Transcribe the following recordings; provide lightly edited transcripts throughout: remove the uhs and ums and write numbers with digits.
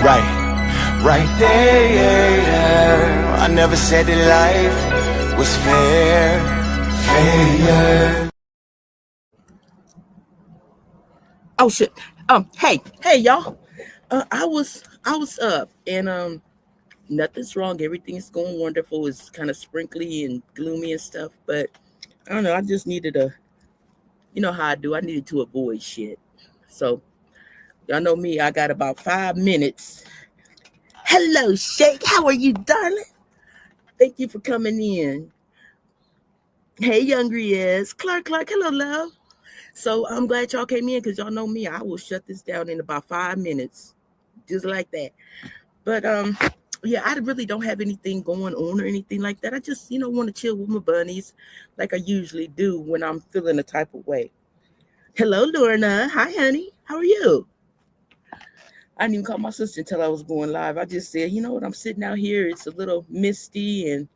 Right there. I never said that life was fair. Oh shit. Hey, y'all. I was up and nothing's wrong. Everything's going wonderful. It's kind of sprinkly and gloomy and stuff, but I don't know. I just needed you know how I do. I needed to avoid shit. So y'all know me. I got about 5 minutes. Hello, Shake. How are you, darling? Thank you for coming in. Hey, Young Riez. Clark. Hello, love. So I'm glad y'all came in because y'all know me. I will shut this down in about 5 minutes, just like that. But yeah, I really don't have anything going on or anything like that. I just want to chill with my bunnies, like I usually do when I'm feeling a type of way. Hello, Lorna. Hi, honey. How are you? I didn't even call my sister until I was going live. I just said, you know what? I'm sitting out here. It's a little misty and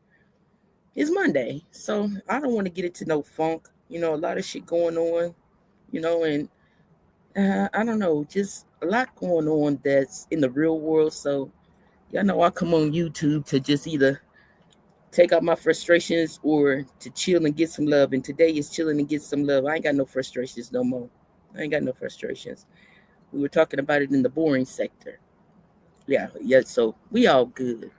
it's Monday, so I don't want to get into no funk. A lot of shit going on. And I don't know, just a lot going on that's in the real world. So y'all know I come on YouTube to just either take out my frustrations or to chill and get some love. And today is chilling and get some love. I ain't got no frustrations no more. I ain't got no frustrations. We were talking about it in the boring sector. Yeah. So we all good.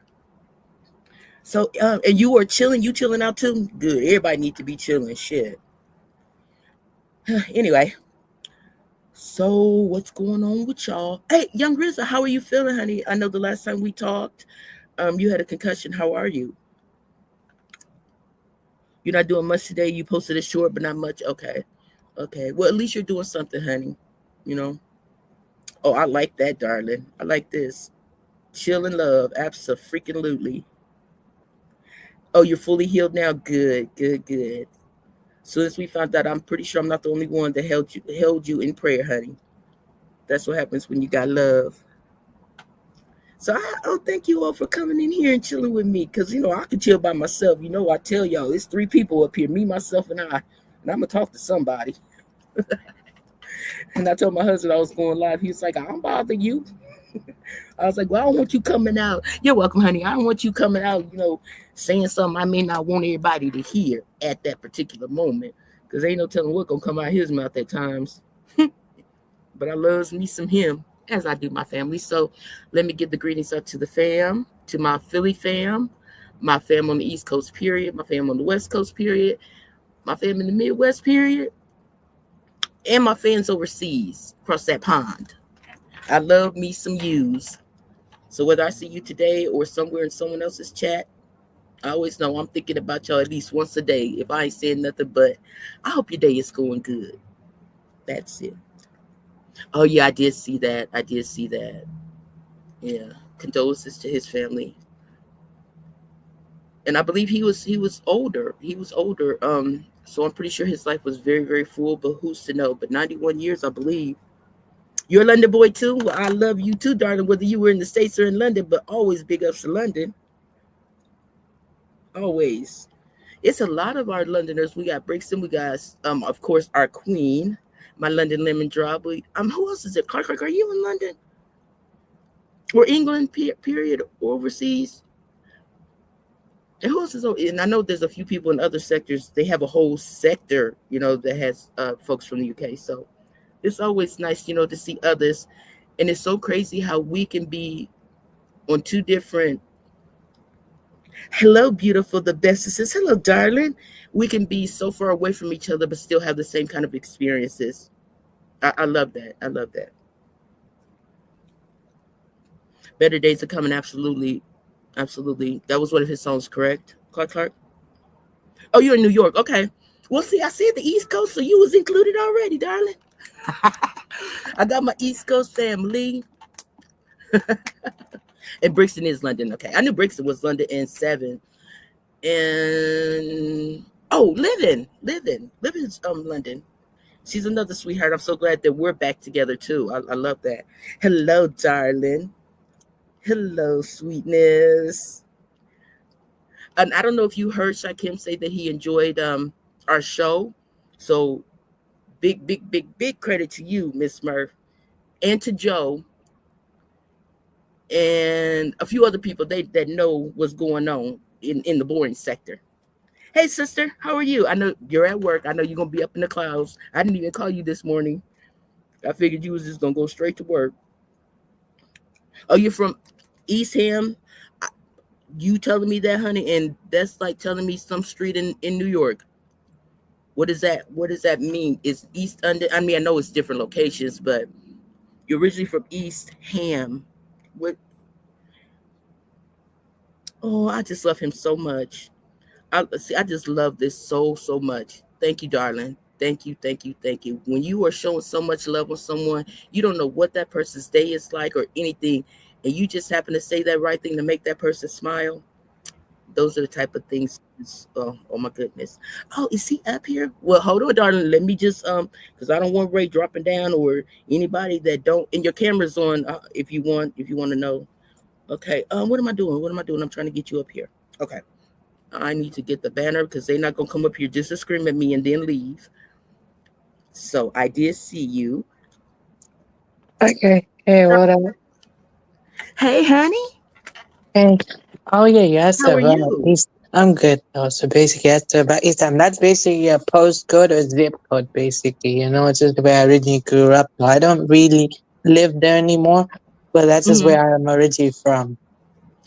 So and you are chilling. You chilling out too? Good. Everybody need to be chilling. Shit. Anyway, so what's going on with y'all? Hey, Young Rizza, how are you feeling, honey? I know the last time we talked, you had a concussion. How are you? You're not doing much today. You posted a short, but not much. Okay. Okay. Well, at least you're doing something, honey. You know. Oh, I like that, darling. I like this. Chill and love. Absolutely. Oh, you're fully healed now. Good. As soon as we found out, I'm pretty sure I'm not the only one that held you in prayer, honey. That's what happens when you got love. So thank you all for coming in here and chilling with me. Cause I can chill by myself. I tell y'all, it's 3 people up here, me, myself, and I. And I'm gonna talk to somebody. And I told my husband I was going live. He was like, I don't bother you. I was like, well, I don't want you coming out. You're welcome, honey. I don't want you coming out, saying something I may not want everybody to hear at that particular moment. Because ain't no telling what gonna come out of his mouth at times. But I loves me some him, as I do my family. So let me give the greetings up to the fam, to my Philly fam, my fam on the East Coast, period, my fam on the West Coast, period, my fam in the Midwest, period, and my fans overseas across that pond. I love me some yous. So whether I see you today or somewhere in someone else's chat, I always know I'm thinking about y'all at least once a day. If I ain't saying nothing but, I hope your day is going good. That's it. Oh yeah, I did see that. Yeah. Condolences to his family. And I believe he was older. He was older. So I'm pretty sure his life was very, very full, but who's to know? But 91 years, I believe. You're a London boy too? Well, I love you too, darling, whether you were in the States or in London, but always big ups to London. Always. It's a lot of our Londoners. We got Brixton, we got of course our queen, my London lemon drop. Who else is it? Clark, are you in London? Or England, period, or overseas? And who else is? And I know there's a few people in other sectors. They have a whole sector, that has folks from the UK. So it's always nice, to see others. And it's so crazy how we can be on two different. Hello, beautiful, the bestesses. Hello, darling. We can be so far away from each other, but still have the same kind of experiences. I love that. I love that. Better days are coming. Absolutely. That was one of his songs, correct? Clark. Oh, you're in New York. Okay. Well, see, I said the East Coast, so you was included already, darling. I got my East Coast family. And Brixton is London. Okay. I knew Brixton was London and 7. And Living's London. She's another sweetheart. I'm so glad that we're back together too. I love that. Hello, darling. Hello, sweetness. And I don't know if you heard Shakim say that he enjoyed our show. So big credit to you, Miss Murph, and to Joe. and a few other people that know what's going on in the boring sector. Hey, sister, how are you? I know you're at work. I know you're gonna be up in the clouds. I didn't even call you this morning. I figured you was just gonna go straight to work. Oh, you're from East Ham? I- You telling me that, honey? And that's like telling me some street in New York. What is that? What does that mean? Is East under? I mean, I know it's different locations, but you're originally from East Ham. What? Oh, I just love him so much. I see. I just love this so much. Thank you, darling. Thank you, thank you, thank you. When you are showing so much love on someone, you don't know what that person's day is like or anything, and you just happen to say that right thing to make that person smile. Those are the type of things. Oh my goodness. Oh, is he up here? Well, hold on, darling. Let me just because I don't want Ray dropping down or anybody that don't. And your camera's on. If you want to know. Okay. What am I doing? What am I doing? I'm trying to get you up here. Okay. I need to get the banner because they're not gonna come up here just to scream at me and then leave. So I did see you. Okay. Hey, what up? Hey, honey, Hey. Oh yeah, you asked how are about you? East. I'm good though. So basically, you asked about East Time. That's basically a postcode or zip code. Basically, it's just where I originally grew up. So I don't really live there anymore, but that's just Hmm. where I'm originally from.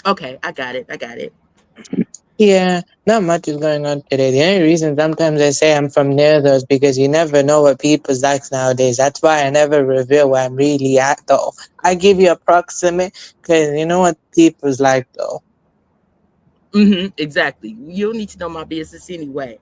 Okay, I got it. I got it. Yeah, not much is going on today. The only reason sometimes I say I'm from near those because you never know what people's like nowadays. That's why I never reveal where I'm really at though. I give you approximate because you know what people's like though. Exactly. You don't need to know my business anyway.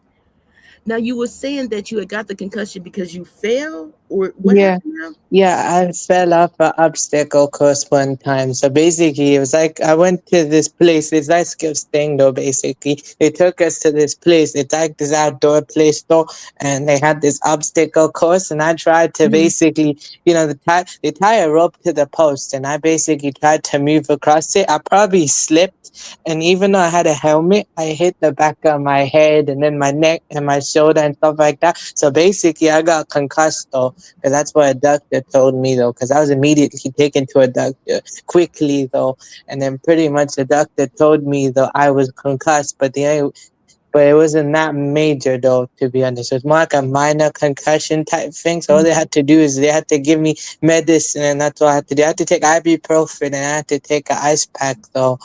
Now you were saying that you had got the concussion because you fell, or what Yeah. happened now? Yeah, I fell off an obstacle course one time. So basically, it was like I went to this place. It's like Skip's thing, though. Basically, they took us to this place. It's like this outdoor place, though, and they had this obstacle course. And I tried to Hmm. basically, they tie a rope to the post, and I basically tried to move across it. I probably slipped, and even though I had a helmet, I hit the back of my head and then my neck and my shoulder and stuff like that. So basically, I got concussed, though. Because that's what a doctor told me though. Because I was immediately taken to a doctor quickly though, and then pretty much the doctor told me though I was concussed, but it wasn't that major though. To be honest, it was more like a minor concussion type thing. So all they Hmm. had to do is they had to give me medicine, and that's what I had to do. I had to take ibuprofen, and I had to take an ice pack though,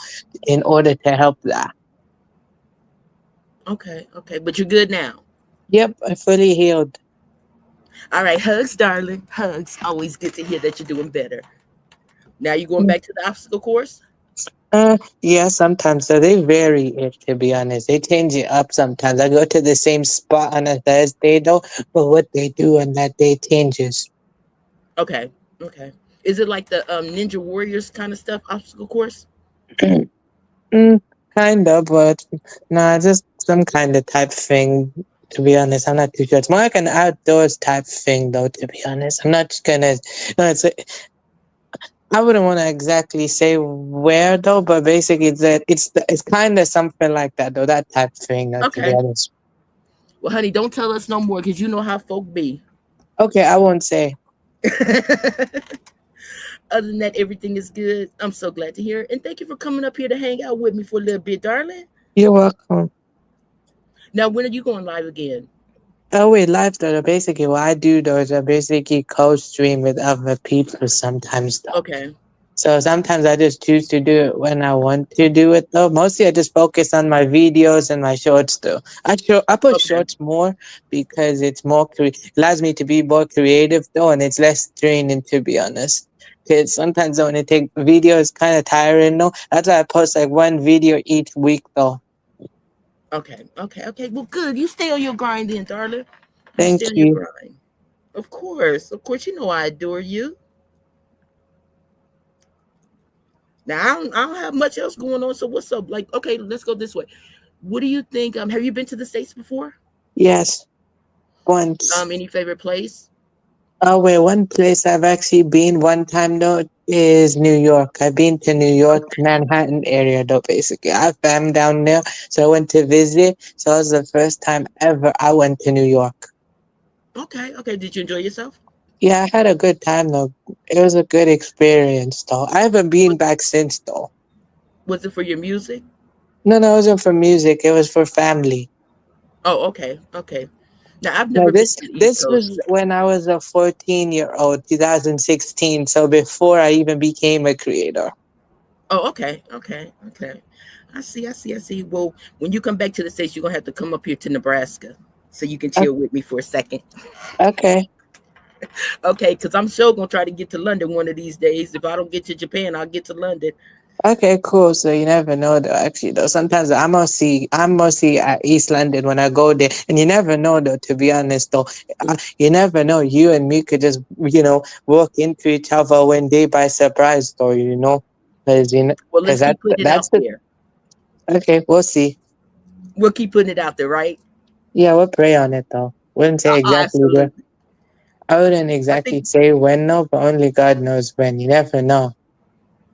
in order to help that. Okay, okay, but you're good now. Yep, I fully healed. All right, hugs, darling. Hugs. Always good to hear that you're doing better. Now you going back to the obstacle course? Yeah, sometimes. So they vary it, to be honest. They change it up sometimes. I go to the same spot on a Thursday though, but what they do on that day changes. Okay, okay. Is it like the Ninja Warriors kind of stuff obstacle course? mm, kind of, but nah, just some kind of type thing. To be honest, I'm not too sure. It's more like an outdoors type thing, though. To be honest, I'm not just gonna. No, I wouldn't want to exactly say where though, but basically, it's kind of something like that, though. That type thing, though. To be Okay. honest. Well, honey, don't tell us no more because you know how folk be. Okay, I won't say. Other than that, everything is good. I'm so glad to hear. And thank you for coming up here to hang out with me for a little bit, darling. You're welcome. Now, when are you going live again? Oh wait, live though. Basically, what I do though is I basically co-stream with other people sometimes though. Okay. So sometimes I just choose to do it when I want to do it though. Mostly I just focus on my videos and my shorts though. I put Okay. shorts more because it's allows me to be more creative though, and it's less draining to be honest. Because sometimes when I take video, it's kind of tiring though. That's why I post like one video each week though. Okay. Okay. Okay. Well, good. You stay on your grind then, darling. You Thank stay on your you. grind. Of course. Of course. You know I adore you. Now, I don't have much else going on. So, what's up? Like, okay, let's go this way. What do you think? Have you been to the States before? Yes, once. Any favorite place? Oh wait, one place I've actually been one time though is New York. I've been to New York, Okay. Manhattan area though. Basically, I have family down there, so I went to visit. So it was the first time ever I went to New York. Okay. Okay. Did you enjoy yourself? Yeah, I had a good time though. It was a good experience though. I haven't been Was, back since though. was it for your music? No, it wasn't for music. It was for family. Oh, okay, okay. Now I've No, never been to the East this Coast. was when I was a 14-year-old, 2016. So before I even became a creator. Oh, okay, okay, okay. I see, I see, I see. Well, when you come back to the States, you're gonna have to come up here to Nebraska so you can O- chill with me for a second. Okay. Okay, because I'm sure gonna try to get to London one of these days. If I don't get to Japan, I'll get to London. Okay, cool. So you never know though, actually though. Sometimes I'm mostly at East London when I go there. And you never know though, to be honest though. You never know. You and me could just, walk into each other one day by surprise though, Because Well, cause let's keep putting it that's out the there. okay, we'll see. We'll keep putting it out there, right? Yeah, we'll pray on it though. Wouldn't say exactly where Absolutely. I wouldn't I exactly think say when no, but only God knows when. You never know.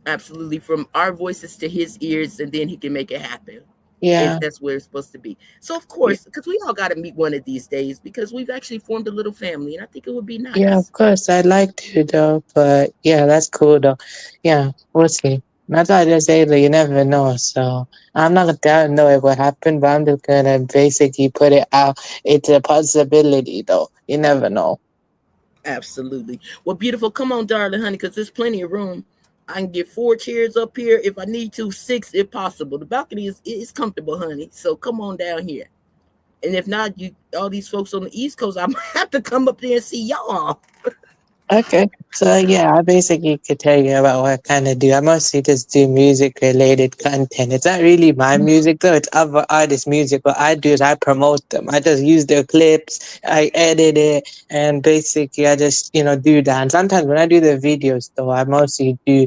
absolutely from our voices to his ears, and then he can make it happen. And Yeah. that's where it's supposed to be. So, of y- course, because we all got to meet one of these days because we've actually formed a little family, and I think it would be Yeah, of nice. course. I'd like to though, but yeah, that's cool though. Yeah, we'll see. That's why I just say that you never know. So I'm not gonna know it will happen, but I'm just gonna basically put it out. It's a possibility though. You never know. Absolutely. Well, beautiful. Come on, darling, honey, because there's plenty of room. I can get 4 chairs up here if I need to, 6 if possible. The balcony is comfortable, honey. So come on down here. And if not, you all these folks on the East Coast, I might have to come up there and see y'all. Okay. So yeah, I basically could tell you about what I kind of do. I mostly just do music related content. It's not really my music though. It's other artists' music. What I do is I promote them. I just use their clips. I edit it, and basically I just do that. And sometimes when I do the videos though, I mostly do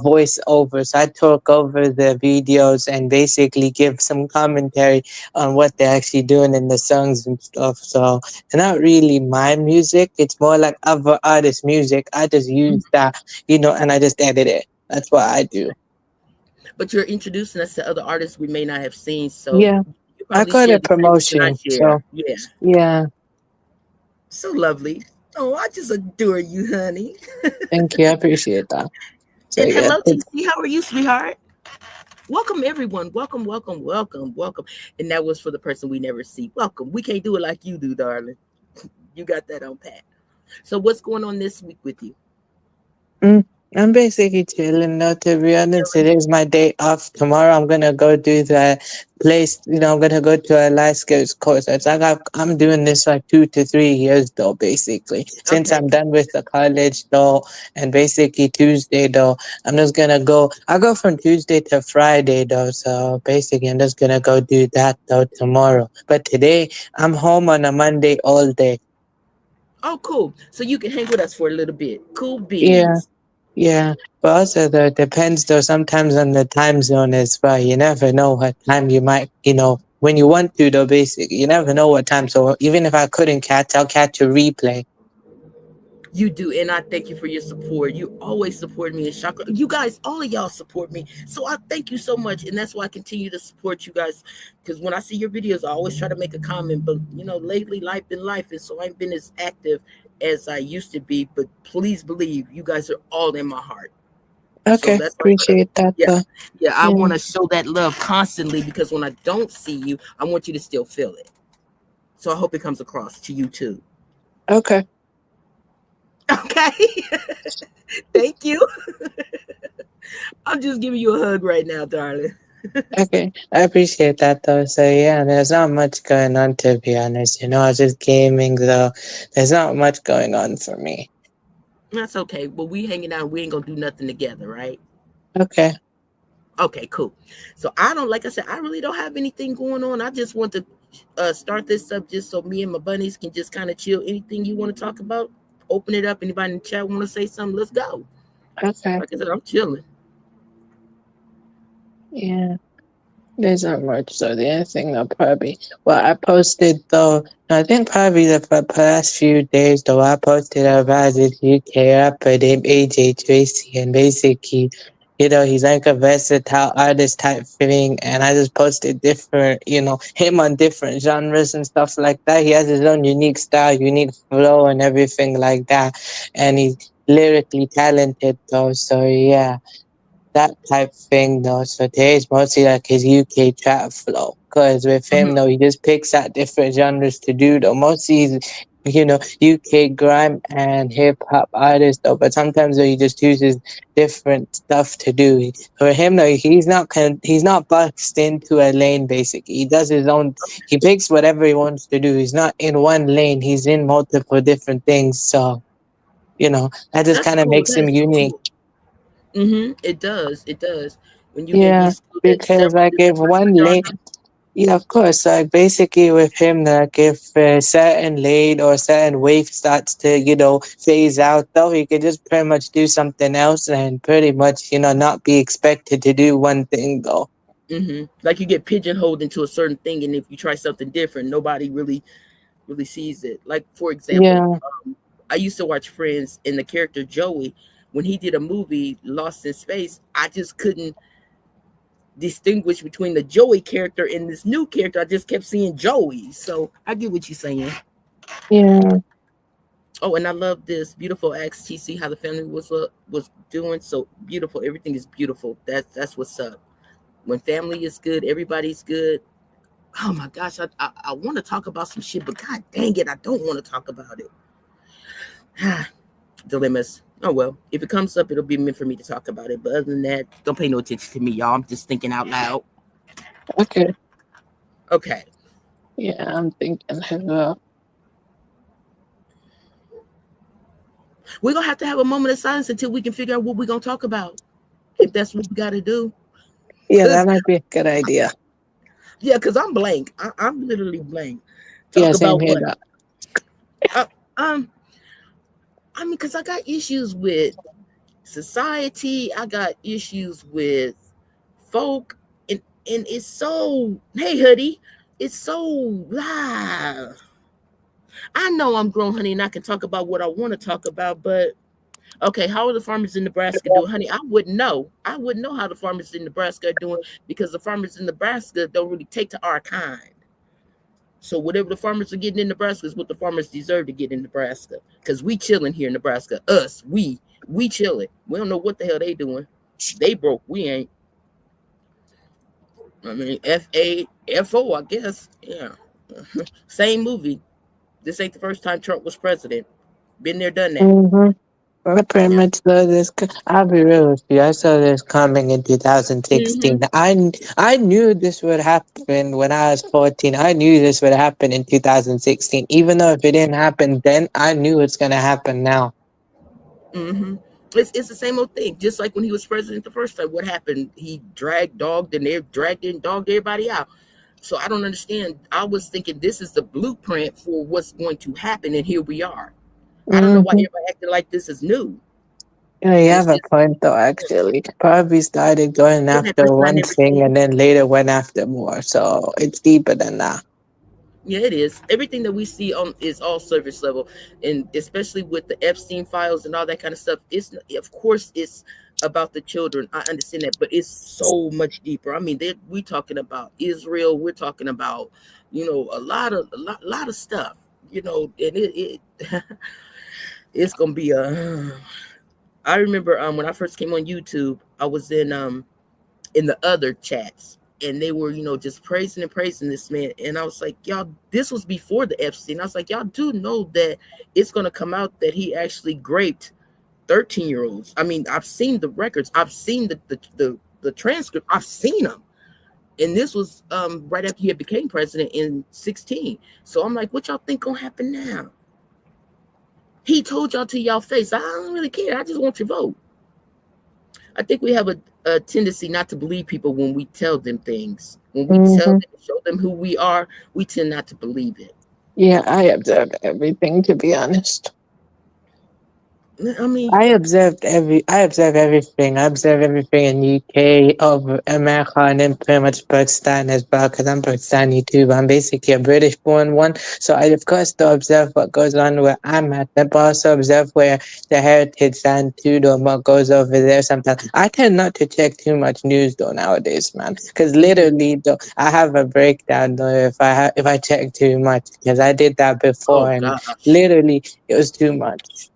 voice over. So I talk over the videos and basically give some commentary on what they're actually doing in the songs and stuff. So it's not really my music. It's more like other artists' music. I just use that, and I just edit it. That's what I do. But you're introducing us to other artists we may not have seen, so Yeah, you I probably call share it the same vision I promotion. share. So Yeah, yeah, so lovely. Oh, I just adore you, honey. thank you. I appreciate that. So And yeah, hello, TC. How are you, sweetheart? Welcome, everyone. Welcome, welcome, welcome, welcome. And that was for the person we never see. Welcome. We can't do it like you do, darling. You got that on pat. So, what's going on this week with you? mm, I'm basically chilling now. To be honest, today's my day off. Tomorrow I'm gonna go do the place. I'm gonna go to a life skills course. I'm doing this like 2 to 3 years though. Basically, since Okay. I'm done with the college though, and basically Tuesday though, I'm just gonna go. I go from Tuesday to Friday though. So basically, I'm just gonna go do that though tomorrow. But today I'm home on a Monday all day. Oh, cool. So you can hang with us for a little bit. Cool Yeah. beans. Yeah, but also though it depends though sometimes on the time zone as well. You never know what time you might, when you want to though basically. You never know what time. So even if I couldn't catch, I'll catch a replay. You do, and I thank you for your support. You always support me, and Chakra. You guys, all of y'all support me, so I thank you so much, and that's why I continue to support you guys. Because when I see your videos, I always try to make a comment, but lately life been life, and so I ain't been as active as I used to be. But please believe, you guys are all in my heart. So Okay, that's why, appreciate that yeah, though. yeah, I Yeah. want to show that love constantly because when I don't see you, I want you to still feel it. So I hope it comes across to you too. Okay. Okay. Thank you. I'm just giving you a hug right now, darling. Okay. I appreciate that though. So yeah, there's not much going on to be honest. I was just gaming though. There's not much going on for me. That's okay. But we hanging out. We ain't gonna do nothing together, right? Okay. Okay, cool. So I don't, like I said, I really don't have anything going on. I just want to start this up just so me and my bunnies can just kind of chill. Anything you want to talk about? Open it up. Anybody in the chat want to say something? Let's go. Okay. Like I said, I'm chilling. Yeah. There's not much, so the only thing I'll probably I posted though. I think probably the past few days though I posted about this UK rapper named AJ Tracy, and basically He's like a versatile artist type thing, and I just posted different, him on different genres and stuff like that. He has his own unique style, unique flow, and everything like that. And he's lyrically talented, though. So yeah, that type thing though. So today's mostly like his UK trap flow. Cause with him though, he just picks out different genres to do though. Mostly he's, UK grime and hip hop artist though. But sometimes though he just uses different stuff to do. For him though, he's not boxed into a lane basically. He does his own, he picks whatever he wants to do. He's not in one lane, he's in multiple different things. So, that just That's kind of cool. makes That him is so unique. cool. Mm-hmm. It does. It does. When you can be Yeah, skilled at because several like if different types of one lane, genres. yeah, of course, like basically with him, like if a certain lane or certain wave starts to, phase out, though, he could just pretty much do something else and pretty much, not be expected to do one thing, though. Mm-hmm. Like you get pigeonholed into a certain thing, and if you try something different, nobody really sees it. Like for example, Yeah, I used to watch Friends, and the character Joey, when he did a movie Lost in Space, I just couldn't distinguish between the Joey character and this new character. I just kept seeing Joey. So I get what you're saying. yeah. Oh, and I love this beautiful XTC how the family was doing. So beautiful. Everything is beautiful. That's what's up. When family is good, everybody's good. Oh my gosh, I want to talk about some shit, but god dang it, I don't want to talk about it. Dilemmas. Oh well, if it comes up, it'll be meant for me to talk about it. But other than that, don't pay no attention to me, y'all. I'm just thinking out loud. Okay. Okay. Yeah, I'm thinking as well. We're gonna have to have a moment of silence until we can figure out what we're gonna talk about. If that's what we gotta do. Yeah, that Cause might be a good idea. yeah, cause I'm blank. I'm literally blank. Yeah, Talk same about here, what? though. Uh, um, I mean, cause I got issues with society. I got issues with folk, and it's so. Hey, hoodie, it's so. I know I'm grown, honey, and I can talk about what I want to talk about, but okay, how are the farmers in Nebraska doing? Honey, I wouldn't know. I wouldn't know how the farmers in Nebraska are doing because the farmers in Nebraska don't really take to our kind. So whatever the farmers are getting in Nebraska is what the farmers deserve to get in Nebraska. Because we chilling here in Nebraska. Us, we chilling. We don't know what the hell they doing. They broke. We ain't. I mean, FAFO, I guess. Yeah. Same movie. This ain't the first time Trump was president. Been there, done that. Mm-hmm. I pretty Yeah. much saw this. I'll be real with you. I saw this coming in Mm-hmm. 2016. I knew this would happen when I was 14. I knew this would happen in 2016. Even though if it didn't happen then, I knew it's gonna happen now. Mm-hmm. It's the same old thing. Just like when he was president the first time, what happened? He dogged, and they dragged and dogged everybody out. So I don't understand. I was thinking this is the blueprint for what's going to happen, and here we are. I don't know why Mm-hmm. everybody acting like this is new. Yeah, you It's have a just point though. Actually, probably started going isn't that after person I one never thing seen? and then later went after more. So it's deeper than that. Yeah, it is. Everything that we see on is all service level, and especially with the Epstein files and all that kind of stuff. It's of course it's about the children. I understand that, but it's so much deeper. I mean, we talking about Israel. We're talking about a lot of stuff. And it it's gonna be a. I remember when I first came on YouTube, I was in the other chats, and they were just praising and praising this man, and I was like, y'all, this was before the Epstein. I was like, y'all do know that it's going to come out that he actually raped 13-year-olds. I mean, I've seen the records, I've seen the transcript, I've seen them, and this was right after he had became president in 16. So I'm like, what y'all think gonna happen now? He told y'all to y'all face, I don't really care, I just want your vote. I think we have a tendency not to believe people when we tell them things. When we tell Mm-hmm. them, show them who we are, we tend not to believe it. Yeah, I observe everything to be honest. I mean, I observe everything. I observe everything in UK, of America, and then pretty much Pakistan as well, because I'm Pakistani too, but I'm basically a British born one. So I of course do observe what goes on where I'm at, but also observe where the heritage stand too, though, what goes over there sometimes. I tend not to check too much news though nowadays, man. Because mhm. literally though I have a breakdown though if I check too much. Because I did that Oh before and gosh. literally it was too much.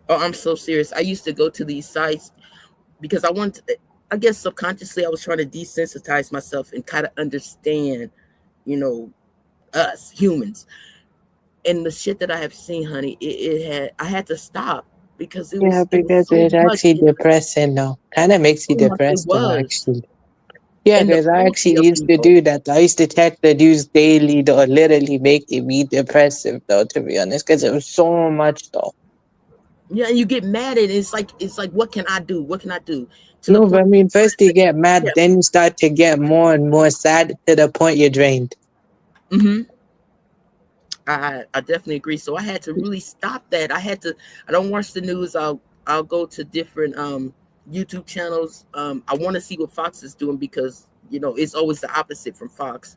Oh, I'm so serious. I used to go to these sites because I wanted to, I guess subconsciously I was trying to desensitize myself and kind of understand, you know, us humans. And the shit that I have seen, honey, it had I had to stop because Yeah, it was because so it's much. actually depressing though. Kind of makes you So much it depressed though, was. actually. Yeah, And the because I cruelty actually of used to people. do that. I used to check the news daily though, literally making me depressive though, to be honest, because it was so much though. Yeah, and you get mad at it. It's like what can I do? What can I do? To the No, but point I mean, where first you get yeah. mad, then you start to get more and more sad to the point you're drained. Hmm. I definitely agree. So I had to really stop that. I don't watch the news. I'll go to different YouTube channels. I want to see what Fox is doing because it's always the opposite from Fox.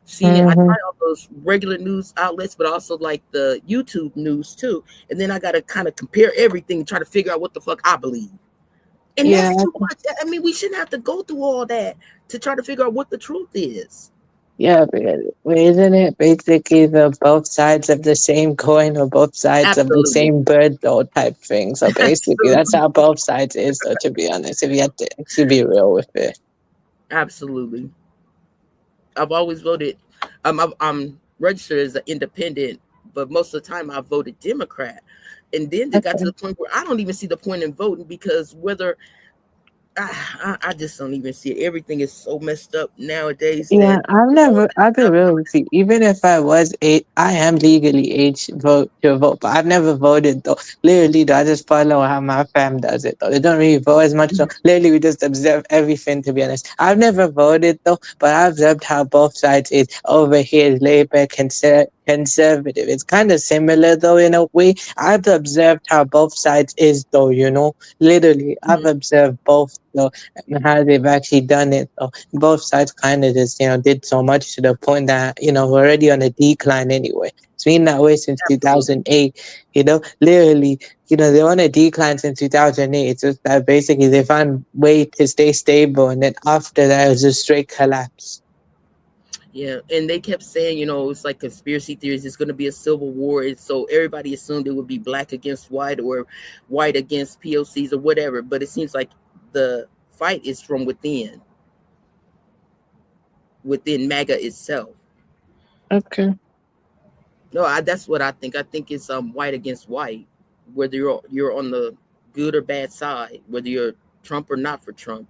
Seeing it, I Mm-hmm. try all those regular news outlets, but also like the YouTube news too. And then I got to kind of compare everything and try to figure out what the fuck I believe. And Yeah, that's too much. I mean, we shouldn't have to go through all that to try to figure out what the truth is. yeah, because isn't it basically the both sides of the same coin or both sides of the Absolutely. same bird though type thing? So basically, that's Absolutely. how both sides is though. To be honest, if you have to actually be real with it. Absolutely. I've always voted. I'm registered as an independent, but most of the time I voted Democrat. And then they got to the point where I don't even see the point in voting because whether I just don't even see it. Everything is so messed up nowadays Yeah, that all that I've been stuff. real with you. Even if I was I am legally age vote to vote, but I've never voted though. Literally, though, I just follow how my fam does it though. They don't really vote as much though. Literally, we just observe everything to be honest. I've never voted though, but I've observed how both sides is over here is Labour conservative. It's kind of similar though in a way. I've observed how both sides is though, you know. Literally, I've Mhm. observed both though and how they've actually done it though both sides kind of just did so much to the point that we're already on a decline anyway. It's been that way since Absolutely. 2008. Literally, they're on a decline since 2008. It's just that basically they found way to stay stable, and then after that it was a straight collapse. Yeah, and they kept saying, it's like conspiracy theories. It's going to be a civil war, and so everybody assumed it would be black against white or white against POCs or whatever. But it seems like the fight is from within MAGA itself. Okay. No, that's what I think. I think it's white against white, whether you're on the good or bad side, whether you're Trump or not for Trump.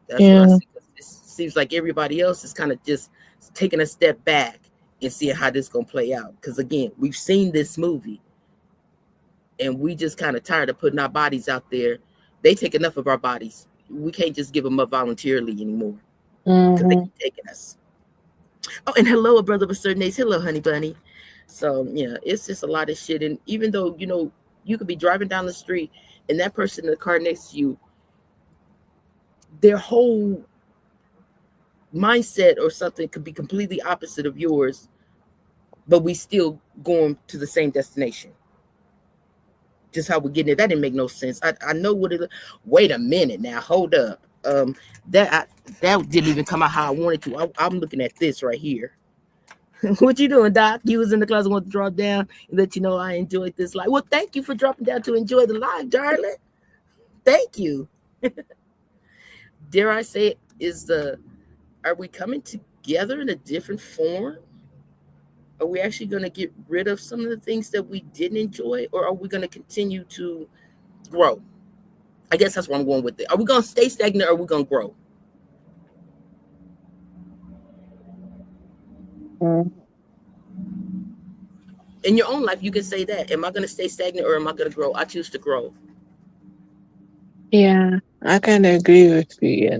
That's what I Yeah. see. It seems like everybody else is kind of just taking a step back and seeing how this gonna play out. Because again, we've seen this movie, and we just kind of tired of putting our bodies out there. They take enough of our bodies. We can't just give them up voluntarily anymore because they Mm-hmm. keep taking us. Oh, and hello, a brother of a certain age. Hello, honey bunny. So yeah, it's just a lot of shit. And even though you could be driving down the street, and that person in the car next to you, their whole mindset or something could be completely opposite of yours, but we still going to the same destination. Just how we're getting it. That didn't make no sense. I know what it. Wait a minute now. Hold up. That that didn't even come out how I wanted to. I'm looking at this right here. What you doing, Doc? You was in the class. I want to drop down and let you know I enjoyed this live. Well, thank you for dropping down to enjoy the live, darling. Thank you. Dare I say it is the are we coming together in a different form? Are we actually going to get rid of some of the things that we didn't enjoy, or are we going to continue to grow? I guess that's where I'm going with it. Are we going to stay stagnant, or are we going to grow? In your own life, you can say that. Am I going to stay stagnant, or am I going to grow? I choose to grow. Yeah, I kind of agree with you.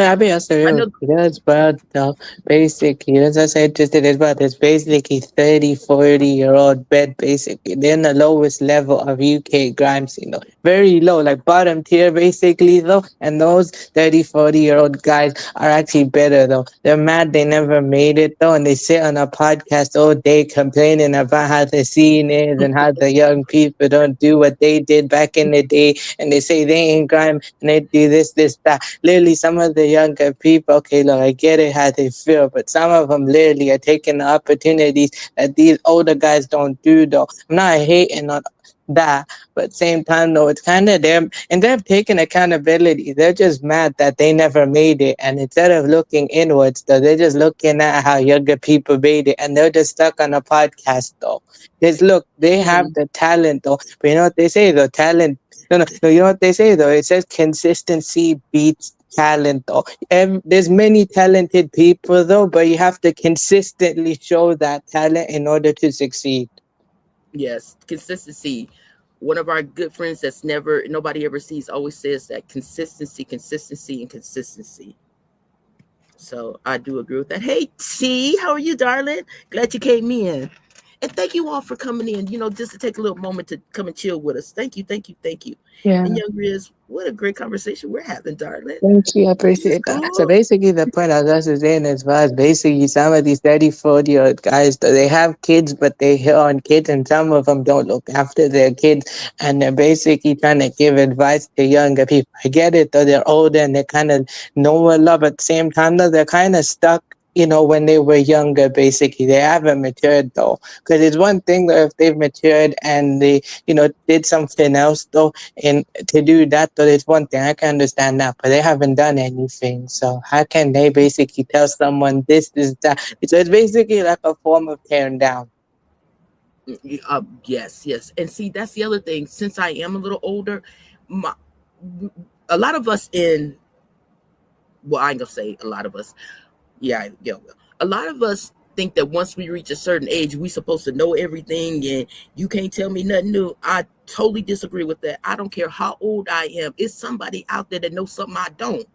I'll be also I real know. with you. That's bad though. Basically, as I said just it is about it's basically 30, 40 year old bed basically. They're in the lowest level of UK grime scene though. Very low, like bottom tier basically though. And those 30, 40 year old guys are actually better though. They're mad they never made it though, and they sit on a podcast all day complaining about how the scene is and how the young people don't do what they did back in the day, and they say they ain't grime and they do this, that. Literally, some of the younger people, okay, look, I get it how they feel, but some of them literally are taking the opportunities that these older guys don't do, though. I'm not hating on that, but same time, though, it's kind of them, and they're taking accountability. They're just mad that they never made it, and instead of looking inwards, though, they're just looking at how younger people made it, and they're just stuck on a podcast, though. Because look, they have Mm, the talent, though, but you know what they say, though, talent. No, no, no. You know what they say though? It says consistency beats talent. Though there's many talented people though, but you have to consistently show that talent in order to succeed. yes, consistency. One of our good friends that's never nobody ever sees always says that consistency, consistency, and consistency. So I do agree with that. Hey T, how are you, darling? Glad you came in. And thank you all for coming in, just to take a little moment to come and chill with us. Thank you, thank you, thank you. Yeah. And young Riz, what a great conversation we're having, darling. Thank you, I This is appreciate that. So cool. basically, the point I was just saying is was basically some of these 30, 40-year-old guys, they have kids, but they hit on kids, and some of them don't look after their kids, and they're basically trying to give advice to younger people. I get it, though, they're older and they kind of know a lot, but at the same time, though, they're kind of stuck. When they were younger, basically, they haven't matured though. Because it's one thing though if they've matured and they, did something else though, and to do that, though, it's one thing I can understand that, but they haven't done anything. So how can they basically tell someone this, that? So it's basically like a form of tearing down. Yes, yes. And see, that's the other thing. Since I am a little older, my, a lot of us in, well, I ain't gonna say a lot of us. Yeah. A lot of us think that once we reach a certain age, we supposed to know everything, and you can't tell me nothing new. I totally disagree with that. I don't care how old I am. It's somebody out there that knows something I don't.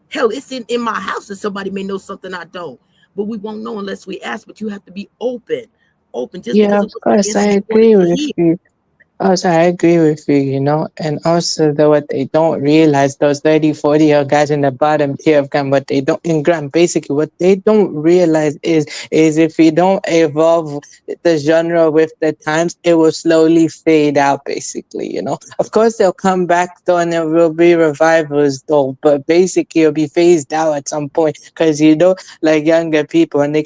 Hell, it's in my house that somebody may know something I don't. But we won't know unless we ask. But you have to be open. Open just Yeah, because of it was an course, I answer you wanted agree to with hear. you. Also, I agree with you, and also though what they don't realize, those 30, 40-year guys in the bottom tier of Gram, what they don't in Gram, basically what they don't realize is if we don't evolve the genre with the times, it will slowly fade out, basically. Of course they'll come back though and there will be revivals though, but basically it'll be phased out at some point because like younger people, and they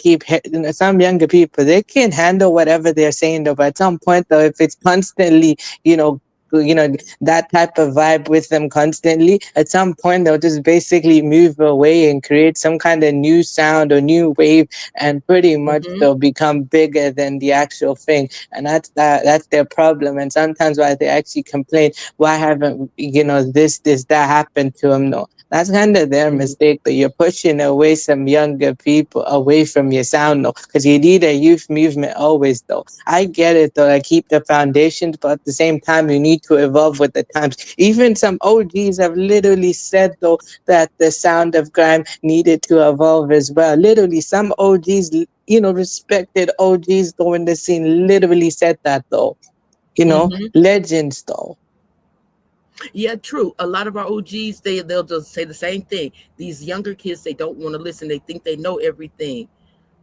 some younger people, they can handle whatever they're saying though, but at some point though, if it's constantly, you know you know that type of vibe with them constantly, at some point they'll just basically move away and create some kind of new sound or new wave, and pretty much Mm-hmm. they'll become bigger than the actual thing, and that's their problem. And sometimes why they actually complain, why haven't this that happened to them? No, that's kind of their Mm-hmm. mistake, that you're pushing away some younger people away from your sound, though, because you need a youth movement always, though. I get it, though. I keep the foundations, but at the same time, you need to evolve with the times. Even some OGs have literally said, though, that the sound of grime needed to evolve as well. Literally, some OGs, respected OGs, though, in the scene, literally said that, though. Mm-hmm. Legends, though. Yeah, true. A lot of our OGs, they'll just say the same thing. These younger kids, they don't want to listen. They think they know everything.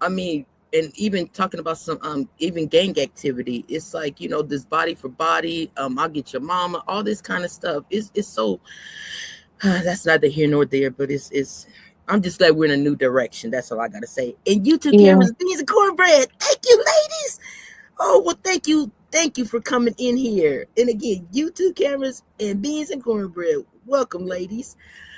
I mean, and even talking about some even gang activity, it's like, this body for body, I'll get your mama, all this kind of stuff. It's so that's neither here nor there, but it's I'm just glad we're in a new direction. That's all I gotta say. And you two Yeah. cameras, beans and cornbread. Thank you, ladies. Oh, well, thank you. Thank you for coming in here. And again, YouTube cameras and beans and cornbread. Welcome, ladies.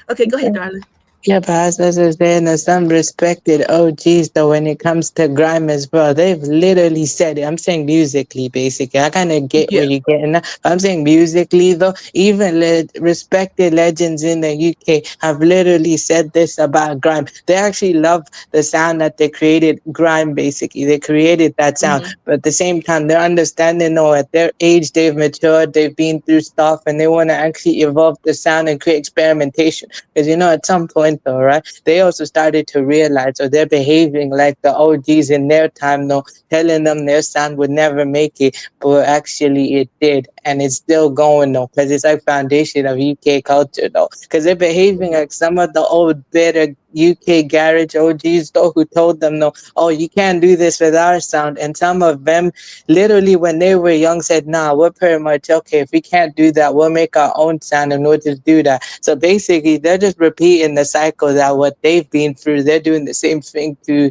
Okay, go ahead, darling. Yeah, but as I was saying, there's some respected OGs though when it comes to grime as well. They've literally said it. I'm saying musically, basically. I kind of get where Yeah. you're getting at. I'm saying musically though, even respected legends in the UK have literally said this about grime. They actually love the sound that they created, grime basically. They created that sound, Mm-hmm. but at the same time, they're understanding though at their age, they've matured, they've been through stuff, and they want to actually evolve the sound and create experimentation. Because at some point, point though, right? They also started to realize, or they're behaving like the OGs in their time, though, telling them their sound would never make it, but actually it did, and it's still going though, because it's like foundation of UK culture though, because they're behaving like some of the old better UK garage OGs though, who told them no, oh, you can't do this with our sound, and some of them literally when they were young said, nah, we're pretty much okay. If we can't do that, we'll make our own sound and we'll just do that. So basically, they're just repeating the cycle that what they've been through. They're doing the same thing to,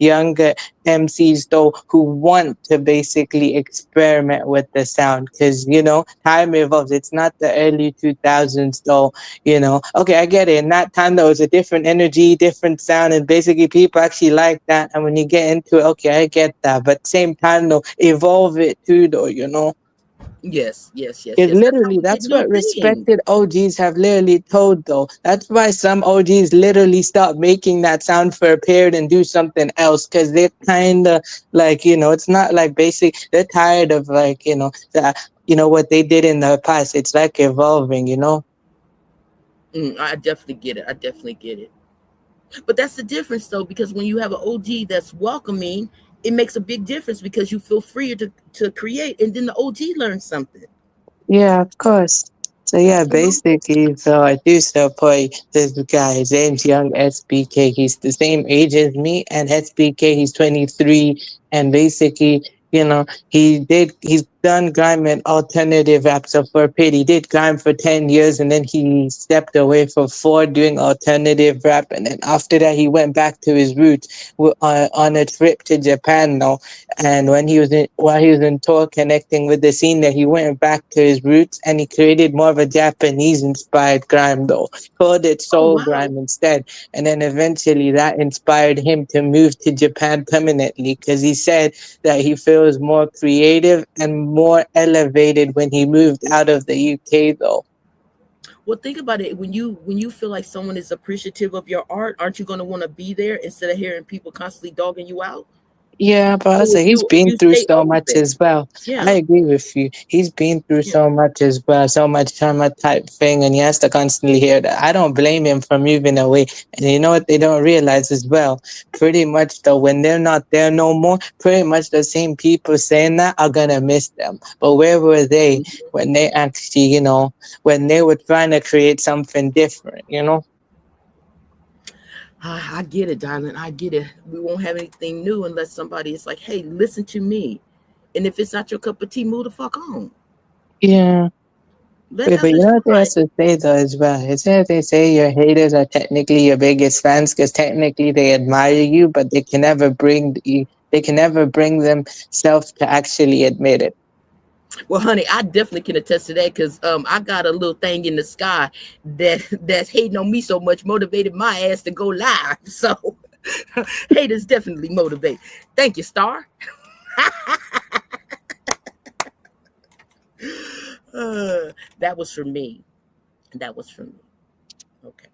younger MCs though who want to basically experiment with the sound because time evolves. It's not the early 2000s though. Okay, I get it. In that time, there was a different energy, different sound, and basically people actually like that. And when you get into it, okay, I get that. But same time, though, evolve it too, though. Yes, yes, yes, It yes. That's how literally, we get that's new what things. respected OGs have literally told, though. That's why some OGs literally stop making that sound for a period and do something else because they're kind of like, it's not like basic. They're tired of like, what they did in the past. It's like evolving. I definitely get it. I definitely get it. But that's the difference, though, because when you have an OG that's welcoming, it makes a big difference because you feel freer to create, and then the OG learns something. Yeah, of course. So yeah, You know. basically, so I do support this guy, James Young SBK. He's the same age as me, and SBK he's 23, and basically, he's done grime and alternative rap. So for a pit, he did grime for 10 years, and then he stepped away for 4 doing alternative rap, and then after that he went back to his roots on a trip to Japan now. And while he was in tour connecting with the scene there, he went back to his roots and he created more of a Japanese inspired grime though. Called it Oh soul wow. grime instead. And then eventually that inspired him to move to Japan permanently because he said that he feels more creative and more elevated when he moved out of the UK though. Well, think about it. When you feel like someone is appreciative of your art, aren't you going to want to be there instead of hearing people constantly dogging you out? Yeah, but So also he's if been you through stay so much open, as well. I yeah, agree with you. He's been through yeah. so much as well, so much trauma type thing, and he has to constantly hear that. I don't blame him for moving away. And you know what they don't realize as well? Pretty much though, when they're not there no more, pretty much the same people saying that are gonna miss them. But where were they when they actually, when they were trying to create something different? I get it, darling. I get it. We won't have anything new unless somebody is like, "Hey, listen to me." And if it's not your cup of tea, move the fuck on. Yeah. Let Wait, but you others know what they shine. also say though as well? Isn't it they say your haters are technically your biggest fans because technically they admire you, but they can never bring themselves to actually admit it. Well, honey, I definitely can attest to that because I got a little thing in the sky that's hating on me so much, motivated my ass to go live. So haters definitely motivate. Thank you, Star. That was for me. That was for me. Okay.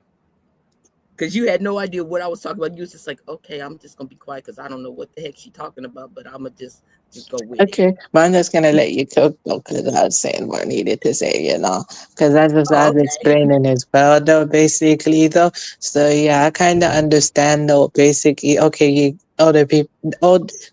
Because you had no idea what I was talking about. You was just like, okay, I'm just gonna be quiet because I don't know what the heck she's talking about, but I'm gonna just go with it. Okay, but I'm just gonna let you cook though, because I was saying what I needed to say. Because that's what I Oh, was okay. explaining as well, though, basically, though. So yeah, I kind of understand though, basically. Okay, you older people,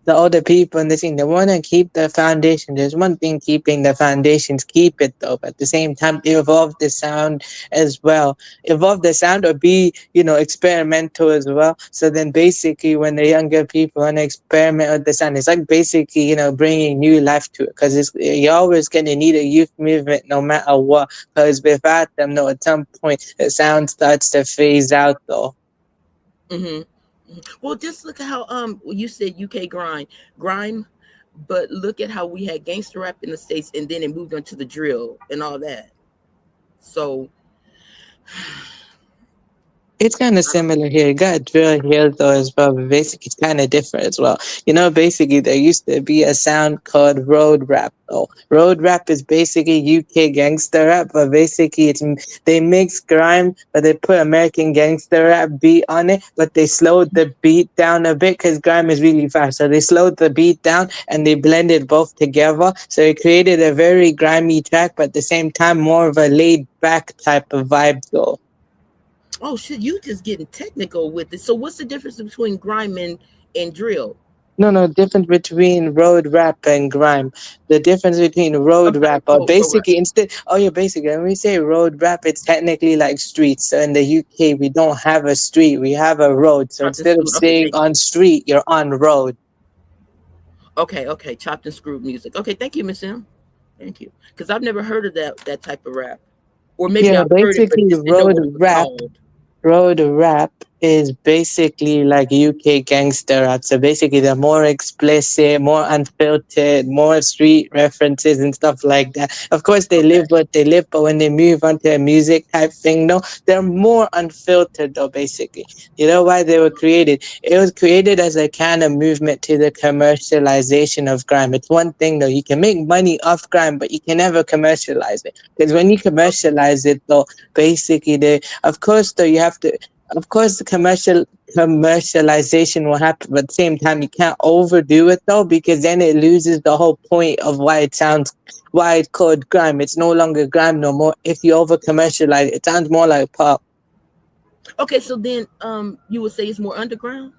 the older people and the thing, they want to keep the foundation. There's one thing keeping the foundations, keep it though, but at the same time, evolve the sound as well, evolve the sound or be experimental as well. So then basically when the younger people want to experiment with the sound, it's like basically bringing new life to it because you're always going to need a youth movement no matter what, because without them, no, at some point the sound starts to phase out though. Hmm. Well, just look at how you said UK grime, but look at how we had gangster rap in the states, and then it moved on to the drill and all that. So It's kind of I don't. similar here. You got drill here though as well, but basically it's kind of different as well. Basically there used to be a sound called road rap though. Road rap is basically UK gangster rap, but basically they mix grime, but they put American gangster rap beat on it, but they slowed the beat down a bit because grime is really fast. So they slowed the beat down and they blended both together. So it created a very grimy track, but at the same time more of a laid back type of vibe though. Oh shit, you just getting technical with it. So what's the difference between grime and drill? No, no, difference between road rap and grime. The difference between I'm road sorry. rap, or Oh, right. basically instead, oh yeah, basically, when we say road rap, it's technically like streets. So in the UK, we don't have a street, we have a road. So Chopped and instead of screwed. Okay, saying thank you. on street, you're on road. Okay, okay, chopped and screwed music. Okay, thank you, Miss M. Thank you. Because I've never heard of that type of rap, or maybe Yeah, I've heard it but basically, just didn't know what it was called. road rap is basically like UK gangster rap. So basically, they're more explicit, more unfiltered, more street references and stuff like that. Of course, they Okay, live what they live, but when they move onto a music type thing, no, they're more unfiltered though. Basically, you know why they were created? It was created as a kind of movement to the commercialization of crime. It's one thing though, you can make money off crime, but you can never commercialize it, because when you okay, commercialize it though, basically they, of course though, you have to, of course the commercialization will happen, but at the same time you can't overdo it though, because then it loses the whole point of why it sounds, why it's called grime. It's no longer grime no more. If you over commercialize it, it sounds more like pop. okay. So then, you would say it's more underground.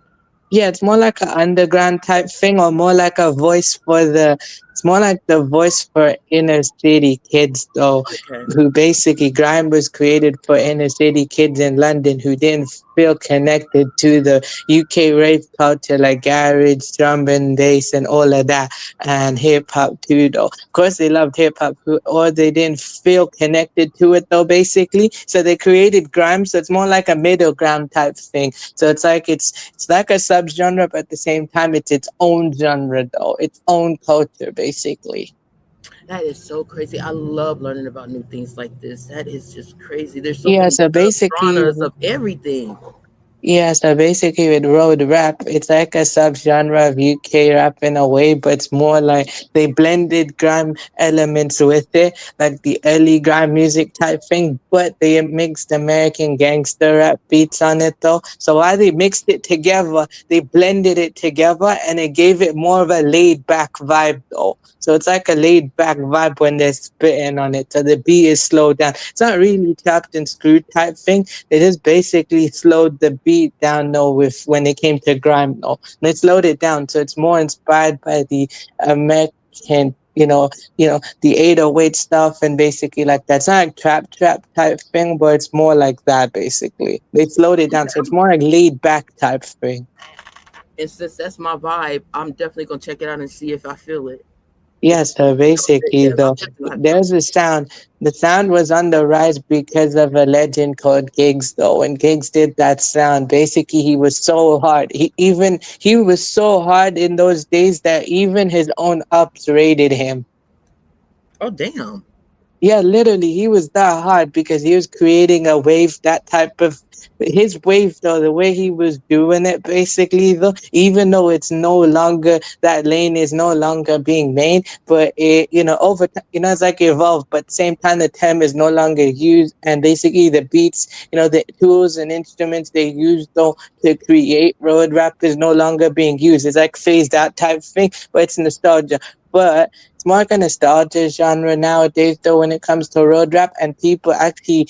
Yeah, it's more like an underground type thing, or more like a voice for the. It's more like the voice for inner city kids, though, Okay, who basically grime was created for inner city kids in London who didn't feel connected to the UK rave culture, like garage, drum and bass, and all of that, and hip hop too, though. Of course, they loved hip hop, or they didn't feel connected to it, though, basically. So they created grime, so it's more like a middle ground type thing. So it's like a subgenre, but at the same time, it's its own genre, though, its own culture, basically. that is so crazy. I love learning about new things like this. That is just crazy. There's so Yeah, many so basically, subgenres of everything. yeah, so basically with road rap, it's like a subgenre of UK rap in a way, but it's more like they blended grime elements with it, like the early grime music type thing, but they mixed American gangster rap beats on it though. So while they mixed it together, they blended it together and it gave it more of a laid back vibe though. So it's like a laid back vibe when they're spitting on it. So the beat is slowed down. It's not really chopped and screwed type thing. It just basically slowed the beat down though with when it came to grime though. And it slowed it down. So it's more inspired by the American, the 808 stuff and basically like that. It's not like trap type thing, but it's more like that basically. They slowed it down. Okay, So it's more like laid back type thing. and since that's my vibe, I'm definitely gonna check it out and see if I feel it. Yes, so basically, Yeah, I'm though, definitely gonna have to check there's a sound. The sound was on the rise because of a legend called Gigs, though. When Gigs did that sound, basically, he was so hard. He was so hard in those days that even his own ups rated him. Oh damn. Yeah, literally, he was that hard because he was creating a wave, that type of his wave though, the way he was doing it basically though, even though it's no longer that lane is no longer being made, but it over time, it's like evolved, but at the same time the term is no longer used, and basically the beats, the tools and instruments they use though to create road rap is no longer being used. It's like phased out type thing, but it's nostalgia. But it's more like a nostalgia genre nowadays, though, when it comes to road rap, and people actually,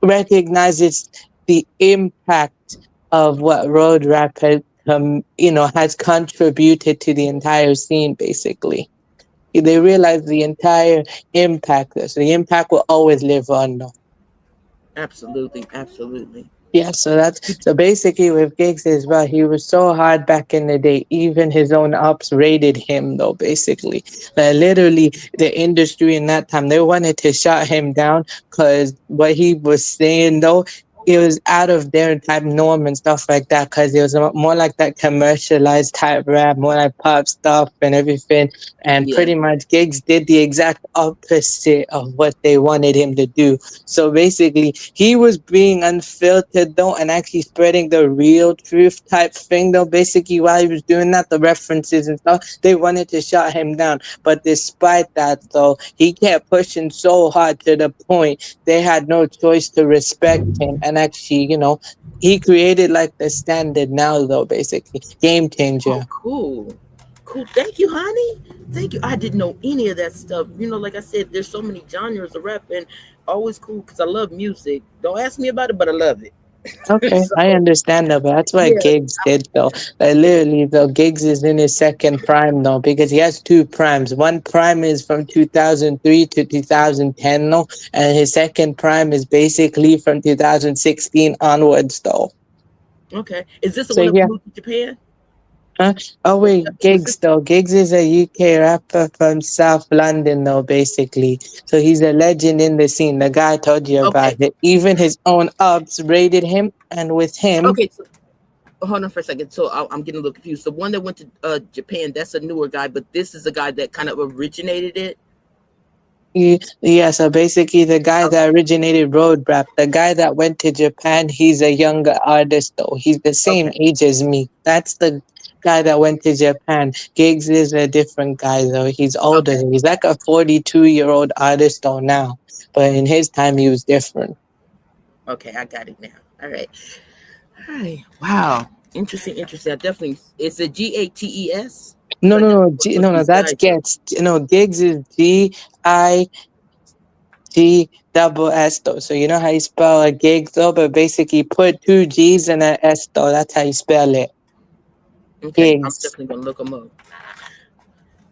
recognizes the impact of what road rap has contributed to the entire scene. Basically, they realize the entire impact. So the impact will always live on. Though. Absolutely, absolutely. Yeah, so basically with Gigs as well, he was so hard back in the day. Even his own ops rated him though, basically. Like literally the industry in that time, they wanted to shut him down because what he was saying though, it was out of their type norm and stuff like that, because it was more like that commercialized type rap, more like pop stuff and everything. And Yeah. pretty much Gigs did the exact opposite of what they wanted him to do. So basically, he was being unfiltered though, and actually spreading the real truth type thing though. Basically, while he was doing that, the references and stuff, they wanted to shut him down. But despite that though, he kept pushing so hard to the point they had no choice to respect him, and actually, he created like the standard now though. Basically, game Oh, changer. cool. cool. Thank you, honey. Thank you. I didn't know any of that stuff. Like I said, there's so many genres of rap, and always cool because I love music. Don't ask me about it, but I love it. Okay, So I understand that, but that's what yeah. Gigs did though. Literally though, Gigs is in his second prime though, because he has two primes. One prime is from 2003 to 2010 though, and his second prime is basically from 2016 onwards though. Okay. Is this the So one that yeah. moved to Japan? Huh? Oh Or wait, was Gigs this? though. Gigs is a UK rapper from South London though, basically. So he's a legend in the scene. The guy I told you about Okay. it. Even his own ups rated him, and with him, Okay. So, hold on for a second. So I'm getting a little confused. The one that went to Japan, that's a newer guy, but this is a guy that kind of originated it. yeah, so basically the guy that Okay. originated road rap, the guy that went to Japan, he's a younger artist though. He's the same Okay. age as me. That's the guy that went to Japan. Gigs is a different guy though. He's older. Okay. He's like a 42-year-old artist though now. But in his time he was different. Okay. I got it now. All right. All right. Wow. Interesting. Interesting. I definitely. It's a GATES because No, I no, definitely no, want to look no, these that's guys up. Gets. No, Gigs is Gigs though. So you know how you spell a gigs though, but basically put two G's and an S though. That's how you spell it. Okay. I'm Gigs. definitely gonna look them up.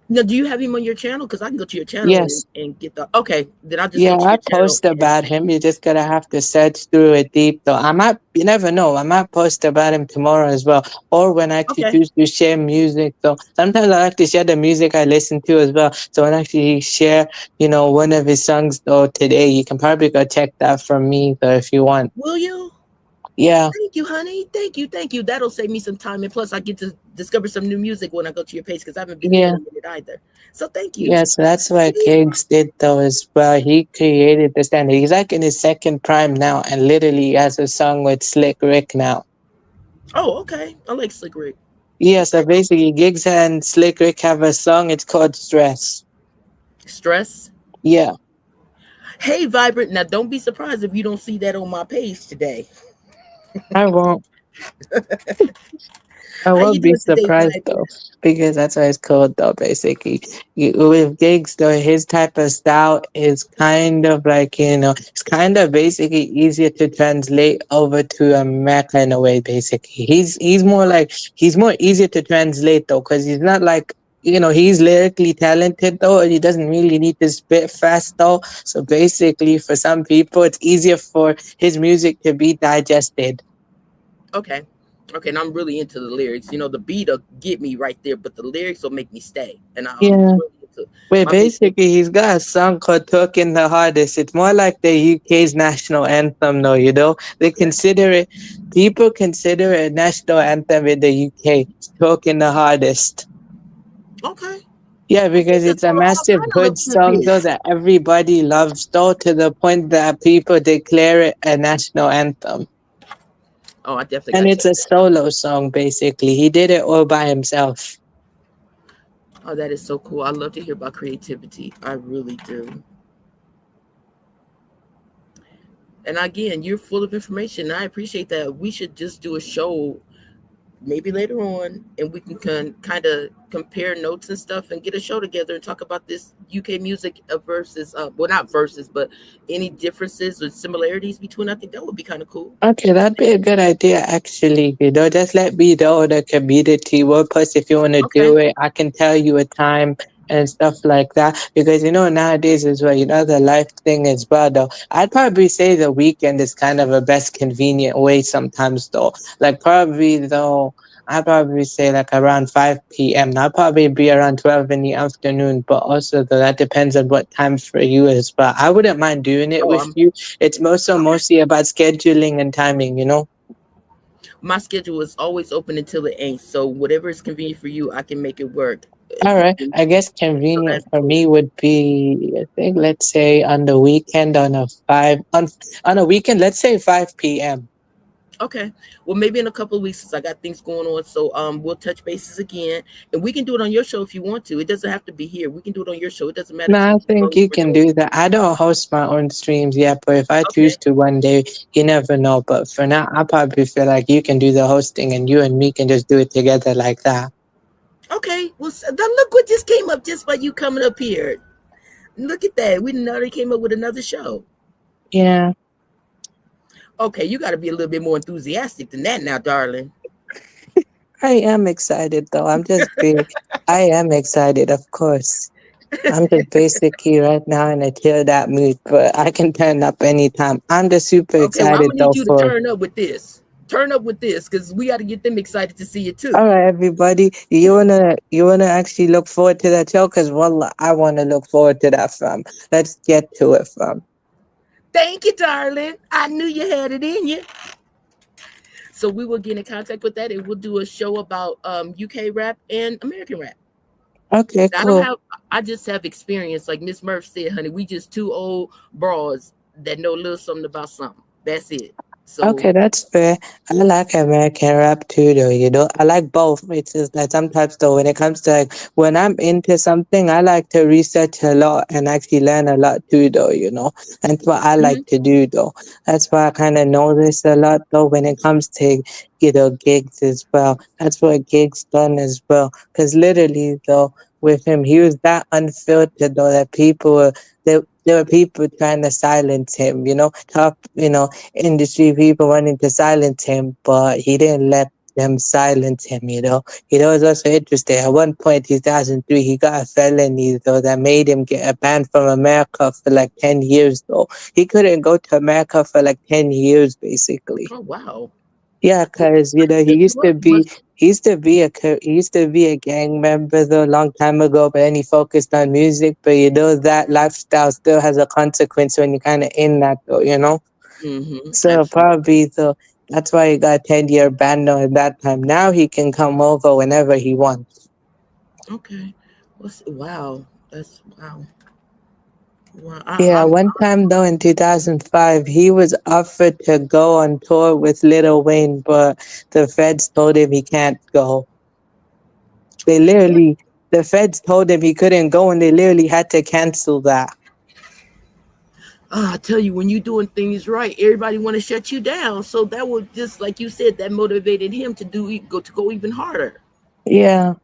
Now, do you have him on your channel? Because I can go to your channel Yes. and get the. Okay. Then I'll just Yeah, go to I your channel post and. about him. You just gotta have to search through it deep though. I might, you never know. I might post about him tomorrow as well. Or when I actually Okay. choose to share music though. Sometimes I like to share the music I listen to as well. So when I actually share, one of his songs though today, you can probably go check that from me though if you want. Will you? Yeah, Thank you, honey. Thank you. Thank you. That'll save me some time. And plus, I get to discover some new music when I go to your page because I haven't been there in yeah. a minute either. So, thank you. Yeah, so that's what See? Gigs did though as well. He created the standard. He's like in his second prime now and literally he has a song with Slick Rick now. Oh, okay. I like Slick Rick. Yeah, so Okay. basically Gigs and Slick Rick have a song, it's called Stress. Stress. Yeah, Hey, Vibrant. Now, don't be surprised if you don't see that on my page today. I won't. I How you won't be doing today, surprised Vibrant? though, because that's what it's called though, basically. With Gigs though, his type of style is kind of like, it's kind of basically easier to translate over to America in a way, basically. He's more like, he's more easier to translate though, because he's not like, he's lyrically talented though, and he doesn't really need to spit fast though. So basically, for some people, it's easier for his music to be digested. Okay. Okay. And I'm really into the lyrics. The beat will get me right there, but the lyrics will make me stay. And I'm Yeah. really into Wait, my big thing. basically, he's got a song called Talking the Hardest. It's more like the UK's national anthem, though, you know? Okay. People consider it a national anthem in the UK. It's Talking the Hardest. Okay. Yeah, Okay. because it's a I'll massive kind of hood look through song, though, this. that everybody loves, though, to the point that people declare it a national anthem. Oh, I definitely And got to it's check a that out. solo song, basically. He did it all by himself. Oh, that is so cool. I love to hear about creativity. I really do. And again, you're full of information. I appreciate that. We should just do a show maybe later on and we can kind of compare notes and stuff and get a show together and talk about this UK music versus well, not versus, but any differences or similarities between. I think that would be kind of cool. Okay, that'd be a good idea actually. Just let me know the community. Well, plus if you want to Okay. do it, I can tell you a time and stuff like that. Because nowadays as well, the life thing as well though. I'd probably say the weekend is kind of a best convenient way sometimes though. Like probably though, I'd probably say like around 5 p.m. I'll probably be around 12 in the afternoon, but also though that depends on what time for you as well. I wouldn't mind doing it Oh, with I'm you. It's okay. mostly about scheduling and timing. My schedule is always open until it ain't. So whatever is convenient for you, I can make it work. All right. I guess So convenient that's for cool. me would be, I think, let's say on the weekend on a weekend, let's say 5 p.m. Okay. Well, maybe in a couple of weeks, since I got things going on. So we'll touch bases again, and we can do it on your show if you want to. It doesn't have to be here. We can do it on your show. It doesn't matter No, to I me as long think as you we're can doing do that. I don't host my own streams yet, but if I it. Okay. choose to one day, you never know. But for now, I probably feel like you can do the hosting and you and me can just do it together like that. Okay, well, now look what just came up just by you coming up here. Look at that. We already came up with another show. Yeah, Okay, you got to be a little bit more enthusiastic than that now, darling. I am excited though. I am excited, of course. I'm just basically right now in a tear that mood, but I can turn up anytime. I'm just super Okay, well, I'm excited gonna though need you to for. turn up with this. Turn up with this, because we got to get them excited to see it All too. right, everybody, you wanna actually look forward to that show? Cause well, I wanna look forward to that, fam. Let's get to it, fam. Thank you, darling. I knew you had it in you. So we will get in contact with that, and we'll do a show about UK rap and American rap. Okay, I don't cool. have. I just have experience, like Miss Murph said, honey. We just two old bras that know a little something about something. That's it. So, Okay, that's fair. I like American rap too, though. I like both. It's just that sometimes, though, when it comes to like when I'm into something, I like to research a lot and actually learn a lot too, though. That's what I like mhm, to do, though. That's why I kind of know this a lot, though, when it comes to gigs as well. That's what gigs done as well. Because literally, though, with him, he was that unfiltered, though, that there were people trying to silence him. Top, industry people wanting to silence him, but he didn't let them silence him. It was also interesting. At one point, 2003, he got a felony though that made him get a ban from America for like 10 years. Though he couldn't go to America for like 10 years, basically. oh wow. Yeah, Well, cause I tell you what, you must. he used to be a gang member though a long time ago, but then he focused on music. But that lifestyle still has a consequence when you're kind of in that though. So Absolutely. probably that's why he got a 10-year ban now at that time. Now he can come over whenever he wants. Okay. Wow? That's wow. Wow. Yeah, one time though in 2005, he was offered to go on tour with Lil Wayne, but the feds told him he can't go. They Yeah. literally, the feds told him he couldn't go and they literally had to cancel that. I tell you, when you're doing things right, everybody want to shut you down. So that would just, like you said, that motivated him to go even harder. Yeah.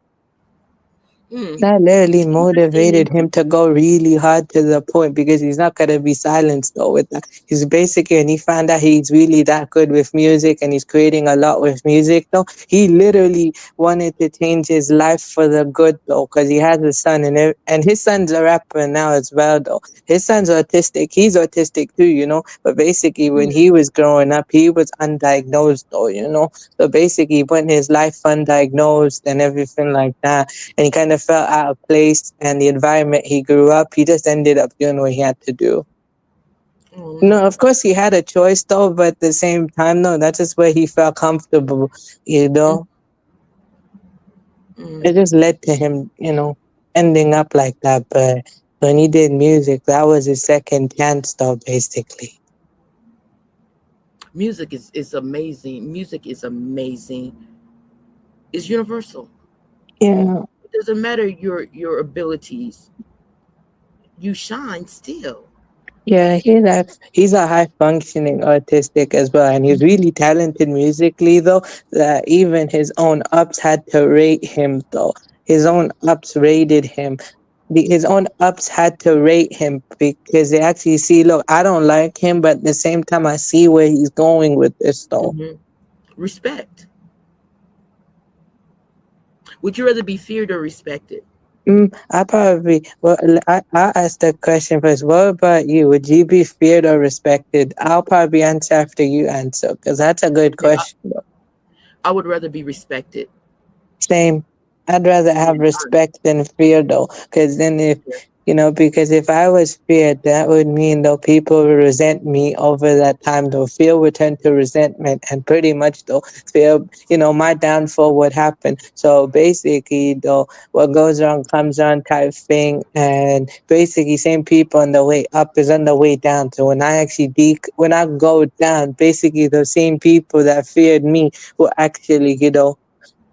Mm. That literally Interesting. motivated him to go really hard to the point because he's not gonna be silenced though with that. He's basically and he found out he's really that good with music and he's creating a lot with music though. He literally wanted to change his life for the good though, because he has a son and his son's a rapper now as well though. His son's autistic. He's autistic too. But basically when he was growing up, he was undiagnosed though. So basically putting his life undiagnosed and everything like that and he kind of felt out of place and the environment he grew up, he just ended up doing what he had to do. No, Mm, of course he had a choice though, but at the same time, no, that's just where he felt comfortable, you mm, know. mm. It just led to him, ending up like that. But when he did music, that was his second chance though, basically. Music is amazing. Music is amazing. It's universal. Yeah. It doesn't matter your abilities. You shine still. Yeah, he's a high functioning autistic as well, and he's really talented musically though. That even his own ups had to rate him though. His own ups rated him. His own ups had to rate him because they actually see, look, I don't like him, but at the same time, I see where he's going with this though. Hmm. Respect. Would you rather be feared or respected? I probably, well, I asked the question first. What about you? Would you be feared or respected? I'll probably answer after you answer because that's a good Okay, question. I would rather be respected. Same. I'd rather Yeah, have respect than fear though, because then yeah. because if I was feared, that would mean though people would resent me over that time though. Fear would turn to resentment and pretty much though fear, my downfall would happen. So basically though, what goes wrong comes on type thing and basically same people on the way up is on the way down. So when I go down, basically the same people that feared me will actually,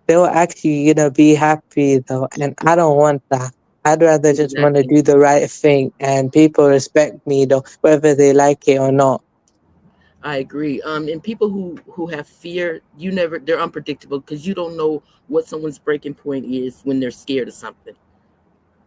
they'll actually, be happy though. And I don't want that. I'd rather just want to Exactly. do the right thing and people respect me though, whether they like it or not. I agree. And people who have fear, they're unpredictable because you don't know what someone's breaking point is when they're scared of something,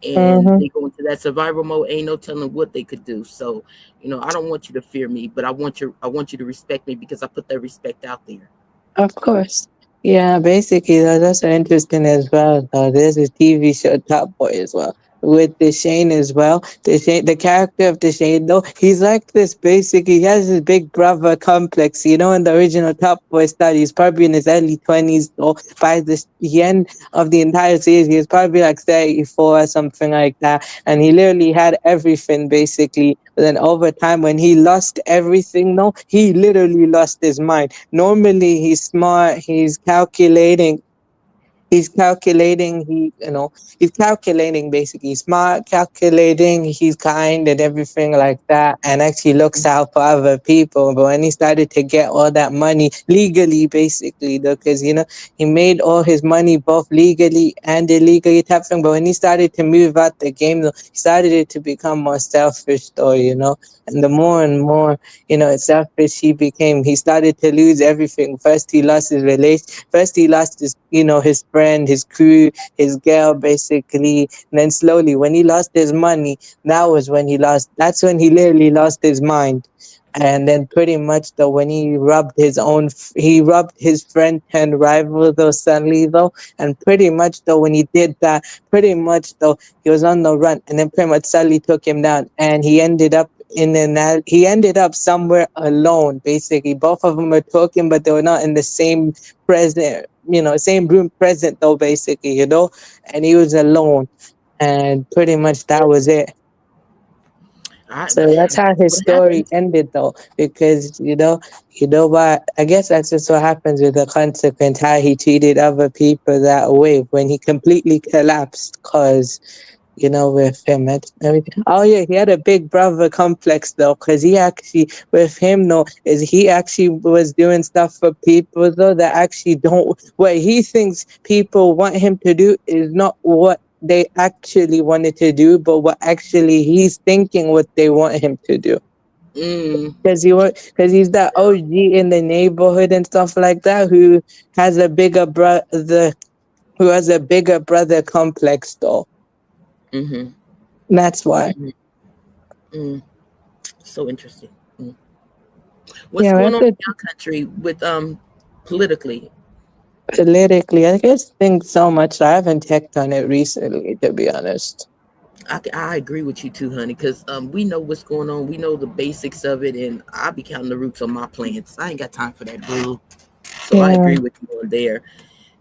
and Mm-hmm. they go into that survival mode. Ain't no telling what they could do. So, I don't want you to fear me, but I want you to respect me because I put that respect out there. Of course. Yeah, basically, that's interesting as well. There's a TV show, Top Boy, as well, with Shane as well. The character of Shane, though, he's like this. Basically, he has this big brother complex. In the original Top Boy style, he's probably in his early 20s, or by the end of the entire series, he was probably like 34 or something like that. And he literally had everything, basically. But then over time, when he lost everything, no, he literally lost his mind. Normally, he's smart, he's calculating, basically smart, calculating, he's kind and everything like that, and actually looks out for other people. But when he started to get all that money legally, basically, because he made all his money both legally and illegally type thing. But when he started to move out the game, though, he started it to become more selfish, though, and the more and more selfish he became, he started to lose everything. First he lost his relation, first he lost his friend, his crew, his girl, basically. And then slowly, when he lost his money, that's when he literally lost his mind. And then pretty much though, when he rubbed his friend and rival though, suddenly though, and pretty much though, when he did that, pretty much though, he was on the run, and then pretty much Sully took him down, and he ended up somewhere alone. Basically, both of them were talking, but they were not in the same room present though. Basically, and he was alone, and pretty much that was it. I So that's how That's his what story happens. ended, though, because what? I guess that's just what happens with the consequence. How he treated other people that way when he completely collapsed, cause with him and everything. Oh yeah, he had a big brother complex though, cause he actually with him though is he actually was doing stuff for people though that actually don't. What he thinks people want him to do is not what they actually wanted to do, but what actually he's thinking what they want him to do. Mm, Because he's that OG in the neighborhood and stuff like that has a bigger brother who has a bigger brother complex though. mm-hmm, That's why. mm, mm. So interesting. Mm. What's Yeah, going that's on in it. your country with politically? Politically, I guess think so much. I haven't checked on it recently, to be honest. I agree with you too, honey, because we know what's going on. We know the basics of it, and I be counting the roots on my plants. I ain't got time for that, boo. So I Yeah, agree with you on there.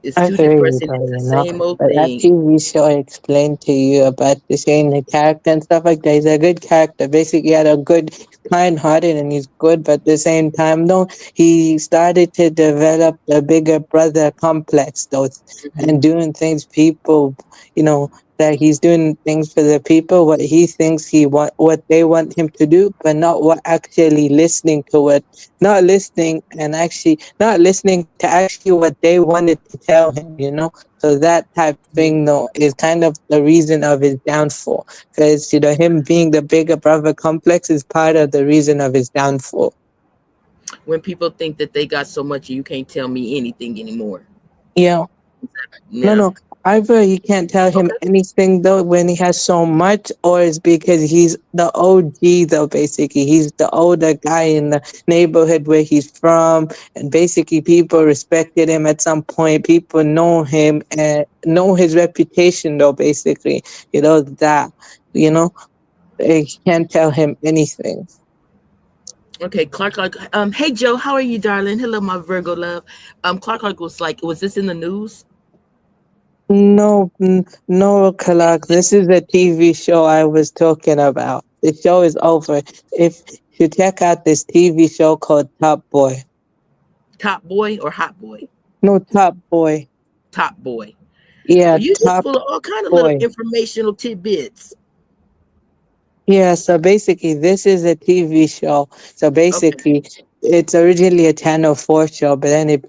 It's I too feel you depressing. though, It's the same old But that thing. TV show explained to you about the Shane, the character and stuff like that. He's a good character. Basically, he had a good, kind-hearted, and he's good. But at the same time, though, he started to develop a bigger brother complex, though, Hmm. and doing things people, you know, that he's doing things for the people, what he thinks what they want him to do, but not what actually listening to what, not listening and actually not listening to actually what they wanted to tell him. So that type thing, though, is kind of the reason of his downfall. Because, him being the bigger brother complex is part of the reason of his downfall. When people think that they got so much, you can't tell me anything anymore. Yeah. No, Yeah. no. Either you can't tell him Okay. anything though when he has so much, or it's because he's the OG though. Basically, he's the older guy in the neighborhood where he's from, and basically people respected him at some point. People know him and know his reputation though. Basically, that you know you can't tell him anything. Okay. Hey Joe, how are you, darling? Hello, my Virgo love. Clark was like, was this in the news? No, no, Kalak. This is a TV show I was talking about. The show is over. If you check out this TV show called Top Boy. Top boy or hot boy? No, Top Boy. Top boy. Yeah, Well, you just Top full of all kind of little Boy. informational tidbits. Yeah, so basically, this is a TV show. So Okay. basically, it's originally a Channel 4 show, but then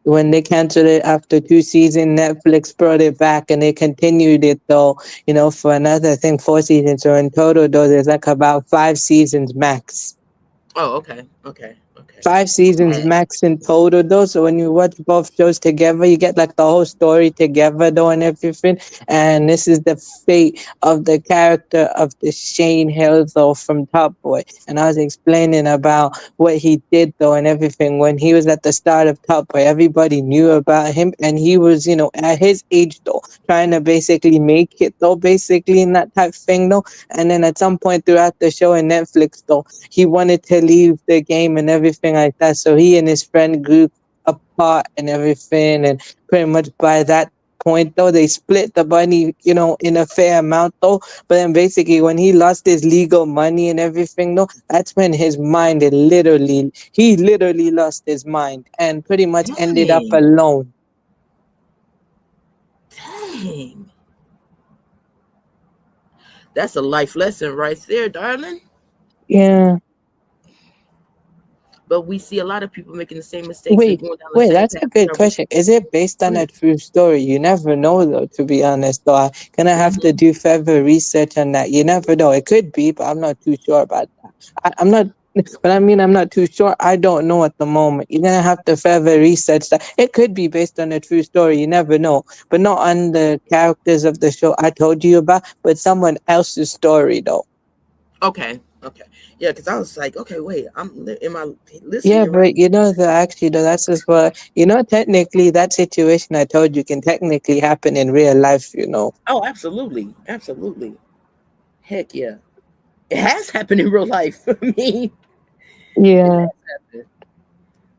when they canceled it after 2 seasons, Netflix brought it back and they continued it though, for another, I think, 4 seasons. So in total, though, there's like about 5 seasons max. Oh, okay. Okay. Okay. 5 seasons Okay. max in total though. So when you watch both shows together, you get like the whole story together though and everything. And this is the fate of the character of the Shane Hill though from Top Boy. And I was explaining about what he did though and everything when he was at the start of Top Boy. Everybody knew about him and he was, at his age though, trying to basically make it though, basically in that type thing though. And then at some point throughout the show in Netflix though, he wanted to leave the game and everything like that. So he and his friend grew apart and everything. And pretty much by that point, though, they split the money, in a fair amount, though. But then basically, when he lost his legal money and everything, though, that's when his mind he literally lost his mind and pretty much ended up Dang. alone. Dang. That's a life lesson right there, darling. Yeah. But we see a lot of people making the same mistakes and Wait, going down the wait, same that's path. a good Several. question. Is it based on a true story? You never know, though, to be honest, though. I'm gonna have to Mhm. do further research on that. You never know. It could be, but I'm not too sure about that. I'm not, but I mean, I'm not too sure. I don't know at the moment. You're gonna have to further research that. It could be based on a true story. You never know, but not on the characters of the show I told you about, but someone else's story, though. Okay. Okay. Yeah, because I was like, okay, wait, am I Yeah, listening right? but actually, though, that's just what, technically, that situation I told you can technically happen in real life. Oh, absolutely. Absolutely. Heck yeah. It has happened in real life. I mean, it Yeah, has happened.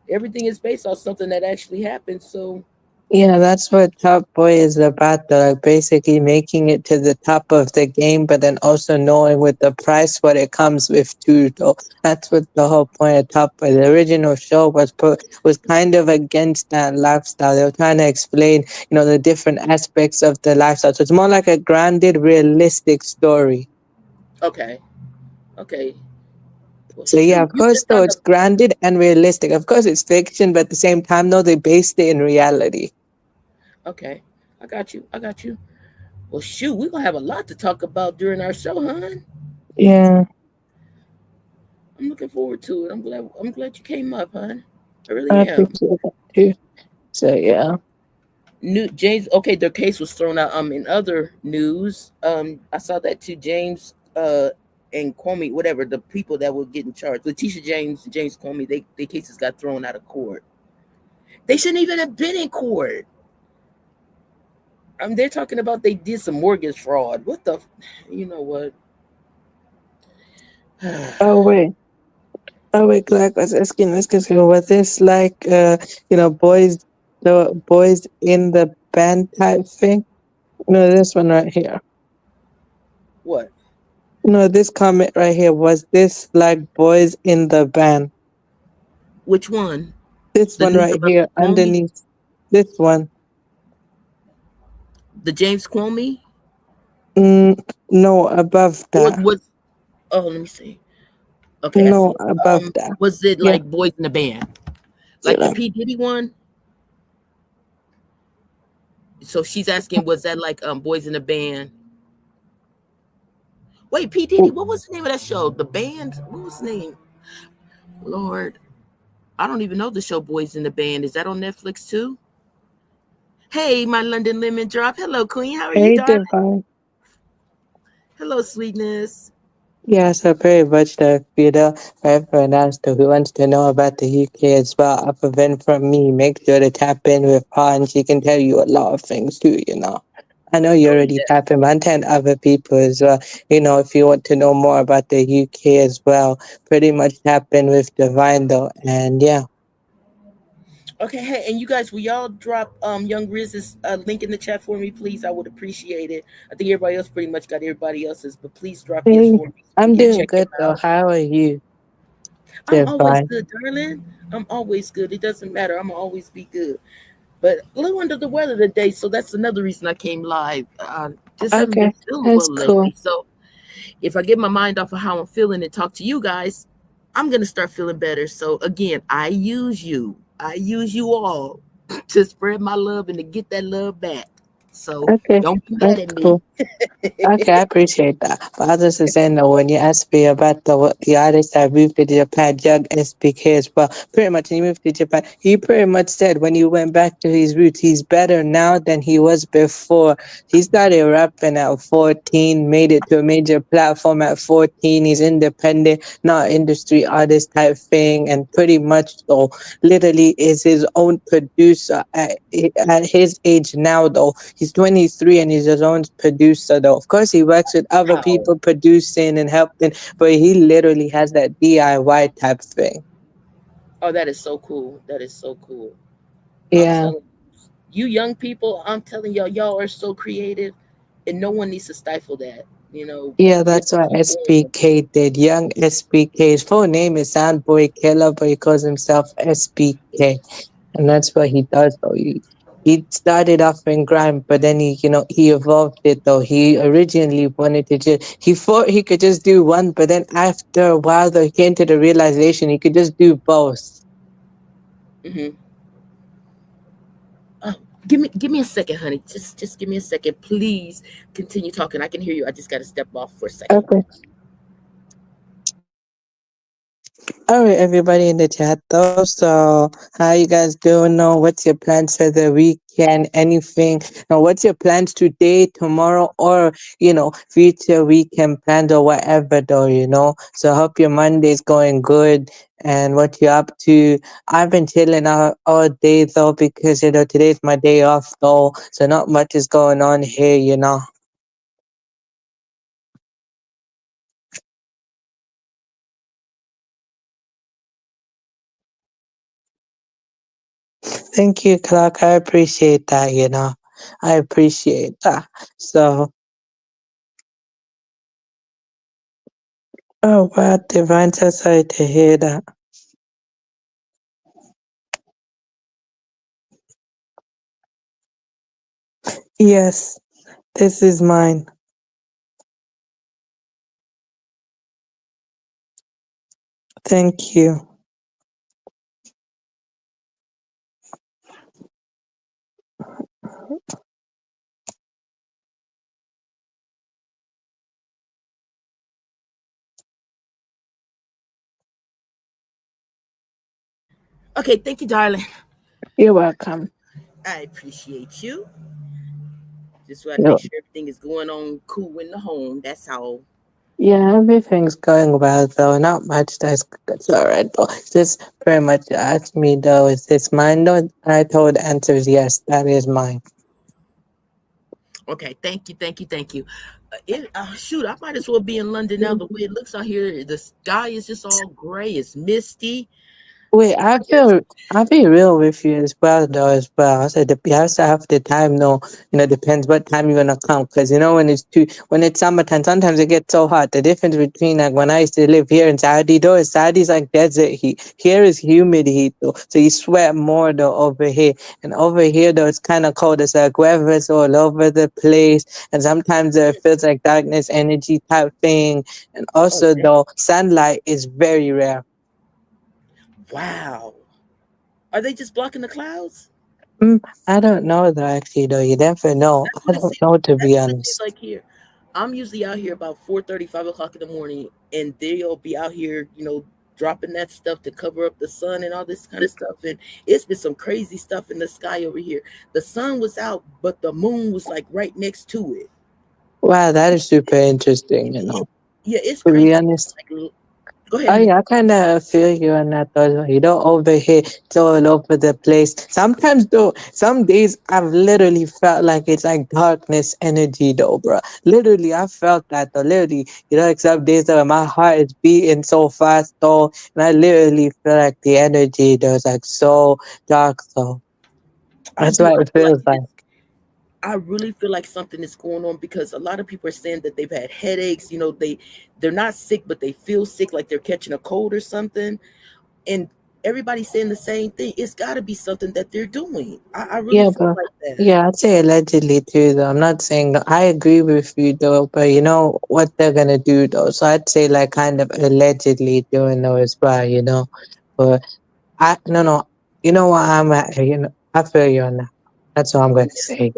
Everything is based on something that actually happened. So, yeah, that's what Top Boy is about, though, like basically making it to the top of the game, but then also knowing with the price what it comes with too, though. That's what the whole point of Top Boy. The original show was kind of against that lifestyle. They were trying to explain, the different aspects of the lifestyle. So it's more like a grounded, realistic story. okay. Okay. Well, So yeah, shoot, of you course, just though kind it's of. grounded and realistic. Of course, it's fiction, but at the same time, though they based it in reality. Okay. I got you. I got you. Well, shoot, we're going to have a lot to talk about during our show, hon. Yeah, I'm looking forward to it. I'm glad you came up, hon. I I really am. appreciate that too. So yeah, New James. Okay, their case was thrown out. In other news, I saw that too. James, and Comey, whatever the people that were getting charged, Letitia James, and James Comey, they cases got thrown out of court. They shouldn't even have been in court. They're talking about they did some mortgage fraud. What the? You know what? oh wait, Clark was asking this because was this like boys, the boys in the band type thing? No, this one right here. What? No, this comment right here, was this like boys in the band? Which one? This The one news right about here the Comey, underneath this one. the James Comey, Mm, no, above or that. was? Oh, let me see. Okay, I No, see. above that. Was it Yeah. like boys in the band, See, like the like, P Diddy one? So she's asking, was that like boys in the band? Wait, P Diddy, what was the name of that show? The band? What was the name? Lord, I don't even know the show Boys in the Band. Is that on Netflix too? Hey, my London lemon drop. Hello, Queen. How are you, hey, darling? Divine. Hello, sweetness. Yeah, so pretty much the for everyone else though who wants to know about the UK as well, other than from me, make sure to tap in with her and she can tell you a lot of things too. I know you Oh already yeah. tapping, but I'm telling other people as well. If you want to know more about the UK as well, pretty much tap in with Divine though. And yeah. Okay, hey, and you guys, will y'all drop Young Riz's link in the chat for me, please? I would appreciate it. I think everybody else pretty much got everybody else's, but please drop his Hey, for me so we I'm can doing check him good though. out. How are you, I'm always Divine? good, darling. I'm always good. It doesn't matter. I'm always be good. But a little under the weather today, so that's another reason I came live. Just haven't been Okay, feeling that's well cool. lately. So if I get my mind off of how I'm feeling and talk to you guys, I'm gonna start feeling better. So again, I use you. I use you all to spread my love and to get that love back. So Okay, don't be mad that's at me. cool. Okay, I appreciate that. But others are saying that when you asked me about the artist that moved to Japan, Young SBK as well, pretty much when he moved to Japan, he pretty much said when he went back to his roots, he's better now than he was before. He started rapping at 14, made it to a major platform at 14. He's independent, not industry artist type thing, and pretty much so literally is his own producer at his age now though. He's 23 and he's his own producer though. Of course he works with other Wow. people producing and helping, but he literally has that DIY type thing. Oh, that is so cool. That is so cool. I'm Yeah. telling you, young people, I'm telling y'all, y'all are so creative, and no one needs to stifle that. You know, Yeah, just that's what keep going. SBK did. Young SBK. His full name is Soundboy Killer, but he calls himself SBK. And that's what he does though. He started off in grime, but then he evolved it though. He originally wanted to he thought he could just do one, but then after a while though, he came to the realization he could just do both. Hmm. Oh, give me a second, honey. Just give me a second, please. Continue talking. I can hear you. I just got to step off for a second. Okay. All right, everybody in the chat though. So, how you guys doing? Now, what's your plans for the weekend? Anything? Now, what's your plans today, tomorrow, or future weekend plans or whatever? Though So, I hope your Monday's going good. And what you're up to? I've been chilling out all day though because today's my day off though, so not much is going on here. Thank you, Clark. I appreciate that. I appreciate that. So. Oh, wow, Divine, so sorry to hear that. Yes, this is mine. Thank you. Okay, thank you, darling. You're welcome. I appreciate you. Just want to make Yo, sure everything is going on cool in the home. That's all. yeah, everything's going well though. Not much that's alright though. Just pretty much asked me though, is this mine though? I told the answer is yes, that is mine. Okay, thank you, thank you, thank you. Shoot, I might as well be in London now. The way it looks out here, the sky is just all gray. It's misty. Wait, So I guess I'll be real with you as well though as well. I said you have to have the time though, depends what time you're gonna come. Cause when it's summertime, sometimes it gets so hot. The difference between like when I used to live here in Saudi though, is Saudi's like desert heat. Here is humid heat though. So you sweat more though over here. And over here though it's kinda cold. It's like weather's all over the place. And sometimes it feels like darkness energy type thing. And oh also dang. though, sunlight is very rare. Wow. Are they just blocking the clouds? I don't know though, actually, though. You never know. That's I what it don't seems know, to that's be what it seems honest. like here. I'm usually out here about 4:30, 5 o'clock in the morning, and they'll be out here, dropping that stuff to cover up the sun and all this kind of stuff. And it's been some crazy stuff in the sky over here. The sun was out, but the moon was like right next to it. Wow, that is super It's, interesting. yeah, it's To be crazy. honest. Like, go ahead, Oh honey. yeah, I kind of feel you on that though. Over here, it's all over the place. Sometimes though, some days I've literally felt like it's like darkness energy though, bro. Literally, I felt that though. Literally, like some days though, my heart is beating so fast though, and I literally feel like the energy though is like so dark though. I That's do. what I it feel like feels it like. is. I really feel like something is going on because a lot of people are saying that they've had headaches. They're not sick, but they feel sick, like they're catching a cold or something. And everybody's saying the same thing. It's got to be something that they're doing. I really Yeah, feel but like that. yeah, I'd say allegedly too, though. I'm not saying that I agree with you though, but you know what they're gonna do though. So I'd say like kind of allegedly doing though as well. But I no no, you know what I'm at, I feel you on that. That's what I'm gonna say.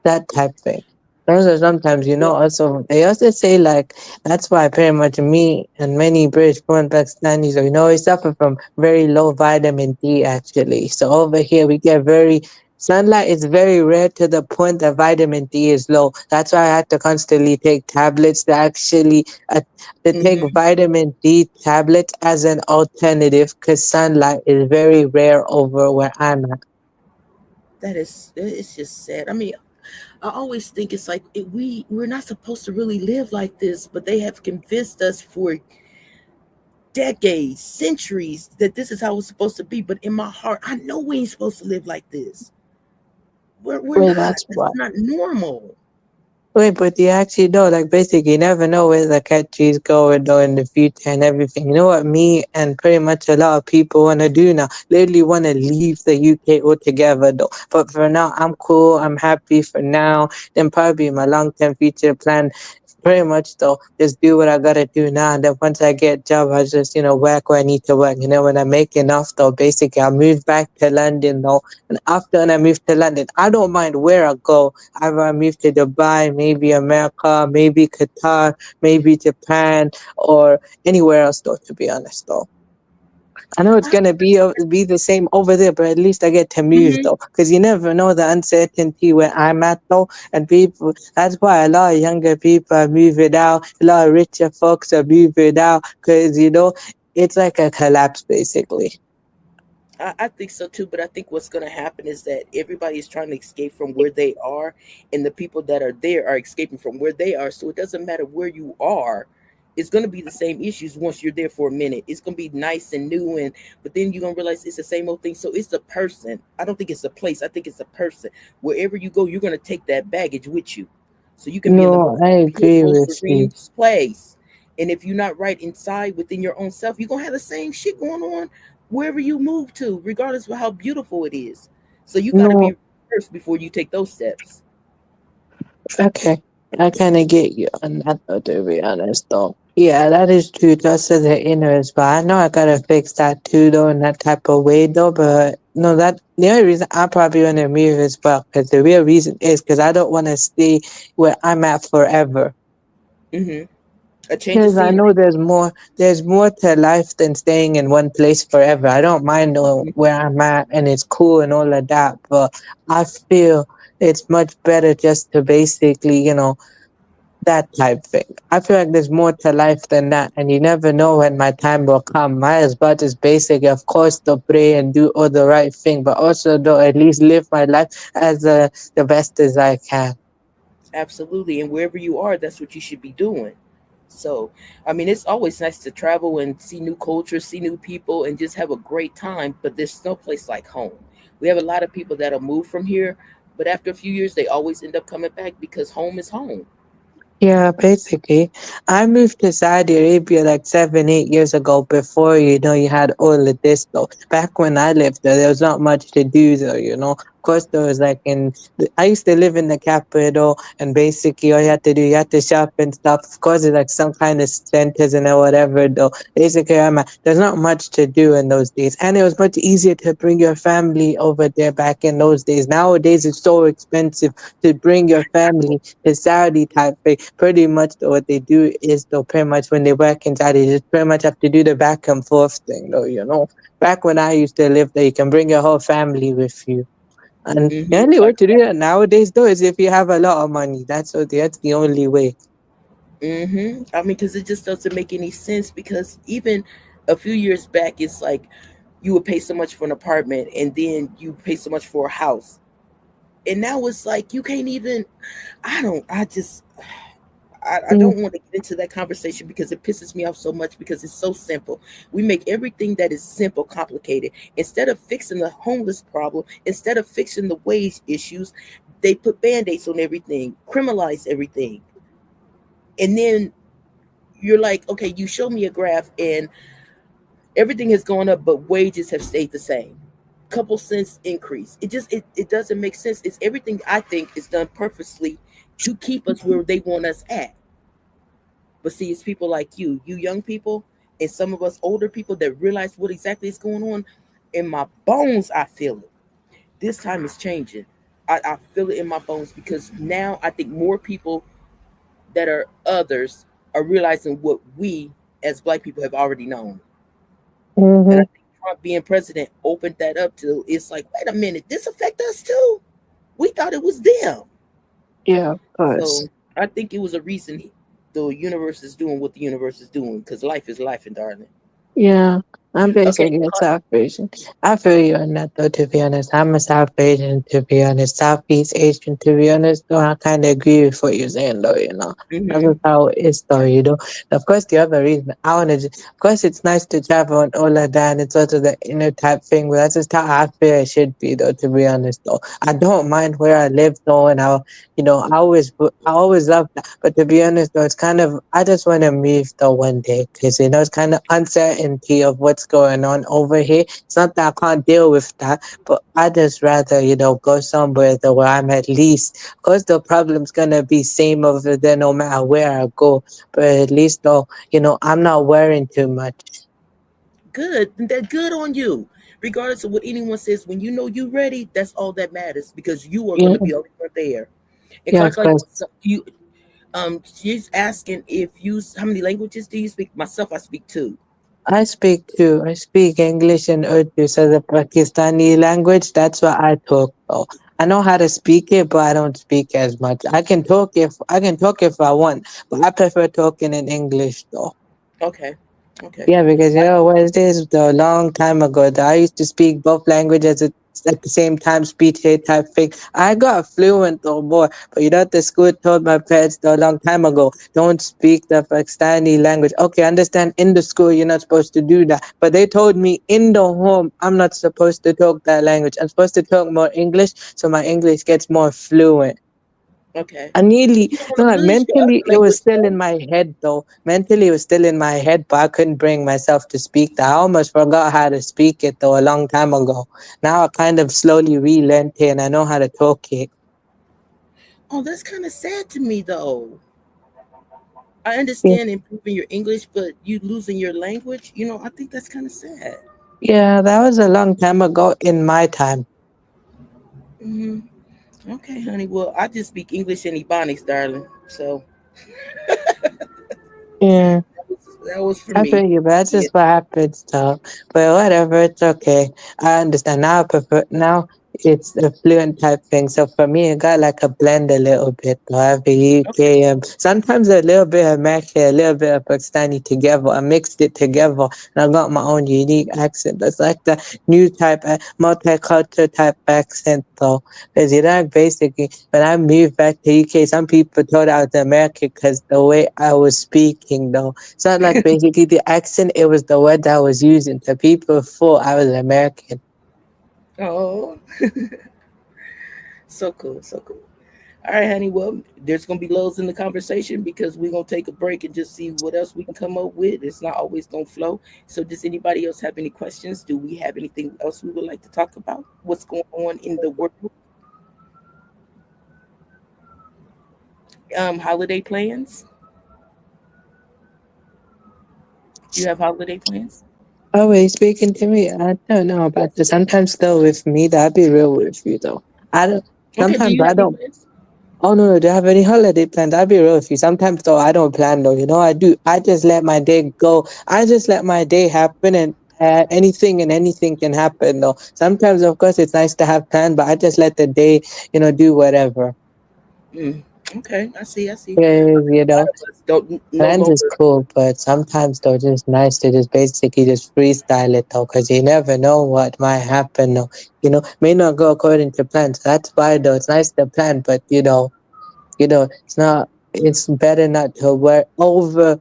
that type thing. Also, sometimes, Yeah. also, they also say, like, that's why pretty much me and many British born Pakistanis, we suffer from very low vitamin D, actually. So over here, we get sunlight is very rare to the point that vitamin D is low. That's why I had to constantly take tablets to take Hmm. vitamin D tablets as an alternative because sunlight is very rare over where I'm at. It's just sad. I mean, I always think it's like we're not supposed to really live like this, but they have convinced us for decades, centuries that this is how it's supposed to be. But in my heart, I know we ain't supposed to live like this. We're Wait, not. that's That's why. not normal. Wait, but you actually know, like, basically, you never know where the country's going, though, in the future and everything. You know what me and pretty much a lot of people want to do now? Literally want to leave the UK altogether, though. But for now, I'm cool. I'm happy for now. Then probably my long-term future plan, pretty much, though, just do what I gotta do now. And then once I get a job, I just, work where I need to work. When I make enough, though, basically, I'll move back to London, though. And after when I move to London, I don't mind where I go. Either I move to Dubai, maybe America, maybe Qatar, maybe Japan, or anywhere else though, to be honest though. I know it's I, gonna be the same over there, but at least I get to move mhm. though, because you never know the uncertainty where I'm at though, and people. That's why a lot of younger people are moving out. A lot of richer folks are moving out, because it's like a collapse basically. I think so too, but I think what's going to happen is that everybody is trying to escape from where they are, and the people that are there are escaping from where they are. So it doesn't matter where you are; it's going to be the same issues once you're there for a minute. It's going to be nice and new, and but then you're going to realize it's the same old thing. So it's the person. I don't think it's a place. I think it's a person. Wherever you go, you're going to take that baggage with you, so you can be in the No, most I agree beautiful, with you. serene place. And if you're not right inside within your own self, you're gonna have the same shit going on wherever you move to, regardless of how beautiful it is. So you got to be No, first before you take those steps. okay. I kind of get you on that, though, to be honest, though. Yeah, that is true. Just as the inners, but I know I gotta fix that too, though, in that type of way, though. But no, that the only reason I probably want to move as well, because the real reason is because I don't want to stay where I'm at forever. Hmm. A change of Because I scenery. know there's more to life than staying in one place forever. I don't mind where I'm at and it's cool and all of that, but I feel it's much better just to basically, that type thing. I feel like there's more to life than that, and you never know when my time will come. Might as well just basically, of course, to pray and do all the right thing, but also to at least live my life as the best as I can. Absolutely. And wherever you are, that's what you should be doing. So, I mean, it's always nice to travel and see new cultures, see new people, and just have a great time. But there's no place like home. We have a lot of people that'll move from here, but after a few years, they always end up coming back because home is home. Yeah, basically. I moved to Saudi Arabia like 7, 8 years ago before, you had all of this though. Back when I lived there was not much to do though. Of course, there was like I used to live in the capital and basically all you had to do, you had to shop and stuff. Of course, there's like some kind of centers and whatever though. Basically, there's not much to do in those days. And it was much easier to bring your family over there back in those days. Nowadays, it's so expensive to bring your family to Saudi type thing. Pretty much what they do is though pretty much when they work in Saudi, they just pretty much have to do the back and forth thing though. Back when I used to live there, you can bring your whole family with you. And the only It's way like, to do that nowadays though is if you have a lot of money. That's the only way. I mean, because it just doesn't make any sense. Because even a few years back, it's like you would pay so much for an apartment, and then you pay so much for a house, and now it's like you can't even. I don't. I just. I Mm, don't want to get into that conversation because it pisses me off so much because it's so simple. We make everything that is simple complicated. Instead of fixing the homeless problem, instead of fixing the wage issues, they put band-aids on everything, criminalize everything. And then you're like, okay, you show me a graph and everything has gone up, but wages have stayed the same. Couple cents increase. It doesn't make sense. It's everything I think is done purposely to keep us where they want us at. But see, it's people like you young people, and some of us older people that realize what exactly is going on. In my bones, I feel it. This time is changing. I feel it in my bones because now I think more people that are others are realizing what we as black people have already known. And I Mm-hmm. think Trump being president opened that up to it's like, wait a minute, this affect us too. We thought it was them. Yeah, of course. So I think it was a reason the universe is doing what the universe is doing because life is life, and darling. Yeah, I'm Okay, basically a South Asian. I feel you on that though, to be honest. I'm a South Asian, to be honest. Southeast Asian, to be honest, though. I kind of agree with what you're saying, though, you know. That's mm-hmm. just how it is, though, you know. Of course, the other reason, I want to, of course, it's nice to travel and all of that, and it's sort of the inner type thing, but that's just how I feel it should be, though, to be honest, though. I don't mind where I live, though, and I always love that. But to be honest, though, it's kind of, I just want to move, though, one day, because, you know, it's kind of uncertainty of what's going on over here. It's not that I can't deal with that, but I just rather, you know, go somewhere, though, where I'm at least, because the problem's going to be same over there no matter where I go. But at least, though, you know, I'm not worrying too much. Good. That good on you. Regardless of what anyone says, when you know you're ready, that's all that matters because you are going Yeah, to be over there. And yeah, of Clark, like course. you, she's asking if you how many languages do you speak? Myself, I speak two. I speak too. I speak English and Urdu, so the Pakistani language, that's what I talk though. I know how to speak it, but I don't speak as much. I can talk if I want, but I prefer talking in English though. Okay, okay. Yeah, because you know what it is, a long time ago, I used to speak both languages at the same time, speech aid type thing. I got fluent or more, but you know what the school told my parents a long time ago? Don't speak the Pakistani language. Okay, understand in the school you're not supposed to do that, but they told me in the home I'm not supposed to talk that language. I'm supposed to talk more English so my English gets more fluent. Okay. I nearly, You don't no, want like to lose your mentally, other it was language, still in though. my head though. Mentally, it was still in my head, but I couldn't bring myself to speak that. I almost forgot how to speak it though a long time ago. Now I kind of slowly relearned it and I know how to talk it. Oh, that's kind of sad to me, though. I Yeah, understand improving your English, but you losing your language, I think that's kind of sad. yeah, that was a long time ago in my time. Hmm. Okay, honey. Well, I just speak English and Ebonics, darling. So Yeah. that was for I feel me. you, but that's Yeah. just what happens, so. But whatever, it's okay. I understand now. I prefer now. It's a fluent type thing. So for me, it got like a blend a little bit. So I have a Okay. UK, sometimes a little bit of American, a little bit of Pakistani together. I mixed it together, and I got my own unique accent. It's like the new type, multicultural type accent, though. Because you know, basically, when I moved back to UK, some people thought I was American because the way I was speaking, though. It's not like basically the accent, it was the word that I was using. The people thought I was American. Oh, so cool, so cool. All right, honey. Well, there's gonna be lows in the conversation because we're gonna take a break and just see what else we can come up with. It's not always gonna flow. So, does anybody else have any questions? Do we have anything else we would like to talk about? What's going on in the world? Holiday plans? Do you have holiday plans? Oh, wait, speaking to me? I don't know about this. Sometimes, though, with me, I'll be real with you, though. I don't, Okay. Do sometimes you I have any don't. plans? Oh, no, no, do you have any holiday plans? I'll be real with you. Sometimes, though, I don't plan, though. You know, I do. I just let my day go. I just let my day happen and anything can happen, though. Sometimes, of course, it's nice to have plans, but I just let the day, you know, do whatever. Mm, okay, I see. I see. Yeah, you A lot know. of us don't no Plans is longer. cool, but sometimes though, just nice to just basically just freestyle it though, because you never know what might happen. Though, you know, may not go according to plan. So that's why though, it's nice to plan, but it's not. It's better not to work over,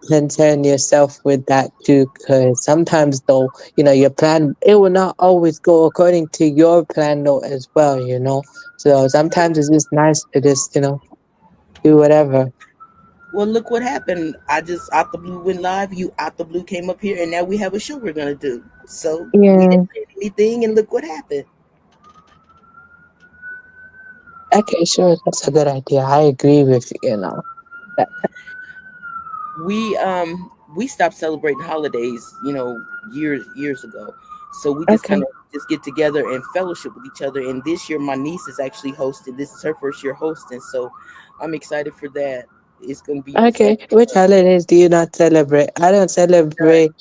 concern yourself with that too, because sometimes though, your plan it will not always go according to your plan though as well. So sometimes it's just nice to just do whatever. Well, look what happened. I just out the blue went live. You out the blue came up here, and now we have a show we're gonna do. So we Yeah. didn't plan anything, and look what happened. Okay, sure. That's a good idea. I agree with that. We stopped celebrating holidays, years ago. So we just kind Okay. of just get together and fellowship with each other. And this year, my niece is actually hosting. This is her first year hosting, so I'm excited for that. It's gonna be so Okay, which holidays do you not celebrate? I don't celebrate,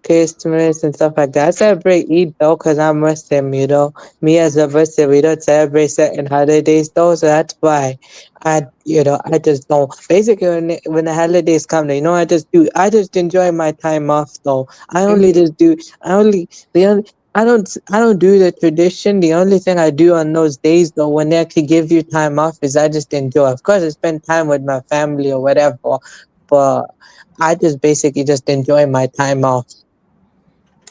Christmas and stuff like that. I celebrate Eid though, because I'm Muslim. Me as a Muslim, we don't celebrate certain holidays though, so that's why I just don't. Basically, when the holidays come, I just enjoy my time off though. I only Mhm. just do, I only, the only, I don't do the tradition. The only thing I do on those days though, when they actually give you time off, is I just enjoy. Of course, I spend time with my family or whatever, but I just basically just enjoy my time off.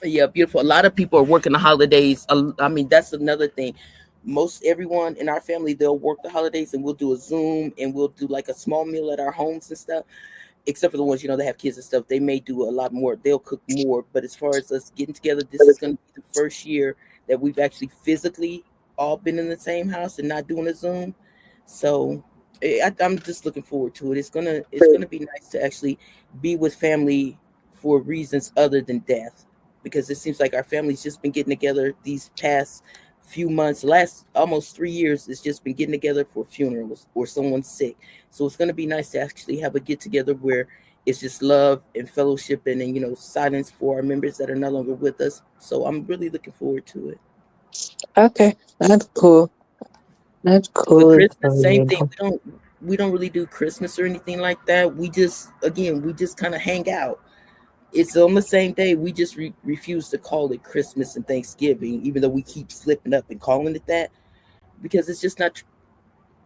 Yeah, beautiful. A lot of people are working the holidays. I mean, that's another thing. Most everyone in our family, they'll work the holidays, and we'll do a Zoom, and we'll do like a small meal at our homes and stuff. Except for the ones that have kids and stuff, they may do a lot more. They'll cook more. But as far as us getting together, this is going to be the first year that we've actually physically all been in the same house and not doing a Zoom. So I'm just looking forward to it. It's gonna be nice to actually be with family for reasons other than death, because it seems like our family's just been getting together these past few months. Last almost 3 years, it's just been getting together for funerals or someone's sick. So it's gonna be nice to actually have a get together where it's just love and fellowship, and then silence for our members that are no longer with us. So I'm really looking forward to it. Okay, that's cool. That's But cool. Christmas, same thing. We don't really do Christmas or anything like that. We just kind of hang out. It's on the same day. We just refuse to call it Christmas and Thanksgiving, even though we keep slipping up and calling it that, because it's just not.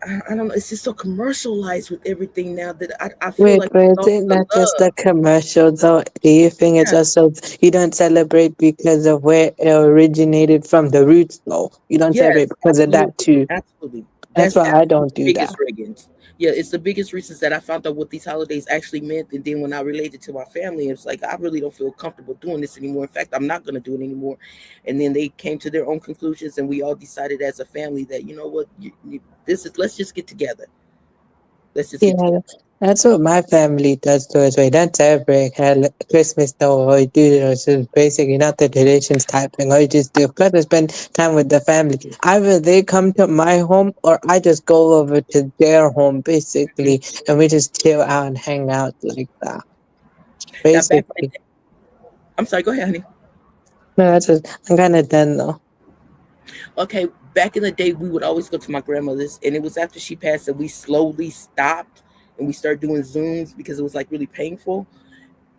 I don't know. It's just so commercialized with everything now that I feel Wait, like but we is lost it the not just love. the commercial though? Do you think it's Yeah, also you don't celebrate because of where it originated from, the roots though? You don't celebrate yes, because of that absolutely, too. absolutely. That's That's why I don't the do that. biggest reasons. Yeah, it's the biggest reasons that I found out what these holidays actually meant, and then when I related to my family, it's like I really don't feel comfortable doing this anymore. In fact, I'm not going to do it anymore. And then they came to their own conclusions, and we all decided as a family that what, this is. Let's just get together. Let's just get Yeah, together. that's what my family does too as well. We don't celebrate Christmas though, or we do so basically not the traditions type thing. I just do because I spend time with the family. Either they come to my home or I just go over to their home basically, and we just chill out and hang out like that. Now, back in the Basically, day, I'm sorry. Go ahead, honey. no, that's just I'm kind of done though. Okay, back in the day, we would always go to my grandmother's, and it was after she passed that we slowly stopped and we started doing Zooms because it was like really painful.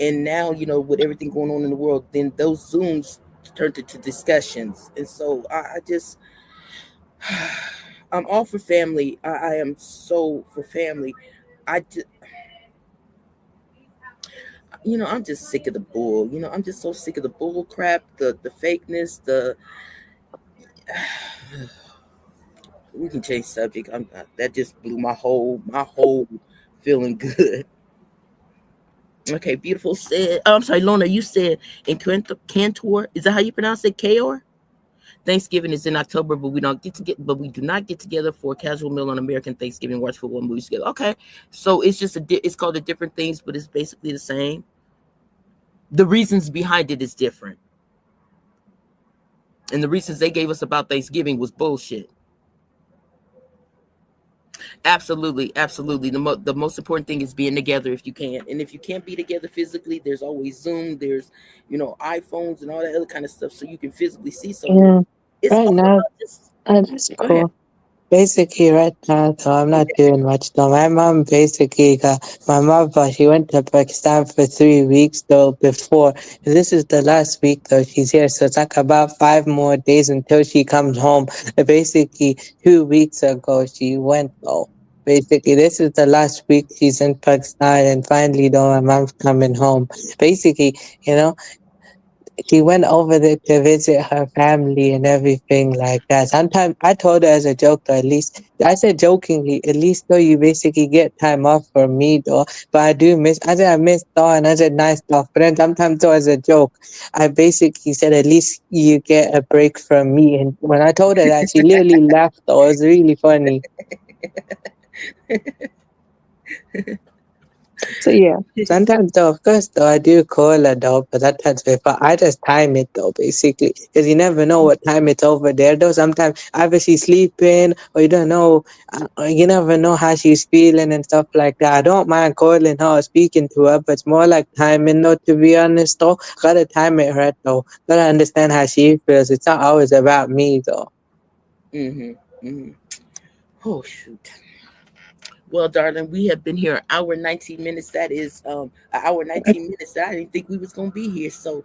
And now, with everything going on in the world, then those Zooms turned into discussions. And so I just, I'm all for family. I am so for family. I just, I'm just sick of the bull. I'm just so sick of the bull crap, the fakeness, the. We can change subject. That just blew my whole feeling good. Okay, beautiful said. Oh, I'm sorry, Lorna. You said in Cantor. Is that how you pronounce it? Kaor. Thanksgiving is in October, but but we do not get together for a casual meal on American Thanksgiving. Watch football and movies together. Okay, so it's just it's called a different things, but it's basically the same. The reasons behind it is different, and the reasons they gave us about Thanksgiving was bullshit. Absolutely, absolutely. The most important thing is being together if you can, and if you can't be together physically, there's always Zoom. There's iPhones and all that other kind of stuff, so you can physically see someone. Yeah, It's right all now, about just that's go ahead. cool. Basically, right now, though, I'm not doing much though. My mom basically got my mother. She went to Pakistan for 3 weeks though. Before this is the last week though she's here, so it's like about 5 more days until she comes home. Basically, 2 weeks ago she went though. Basically, this is the last week she's in Pakistan, and finally, though, my mom's coming home. Basically, you know, she went over there to visit her family and everything like that. Sometimes I told her as a joke, though, at least I said jokingly, at least though you basically get time off from me, though. But I do miss. I said I miss though, and I said nice stuff. But then sometimes though, as a joke, I basically said at least you get a break from me. And when I told her that, she literally laughed. Though it was really funny. So yeah, sometimes though, of course though, I do call her though, but that time's before I just time it though, basically, because you never know what time it's over there though. Sometimes either she's sleeping or you don't know, or you never know how she's feeling and stuff like that. I don't mind calling her or speaking to her, but it's more like timing though. To be honest though, gotta time it right though. Gotta understand how she feels. It's not always about me though. Mm-hmm. Mm-hmm. Oh shoot. Well, darling, we have been here an hour and 19 minutes. That is an hour and 19 minutes that I didn't think we was gonna be here. So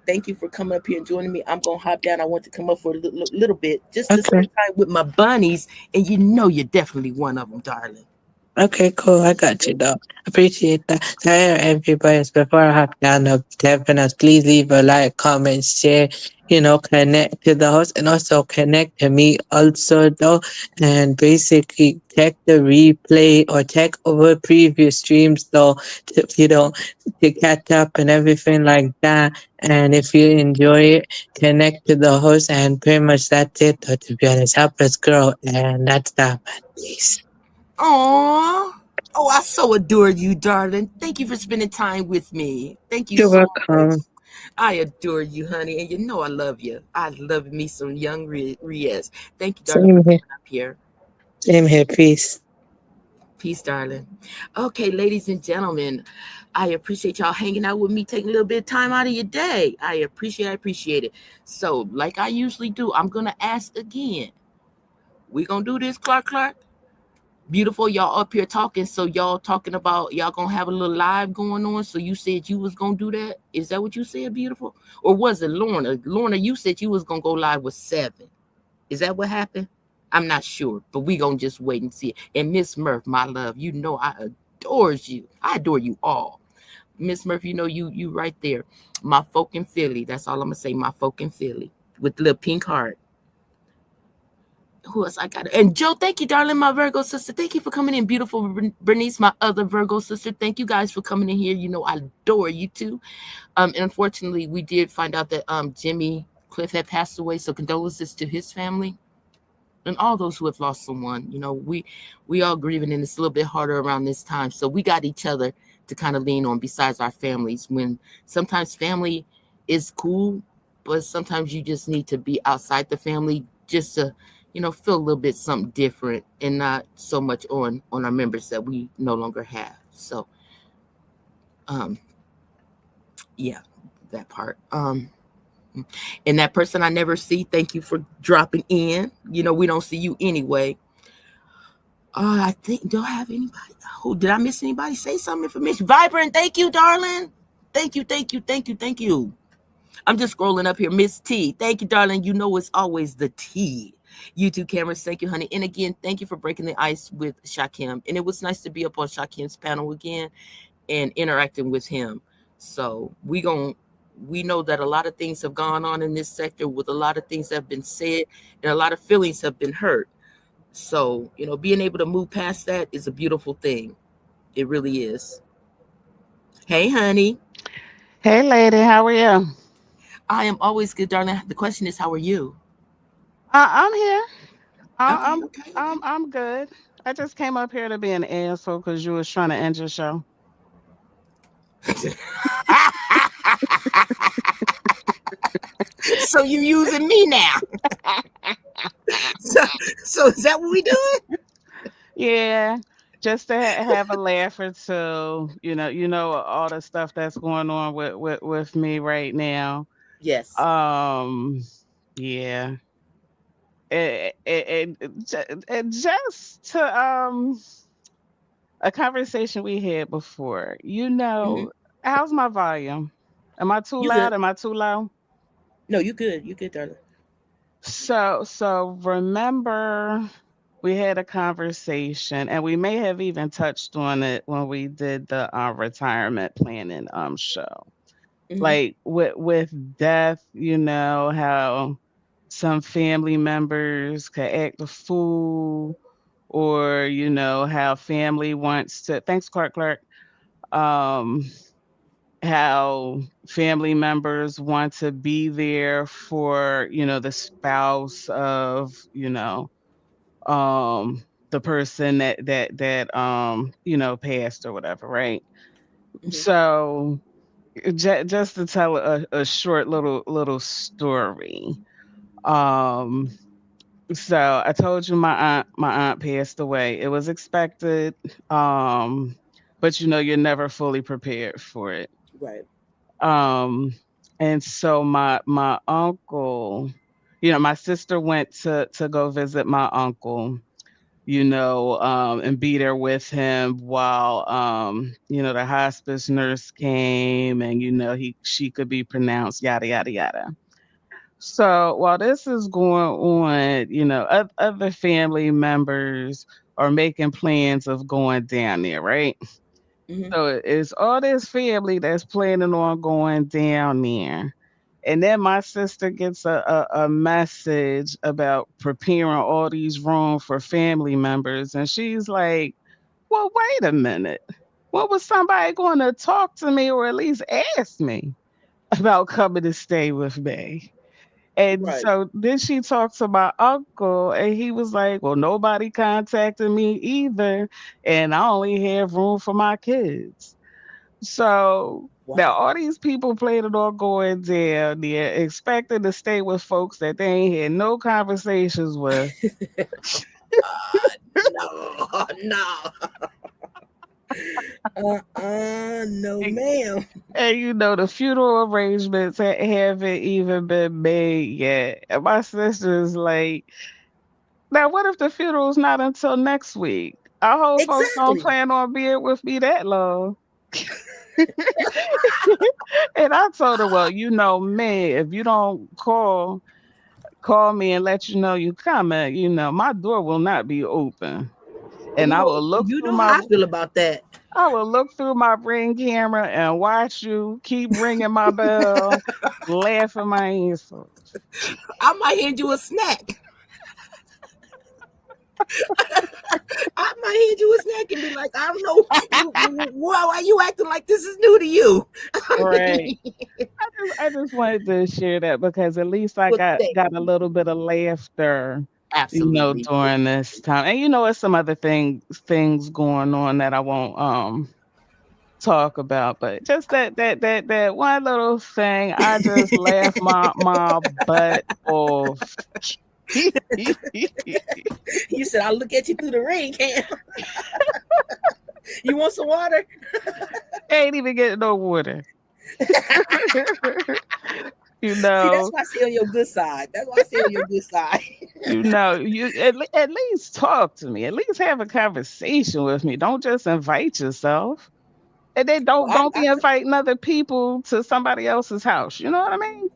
thank you for coming up here and joining me. I'm gonna hop down. I want to come up for a little bit just to Okay. spend time with my bunnies, and you know you're definitely one of them, darling. Okay, cool. I got you, though. Appreciate that. So, yeah, everybody, before I hop down the Devinus, please leave a like, comment, share, connect to the host and also connect to me also, though. And basically, check the replay or check over previous streams, though, to catch up and everything like that. And if you enjoy it, connect to the host. And pretty much that's it, though, to be honest. Help us grow. And that's that, man. Peace. Aww. Oh, I so adore you, darling. Thank you for spending time with me. Thank you You're so much. welcome. I adore you, honey, and you know I love you. I love me some young Riaz. Thank you, darling, for Same here. coming up here. Same here. Peace. Peace, darling. Okay, ladies and gentlemen, I appreciate y'all hanging out with me, taking a little bit of time out of your day. I appreciate it. So, like I usually do, I'm gonna ask again. We gonna do this, Clark. Beautiful, y'all up here talking. So y'all talking about y'all gonna have a little live going on. So you said you was gonna do that. Is that what you said, beautiful? Or was it Lorna? Lorna, you said you was gonna go live with 7. Is that what happened? I'm not sure, but we gonna just wait and see. And Miss Murph, my love, you know I adores you. I adore you all. Miss Murph, you know you right there. My folk in Philly. That's all I'm gonna say. My folk in Philly with the little pink heart. Who else I got? And Joe, thank you, darling, my Virgo sister. Thank you for coming in, beautiful Bernice, my other Virgo sister. Thank you guys for coming in here. You know I adore you too. And unfortunately, we did find out that Jimmy Cliff had passed away. So condolences to his family and all those who have lost someone. You know, we all grieving, and it's a little bit harder around this time. So we got each other to kind of lean on besides our families. When sometimes family is cool, but sometimes you just need to be outside the family just to feel a little bit something different and not so much on our members that we no longer have. So um yeah, that part. And that person I never see, thank you for dropping in. We don't see you anyway. I think, do I have anybody? Who did I miss? Anybody say some information? Vibrant, thank you, darling. Thank you. I'm just scrolling up here. Miss T, thank you, darling. You know it's always the T. You too, cameras. Thank you, honey. And again, thank you for breaking the ice with Shakim. And it was nice to be up on Shakim's panel again and interacting with him. So we know that a lot of things have gone on in this sector, with a lot of things that have been said and a lot of feelings have been hurt. So, being able to move past that is a beautiful thing. It really is. Hey, honey. Hey, lady, how are you? I am always good, darling. The question is, how are you? I'm here. Okay, I- I'm okay, okay. I'm good. I just came up here to be an asshole because you was trying to end your show. So you using me now? So, so is that what we doing? Yeah, just to have a laugh or two. You know all the stuff that's going on with me right now. Yes. Um, yeah. It just to a conversation we had before. Hmm. How's my volume? Am I too You loud? good? Am I too low? No, you good. You good, darling. So remember we had a conversation and we may have even touched on it when we did the retirement planning show. Hmm. Like with death, how some family members could act a fool, or how family wants to, thanks Clark, um how family members want to be there for the spouse of um the person that passed or whatever, right? Hmm. So just to tell a short little story. Um, so I told you my aunt passed away. It was expected, um, but you're never fully prepared for it. Right. Um, and so my uncle, my sister went to go visit my uncle, and be there with him while the hospice nurse came, and she could be pronounced yada yada yada. So while this is going on, other family members are making plans of going down there, right? Hmm. So it's all this family that's planning on going down there. And then my sister gets a message about preparing all these rooms for family members. And she's like, well, wait a minute. What was somebody going to talk to me or at least ask me about coming to stay with me? And Right. so then she talked to my uncle, and he was like, well, nobody contacted me either. And I only have room for my kids. So now Wow. all these people planning on going down there, expecting to stay with folks that they ain't had no conversations with. No, no. No, And, ma'am. and the funeral arrangements haven't even been made yet. And my sister's like, now what if the funeral's not until next week? I hope folks don't Exactly. plan on being with me that long. And I told her, well, me, if you don't call me and let you know you coming, my door will not be open. And I will look You through know how I feel about that. my ring camera and watch you keep ringing my bell, laughing my ass off. I might hand you a snack. I might hand you a snack and be like, I don't know why you acting like this is new to you. I Right. mean, I just wanted to share that because at least I well, got a little bit of laughter, absolutely. during this time. And it's some other things going on that I won't talk about, but just that one little thing, I just laughed my butt off. You said I'll look at you through the ring, Cam. You want some water? Ain't even getting no water. you See, that's know, why I stay on your good side. That's why I stay on your good side. you at least talk to me. At least have a conversation with me. Don't just invite yourself. And then Well, don't be inviting other people to somebody else's house. You know what I mean?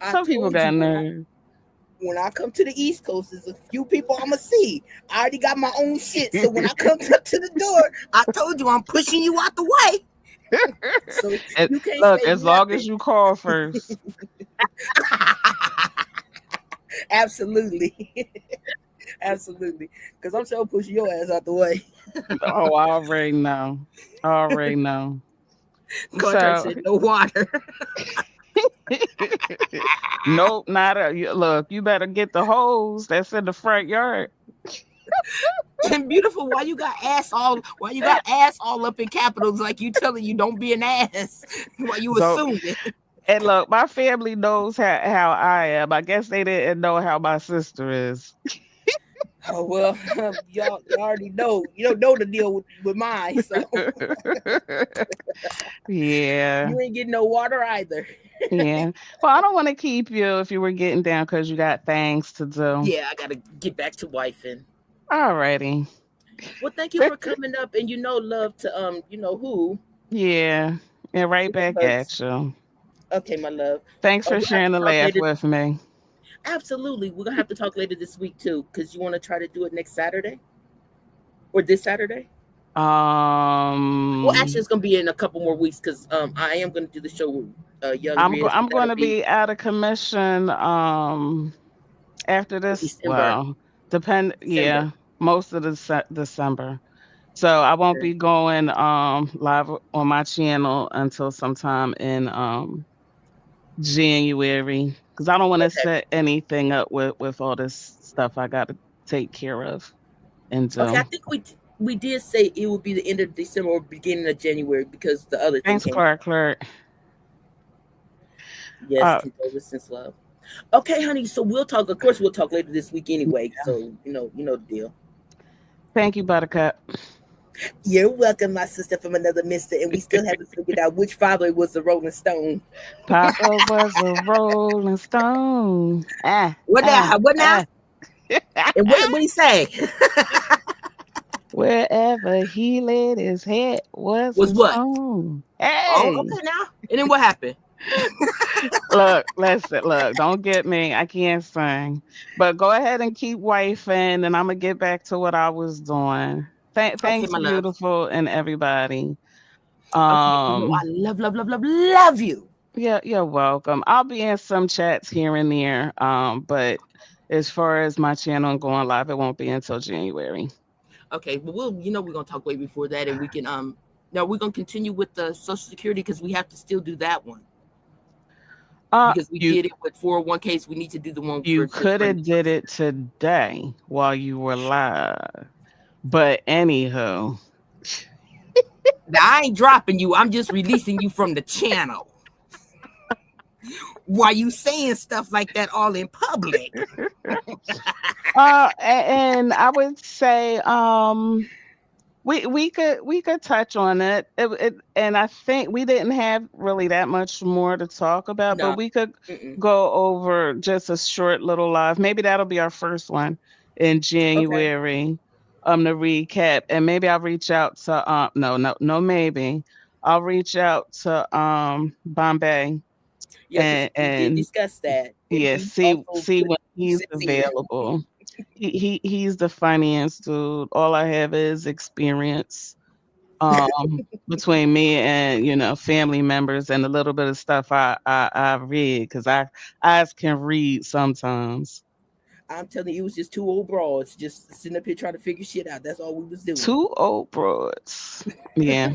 I Some people told you got nerve. when I come to the East Coast, there's a few people I'ma see. I already got my own shit, so when I come up to the door, I told you I'm pushing you out the way. So And you can't look, say as long nothing. as you call first. Absolutely. Absolutely. Because I'm sure pushing your ass out the way. Oh, I already know. I already know. Contract So said no water. nope, not look, you better get the hose that's in the front yard. And beautiful, why you got ass all up in capitals like you telling you don't be an ass. Why you So assuming. and look, my family knows how I am. I guess they didn't know how my sister is. Oh well, y'all already know. You don't know the deal with mine, so Yeah. you ain't getting no water either. Yeah. Well, I don't want to keep you if you were getting down because you got things to do. Yeah, I gotta get back to wifing. Alrighty. Well, thank you for coming up, and love to who. Yeah. And right Give me back hugs. at you. Okay, my love. Thanks for We'll have sharing to the talk laugh later. with me. Absolutely, we're gonna have to talk later this week too, because you want to try to do it next Saturday or this Saturday. Well, actually, Um, it's gonna be in a couple more weeks because I am gonna do the show with Young Riz, but I'm going that'll to be be out of commission after in this. December. Well, depend. December. Yeah, most of the December. So I won't Okay. be going live on my channel until sometime in January because I don't want to Okay. set anything up with all this stuff I got to take care of. and Okay, I do. think we did say it would be the end of December or beginning of January because the other thing Thanks, came. Clark. Yes, Uh, condolences, love. Okay, honey. So we'll talk. Of course, we'll talk later this week anyway. So you know the deal. Thank you, Buttercup. You're welcome, my sister from another mister. And we still haven't figured out which father was the Rolling Stone. Papa was a Rolling Stone. What now? What now? Ah. And what he say? Wherever he laid his head was Was a what? stone. Oh, Hey, okay now. And then what happened? look, listen, look, don't get me. I can't sing. But go ahead and keep wifing, and I'm going to get back to what I was doing. Okay, Thanks, my love. beautiful, and everybody. Okay, you know I Um, love, love, love, love, love you. yeah, you're welcome. I'll be in some chats here and there. But as far as my channel and going live, it won't be until January. Okay, but we're gonna talk way before that, and we can now we're gonna continue with the Social Security because we have to still do that one because we You did it with 401ks. We need to do the one you for could have different. did it today while you were live. But anywho, Now I ain't dropping you. I'm just releasing you from the channel. Why you saying stuff like that all in public? and I would say we could touch on it. And I think we didn't have really that much more to talk about, but No. we could Mm-mm. go over just a short little live. Maybe that'll be our first one in Okay. January. To recap, and maybe I'll reach out to no, maybe I'll reach out to Bombay Yeah, because we did and discuss that, and yeah, he also see put when he's 2 cents in. available. He's the finance dude. All I have is experience between me and family members and a little bit of stuff I read because I eyes can read sometimes. I'm telling you, it was just 2 old broads just sitting up here trying to figure shit out. That's all we was doing. Two old broads. Yeah.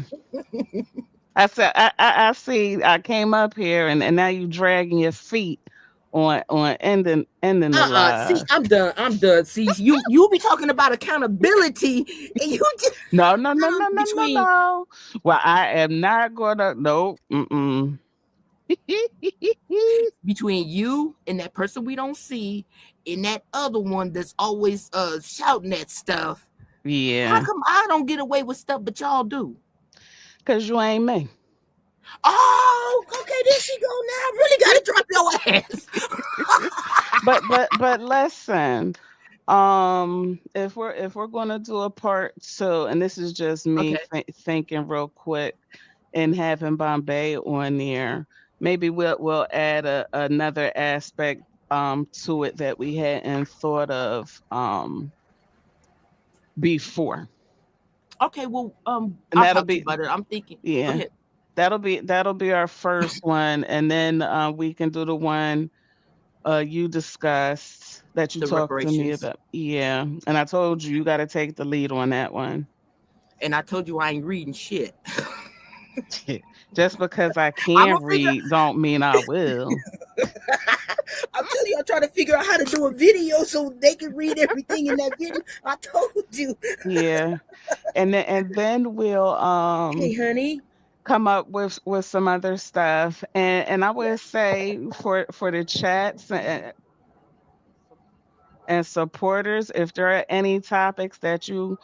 I said I see I came up here and now you dragging your feet on ending the See, live. I'm done. I'm done. See, you be talking about accountability, and you just No, no, no, no, no, no, between no. Well, I am not gonna. Nope. Mm-mm. between you and that person we don't see, and that other one that's always shouting that stuff. How Yeah, come I don't get away with stuff, but y'all do? cause you ain't me. Oh, okay, there she go now. Really got to drop your ass. But listen. If we're gonna do a part two, and this is just me Okay, thinking real quick and having Bombay on there, maybe we'll add another aspect to it that we hadn't thought of before. okay. Well, And I'll that'll talk to you be about it. I'm thinking. Go yeah. ahead. That'll be our first one, and then we can do the one you discussed that you The talked to me reparations. about. Yeah, and I told you got to take the lead on that one. And I told you I ain't reading shit. Just because I I'm can gonna figure. read don't mean I will. I'm telling you, I'm trying to figure out how to do a video so they can read everything in that video. I told you. Yeah, and then we'll Hey, honey. come up with some other stuff, and I would say for the chats and supporters, if there are any topics that you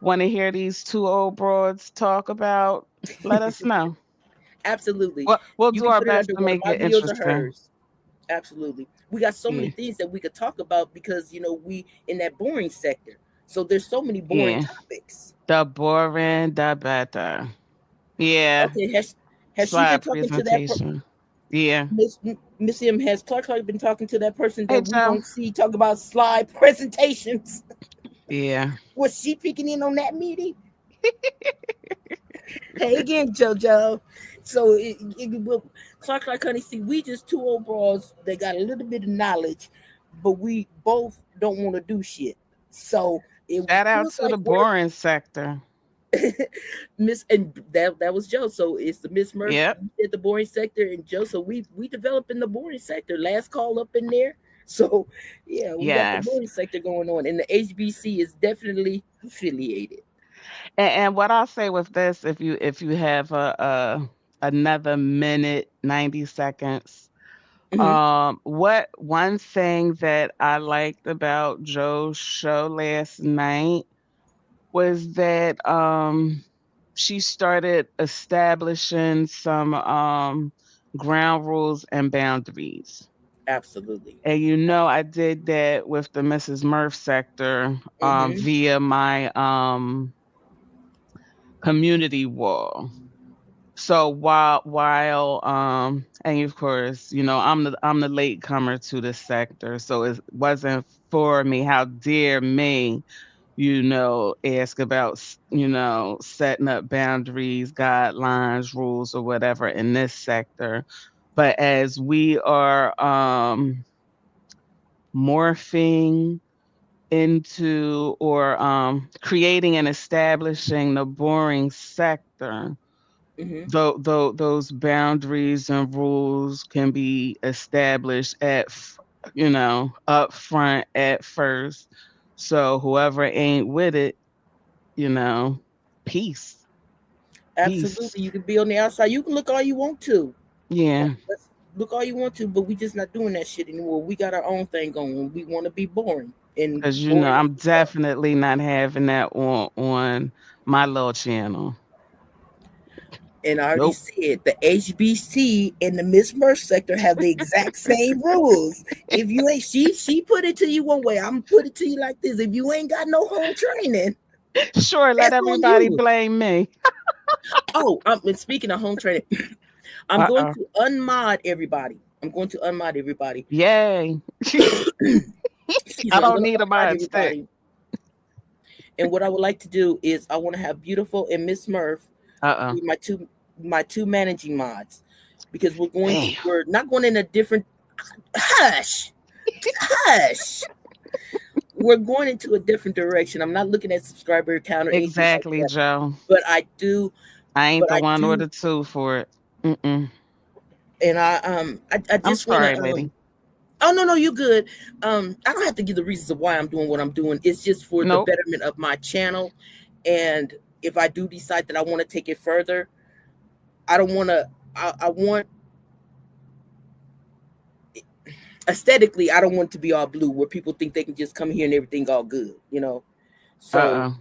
want to hear these two old broads talk about, let us know. Absolutely. We'll You do can our put it best under to one of make my it videos or interesting. hers. Absolutely. We got so Yeah, many things that we could talk about because we in that boring sector. So there's so many boring yeah. topics. The boring, the better. Yeah, Okay, has she been slide talking to presentation. Yeah. Miss M? Has Clark been talking to that person Hey, that we Joe. don't see talk about slide presentations? Yeah. Was she peeking in on that meeting? Hey again, JoJo. So Clark, honey, see, we just 2 old bras that got a little bit of knowledge, but we both don't want to do shit. So it Shout out feels to the like work. boring sector. Miss and that was Joe. So it's the Miss Murphy Yep. at the boring sector and Joe. So we develop in the boring sector. Last call up in there. So yeah, we got the Yes. boring sector going on, and the HBC is definitely affiliated. And what I'll say with this, if you have a another minute, 90 seconds, Hmm. what one thing that I liked about Joe's show last night was that she started establishing some ground rules and boundaries. Absolutely. And I did that with the Mrs. Murph sector Hmm. via my community wall. So while and of course, I'm the late comer to the sector, so it wasn't for me. How dare me, ask about setting up boundaries, guidelines, rules, or whatever in this sector. But as we are morphing into or creating and establishing the boring sector, Hmm. those boundaries and rules can be established up front at first. So whoever ain't with it, you know, peace, peace. Absolutely. You can be on the outside. You can look all you want to. Yeah, Look all you want to, but we just not doing that shit anymore. We got our own thing going. We want to be boring, and because boring I'm is fun. definitely not having that on my little channel. And I already Nope. said the HBC and the Miss Merch sector have the exact same rules. If you ain't, she put it to you one way. I'm gonna put it to you like this. If you ain't got no home training, Sure, let that's on everybody you. blame me. Oh, and speaking of home training, I'm going Uh-uh. to unmod everybody. I'm going to unmod everybody. Yay. Excuse I me. I'm don't going to need a unmod mod stick. everybody. And what I would like to do is I want to have Beautiful and Miss Murph Uh-uh. be my two managing mods, because Damn. we're not going in a different, hush, hush. We're going into a different direction. I'm not looking at subscriber count or anything like Exactly, that. Joe. But I do, I ain't but the I one or do, the two for it. Mm-mm. and I I'm just want to sorry, lady. Oh no, no, you good. I don't have to give the reasons of why I'm doing what I'm doing. It's just for the Nope. betterment of my channel. And if I do decide that I want to take it further, I don't want to. I want aesthetically, I don't want it to be all blue where people think they can just come here and everything all good. So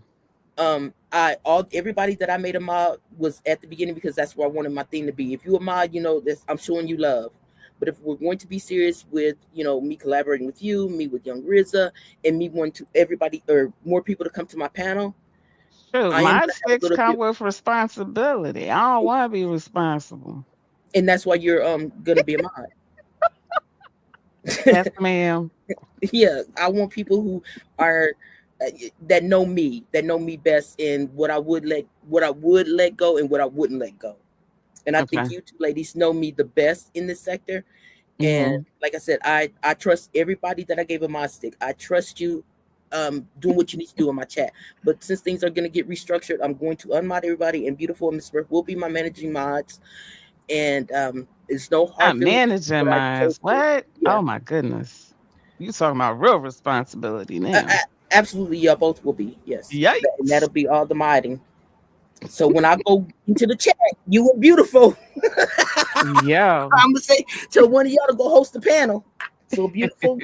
Uh-uh. I all everybody that I made a mod was at the beginning because that's where I wanted my thing to be. If you a mod, this I'm showing you love. But if we're going to be serious with me collaborating with you, me with Young Rizza, and me wanting to everybody or more people to come to my panel, Shoot, I am my gonna have a sticks little come bit, with responsibility. I don't want to be responsible. and that's why you're gonna be a mod. Yes, ma'am. Yeah, I want people who are that know me best, and what I would let go and what I wouldn't let go. And I think Okay. you two ladies know me the best in this sector. And Mm-hmm. like I said, I trust everybody that I gave a mod stick. I trust you doing what you need to do in my chat. But since things are going to get restructured, I'm going to unmod everybody, and Beautiful and Miss Smith will be my managing mods. And it's no hard I'm feelings. managing But I mine. chose to, What? yeah, Oh my goodness. You talking about real responsibility now. absolutely, y'all both will be, yes. And Yikes. that'll be all the modding. So when I go into the chat, you were Beautiful. Yo. I'm gonna say tell one of y'all to go host the panel. So Beautiful,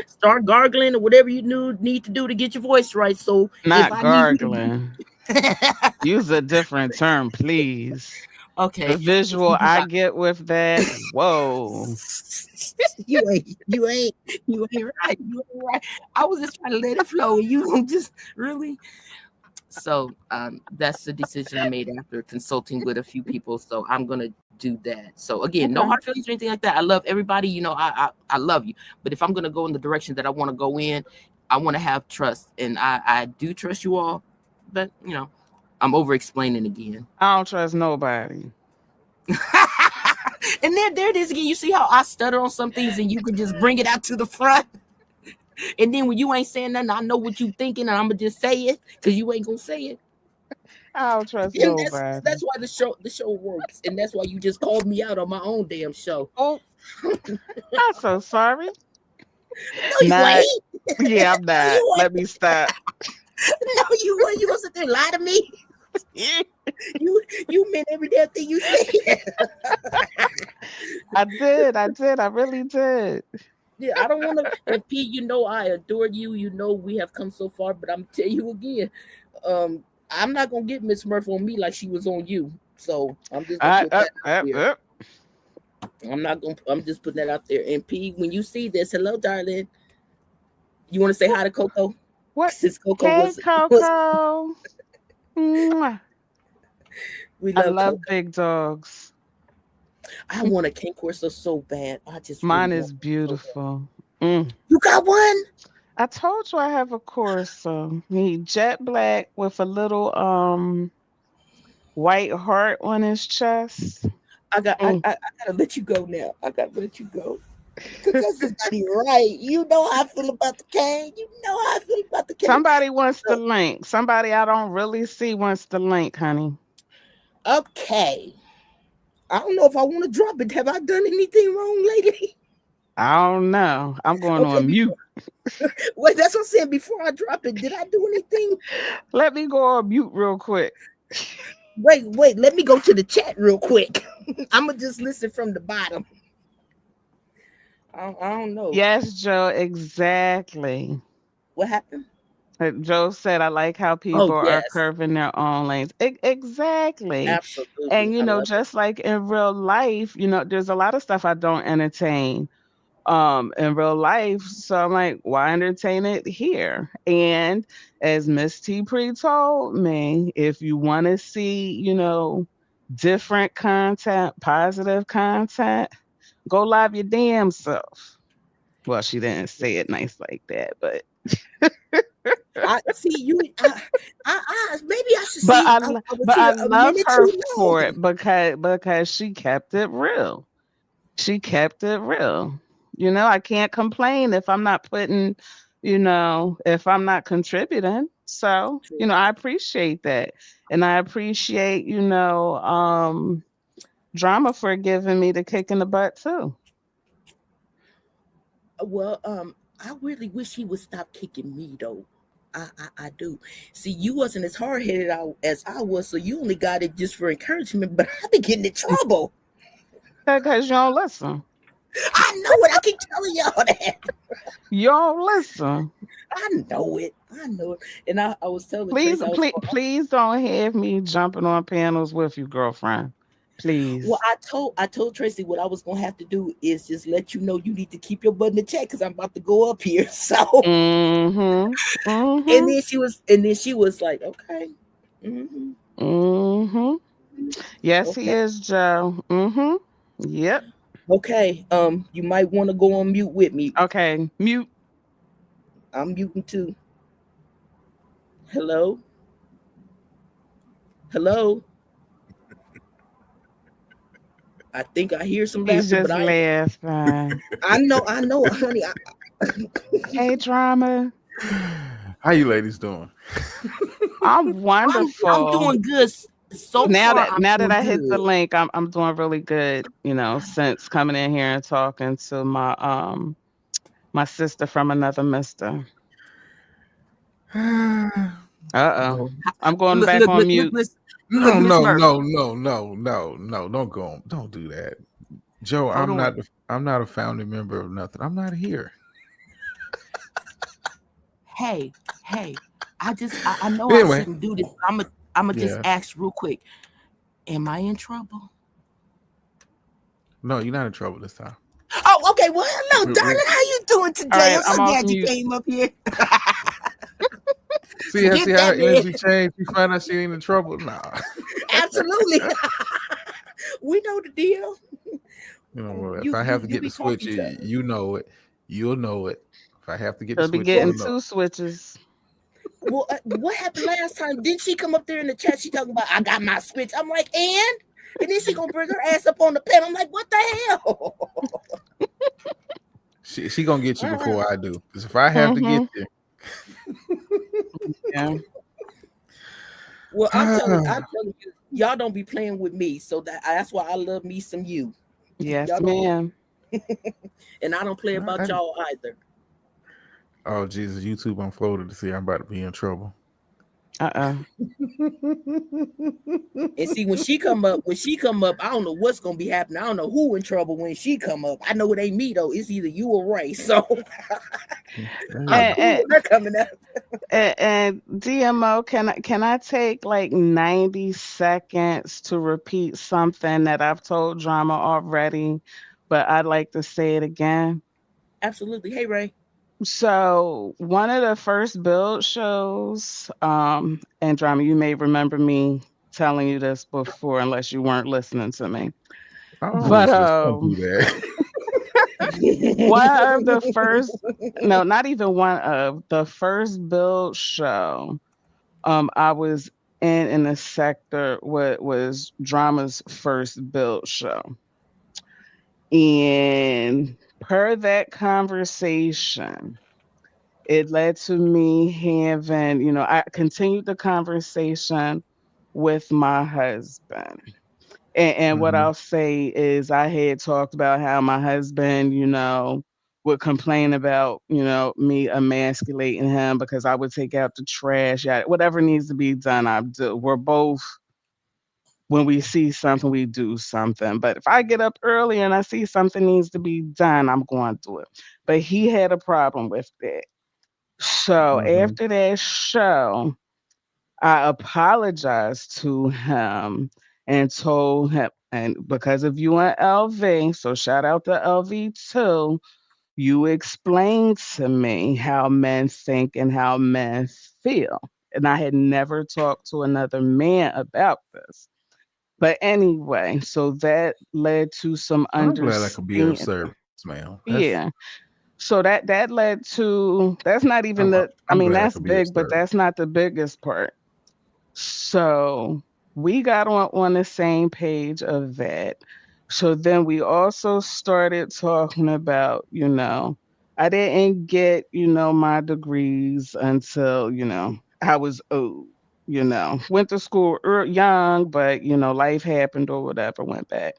start gargling or whatever you need to do to get your voice right. So if Not I need you gargling. Use a different term, please. The okay, visual I get with that, whoa. you ain't right. You ain't right. I was just trying to let it flow. You don't just really. So that's the decision I made after consulting with a few people. So I'm gonna do that. So again, no Okay. hard feelings or anything like that. I love everybody. I love you. But if I'm gonna go in the direction that I want to go in, I want to have trust, and I do trust you all. But I'm over explaining again. I don't trust nobody. And there it is again. You see how I stutter on some things, and you can just bring it out to the front. And then when you ain't saying nothing, I know what you thinking, and I'm gonna just say it because you ain't gonna say it. I don't trust And that's nobody. that's why the show works, and that's why you just called me out on my own damn show. Oh, I'm so sorry. No, you Not, ain't. yeah, I'm No, not. you Let ain't. me stop. No, you ain't. You gonna sit there and lie to me? You meant every damn thing you said. I did. I really did. Yeah, I don't want to. And P, you know I adore you. You know we have come so far, but I'm tell you again, I'm not gonna get Miss Murphy on me like she was on you. So I'm just gonna put that out there. Up. I'm not gonna. I'm just putting that out there. And P, when you see this, hello, darling. You want to say hi to Coco? What? Since Coco Hey, was Coco. Mwah. we I love love Coco. big dogs. I want a cane corso so bad. I just really Mine want is one so bad. beautiful. Mm. You got one? I told you I have a Corso. He jet black with a little white heart on his chest. I got. Mm. I gotta let you go now. I gotta let you go. Cause that's just not even right. You know how I feel about the cane. You know how I feel about the cane. Somebody wants the So, link. Somebody I don't really see wants the link, honey. okay. I don't know if I want to drop it. Have I done anything wrong lately? I don't know. I'm going Okay, on mute. wait, that's what I'm saying. Before I drop it, did I do anything? Let me go on mute real quick. Wait, let me go to the chat real quick. I'm gonna just listen from the bottom. I don't know. Yes, Joe, exactly. What happened. Joe said, I like how Oh people are yes, curving their own lanes. Exactly. And, absolutely. I love it. just like in real life, there's a lot of stuff I don't entertain in real life. So I'm like, why entertain it here? And as Miss T Pre told me, if you want to see, different content, positive content, go live your damn self. Well, she didn't say it nice like that, but I see you. Maybe I should but see. I I lo- was but here I a love minute her too for long. it because she kept it real. She kept it real. I can't complain if I'm not putting, if I'm not contributing. So, True. I appreciate that. And I appreciate, drama for giving me the kick in the butt too. Well, I really wish he would stop kicking me though. I do. See, you wasn't as hard headed as I was, so you only got it just for encouragement. But I've been getting in trouble. Because you don't listen. I know it. I keep telling y'all that. You don't listen. I know it. I know it. And I was telling Please, Trace, I was please, going. please don't have me jumping on panels with you, girlfriend. Well, Please. I told Tracy what I was gonna have to do is just let you know you need to keep your butt in the check because I'm about to go up here. So, Mm-hmm. and Mm-hmm. then she was like, okay, hmm Mm-hmm. Yes, he okay, is, Joe. Mm-hmm. Yep. okay. You might want to go on mute with me. Okay. Mute. I'm muting too. Hello, hello. I think I hear some He's laughter, but just laughing. I know, honey. Hey, drama. How you ladies doing? I'm I'm wonderful. doing good. So Now far, that I'm now that doing I hit the good. link, I'm doing really good, since coming in here and talking to my sister from another mister. Uh-oh. No, I'm going look, back look, on look, look, mute. listen. Look, No, Miss no, Murph. no, no, no, no, no. Don't go on. Don't do that. Joe, Hold on. I'm not a founding member of nothing. I'm not here. Hey, hey. I know I Anyway, shouldn't do this. I'm gonna just yeah. ask real quick. Am I in trouble? No, you're not in trouble this time. Oh, okay. Well, hello, We- darling. we- How you doing All today? right, I'm I'm so off glad you mute. came up here. see Get how her that man. energy changed? You find out she ain't in trouble? Nah. Absolutely. We know the deal. You know what? If You I you have to you get the be switch, talking to you know it. You'll know it. If I have to get the He'll be switch, well, getting you'll know. 2 switches. what happened last time? Didn't she come up there in the chat? She talking about I got my switch. I'm like, and then she gonna bring her ass up on the pen. I'm like, what the hell? She gonna get you All right. before I do. Because if I have to get Mhm. Yeah. Well, I'm telling there, you, y'all don't be playing with me. So that's why I love me some you. Yes, Y'all don't, ma'am. and I don't play about I, y'all either. Oh Jesus, YouTube unfolded to see I'm about to be in trouble. Uh-uh. And see, when she come up, I don't know what's gonna be happening. I don't know who in trouble when she come up. I know it ain't me though. It's either you or Ray. So I'm Hey, And, cool and, with her coming up. and DMO, can I take like 90 seconds to repeat something that I've told Drama already, but I'd like to say it again? Absolutely. Hey Ray. So one of the first build shows, and Drama, you may remember me telling you this before, unless you weren't listening to me. I But always listen. Don't do that. one of the first, no, not even one of the first build show, I was in the sector, what was Drama's first build show, and per that conversation, it led to me having, I continued the conversation with my husband. And what Mhm. I'll say is I had talked about how my husband, would complain about, me emasculating him because I would take out the trash, whatever needs to be done, I do. We're both, when we see something, we do something. But if I get up early and I see something needs to be done, I'm going to do it. But he had a problem with that. So Mhm. after that show, I apologized to him and told him, and because of you and LV, so shout out to LV too, you explained to me how men think and how men feel. And I had never talked to another man about this. But anyway, so that led to some I'm glad I could be of understanding. service, man. Yeah. So that led to, that's not even I'm, the, I I'm mean, glad I that's could be of big, but service. that's not the biggest part. So we got on the same page of that. So then we also started talking about, I didn't get, my degrees until, I was old, went to school young, but, life happened or whatever, went back.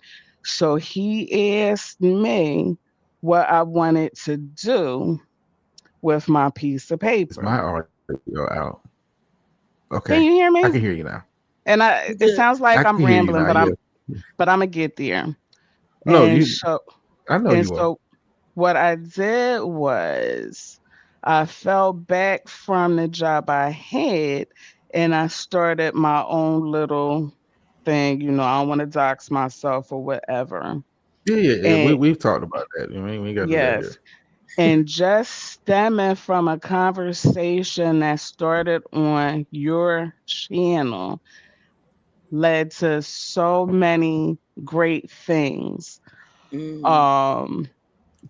So he asked me what I wanted to do with my piece of Is paper. my audio out? Okay, Can you hear I can me? hear you now. And You it good? sounds I like can I'm hear you now. rambling, but Yeah. I'm gonna get there. No, And you. so I know and you are. so what I did was I fell back from the job I had and I started my own little thing, I don't want to dox myself or whatever. Yeah, yeah, yeah. We And we've talked about that. You mean we got to do that here. yes, and just stemming from a conversation that started on your channel led to so many great things. Mm, Um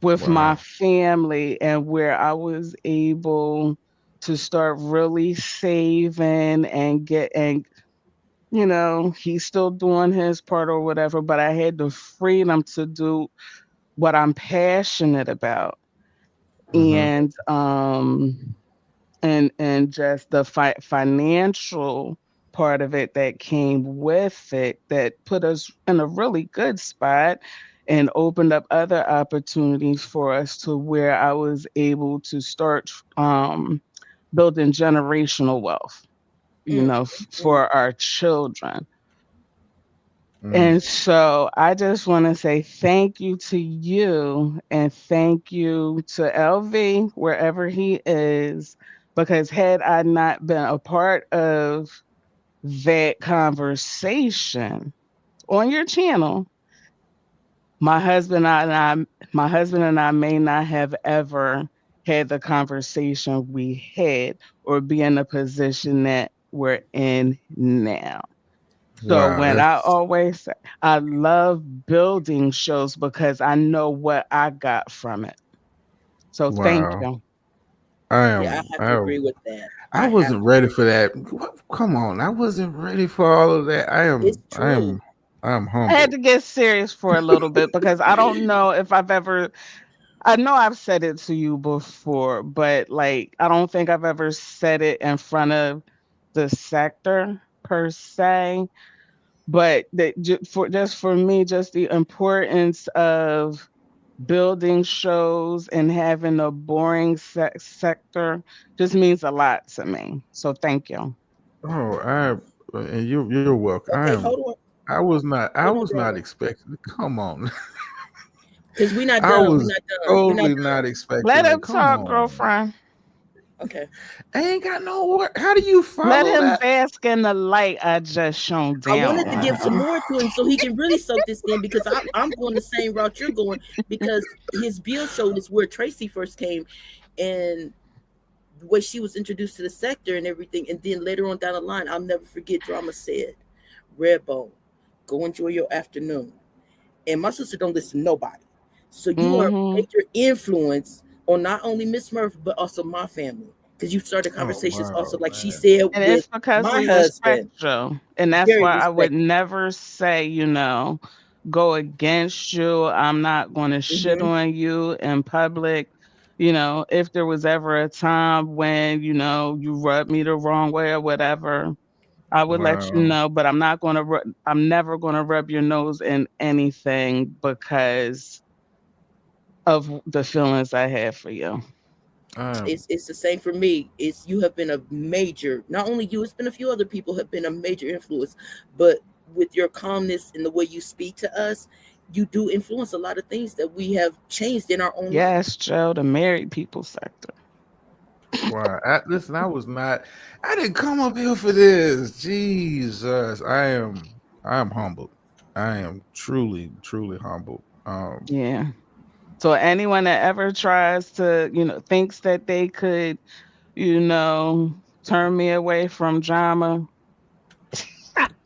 with my Wow. family, and where I was able to start really saving and he's still doing his part or whatever, but I had the freedom to do what I'm passionate about. Mm-hmm. And just the financial part of it that came with it that put us in a really good spot and opened up other opportunities for us to where I was able to start building generational wealth, mm, mm. for our children. Mm. And so I just want to say thank you to you and thank you to LV, wherever he is, because had I not been a part of that conversation on your channel, my husband and my husband and I may not have ever had the conversation we had or be in the position that we're in now. So Wow. when I That's always say I love building shows because I know what I got from it. So thank wow. you. I Yeah, I am. have to agree with that. I I have wasn't to. ready for that. Come on, I wasn't ready for all of that. I It's am. I true. am. I am I had humbled. to get serious for a little bit because I don't know if I know I've said it to you before, but like I don't think I've ever said it in front of the sector per se. But that for just for me, just the importance of building shows and having a boring sector just means a lot to me. So thank you. Oh, and you're welcome. Okay, hold on. I Hold on, was not brother. expecting it. Come on. Because we're not I done. We're was not done. We're not totally done. not Let expecting him it. Come talk, on. girlfriend. Okay. I ain't got no word. How do you Let follow him that? bask in the light I just shone I down wanted to on give some him. more to him so he can really soak this in because I'm going the same route you're going because his bill showed us where Tracy first came and the way she was introduced to the sector and everything. And then later on down the line, I'll never forget Drama said, Redbone, go enjoy your afternoon. And my sister don't listen to nobody. So you are a Hmm. major influence on not only Miss Murphy, but also my family. Because you started Oh conversations also, wow, like she man. said, And with it's because my we respect husband. you. And that's Very why I would respectful. never say, go against you. I'm not going to shit Hmm. on you in public. If there was ever a time when, you rubbed me the wrong way or whatever, I would let you Wow. know, but I'm never going to rub your nose in anything because of the feelings I have for you. Um, It's the same for me. It's you have been a major, not only you, it's been a few other people have been a major influence, but with your calmness and the way you speak to us, you do influence a lot of things that we have changed in our own life. Yes, Joe, the married people sector. wow. Listen, I was not. I didn't come up here for this. Jesus, I am humbled. I am truly, truly humbled. Yeah. So anyone that ever tries to, thinks that they could, you know, turn me away from drama,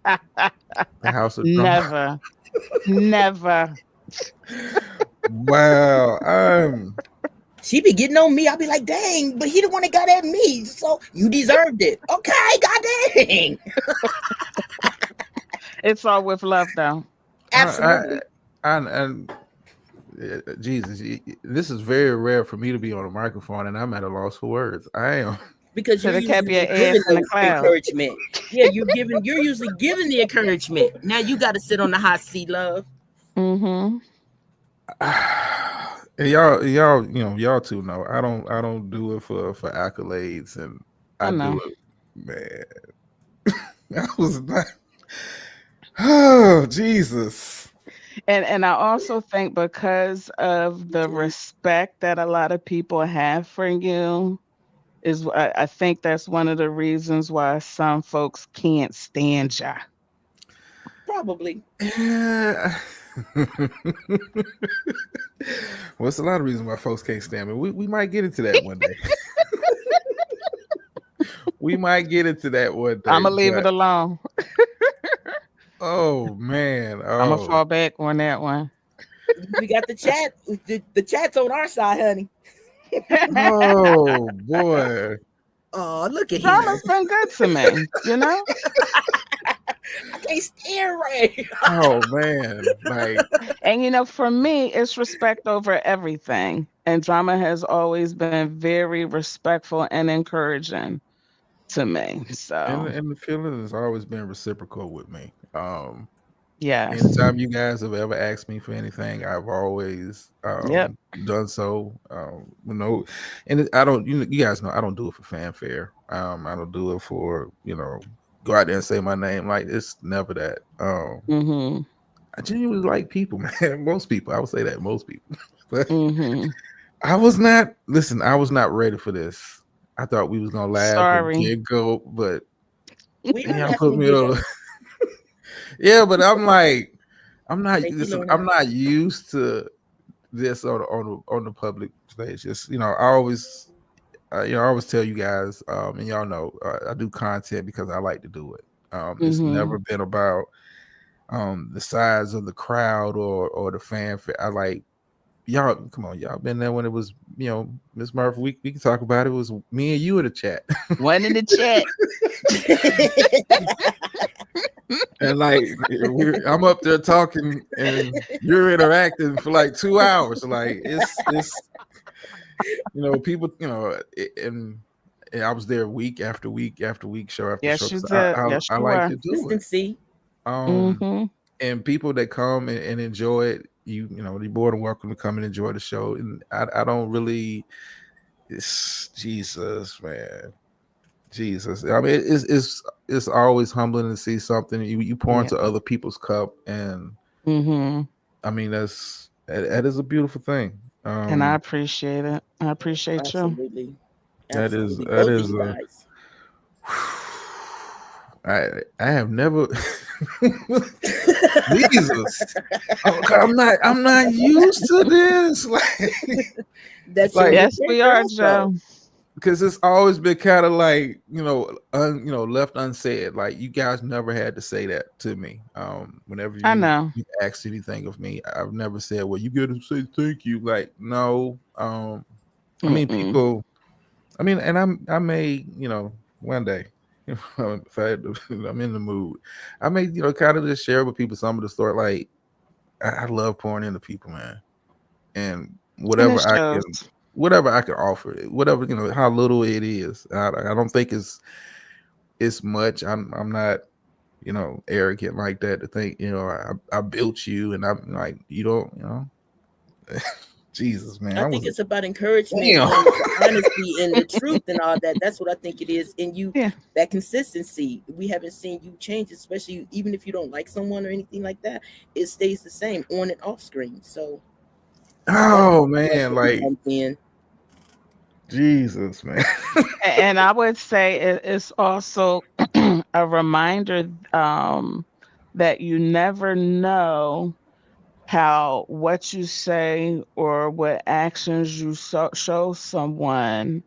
The House of Drama. never, never. Wow. She be getting on me. I'll be like, dang, but he the one that got at me. So you deserved it. Okay, god dang. It's all with love, though. I, Absolutely. and Jesus, this is very rare for me to be on a microphone, and I'm at a loss for words. I am. Because Should you're have kept usually your the giving ass in the the cloud. encouragement. Yeah, you're usually giving the encouragement. Now you gotta sit on the hot seat, love. Mm-hmm. And y'all too know. I don't do it for accolades, and I I know. do it, man. I was not. Oh Jesus! And I also think because of the respect that a lot of people have for you, I think that's one of the reasons why some folks can't stand ya. Probably. Yeah. Well, it's a lot of reasons why folks can't stand me. We might get into that one day. We might get into that one day, I'ma leave it but alone. oh man, I'ma oh fall back on that one. We got the chat. The chat's on our side, honey. oh boy. Oh, look at him. Drama's been good to me, you know? I can't stand Ray. Oh man, like And for me, it's respect over everything. And drama has always been very respectful and encouraging to me. So and the feeling has always been reciprocal with me. yes. Anytime you guys have ever asked me for anything, I've always Yep. done so. And I don't. You guys know I don't do it for fanfare. I don't do it for go out there and say my name. Like it's never that. Mm-hmm. I genuinely like people, man. Most people, I would say that most people, but Mm-hmm. I was not. Listen, I was not ready for this. I thought we was gonna laugh and Sorry. giggle, but We then are y'all laughing put and me on. giggling. Yeah, but I'm like, I'm not. Thank you, Listen, Lorna. I'm not used to this on the public stage. Just I always I always tell you guys, and y'all know, I do content because I like to do it. It's Mm-hmm. never been about the size of the crowd or the fanfare. I like y'all. Come on, y'all been there when it was Miss Murphy. We can talk about it. It was me and you in the chat. One in the chat. And like I'm up there talking and you're interacting for like 2 hours. Like it's people and I was there week after week after week, show after show Yes, you because did. Yes, I you like were. to do it. Consistency. Um Mm-hmm. and people that come and enjoy it, you're more than welcome to come and enjoy the show. And I don't really, it's Jesus, man. Jesus. I mean, it's always humbling to see something you pour Yeah. into other people's cup, and Mm-hmm. I mean that is a beautiful thing. And I appreciate it. I appreciate you. Absolutely. That Absolutely. Both of is you a guys. I have never Jesus. I'm not used to this. That's your Like Yes, weekend we are, girl show. Joe. because it's always been kind of like left unsaid. Like you guys never had to say that to me. Whenever I know. you asked anything of me, I've never said, "Well, you got to say thank you." Like no. I mean, Mm-mm. people. I mean, and I may one day. If I'm in the mood, I may kind of just share with people some of the story. Like I love pouring into people, man, and And it shows. whatever I can offer, whatever how little it is. I don't think it's much. I'm not arrogant like that to think I built you, and I'm like you don't. Jesus, man, I I think was it's about encouragement damn. and honesty and the truth and all that. That's what I think it is. And Yeah. that consistency. We haven't seen you change, especially even if you don't like someone or anything like that. It stays the same on and off screen. So Oh that's man, where he like comes in. Jesus, man. And I would say it's also a reminder that you never know how what you say or what actions you show someone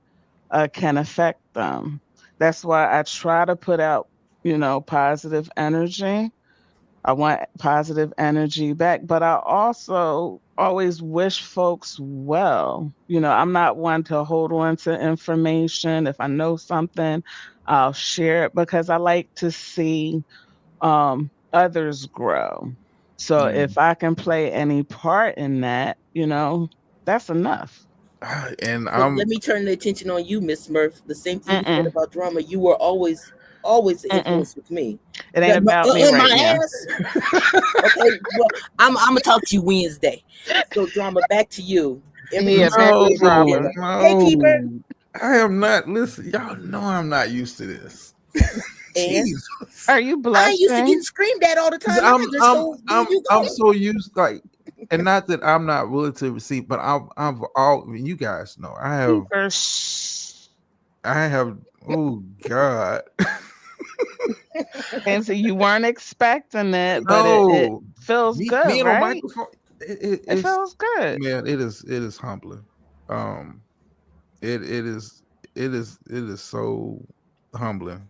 can affect them. That's why I try to put out, positive energy. I want positive energy back, but I also always wish folks well. I'm not one to hold on to information. If I know something, I'll share it because I like to see others grow. So Yeah. if I can play any part in that, that's enough. And So let me turn the attention on you, Miss Murph. The same thing you said Mm-mm, about drama. You were always an mm-mm. influence with me. It ain't about me right My now. ass. Okay, well, I'm gonna talk to you Wednesday. So drama, back to you. Yeah, Everything's back no, to good with drama. Kira. Hey, keeper. no, I am not. Listen, y'all know I'm not used to this. And Jesus, Are you I ain't used to getting blushing? screamed at all the 'cause time either. So there you I'm go. so used like, and not that I'm not willing to receive, but I've all. I mean, you guys know Keeper. Shh. I have. Oh God, And so you weren't expecting it, but it no, feels me good, being on right? microphone. It It's feels good. man, it is humbling. Um, it is it is so humbling.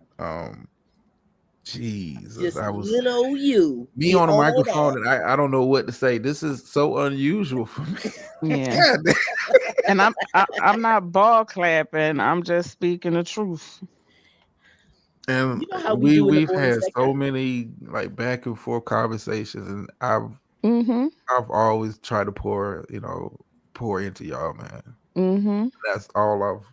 Jesus, Just I was little old you me did on a all that. microphone, and I don't know what to say. This is so unusual for me. Yeah. God damn. And I'm not ball clapping. I'm just speaking the truth. And You know how we do in the we've morning had sector. so many like back and forth conversations, and Mm-hmm. I've always tried to pour into y'all, man. Mm-hmm. That's all I've.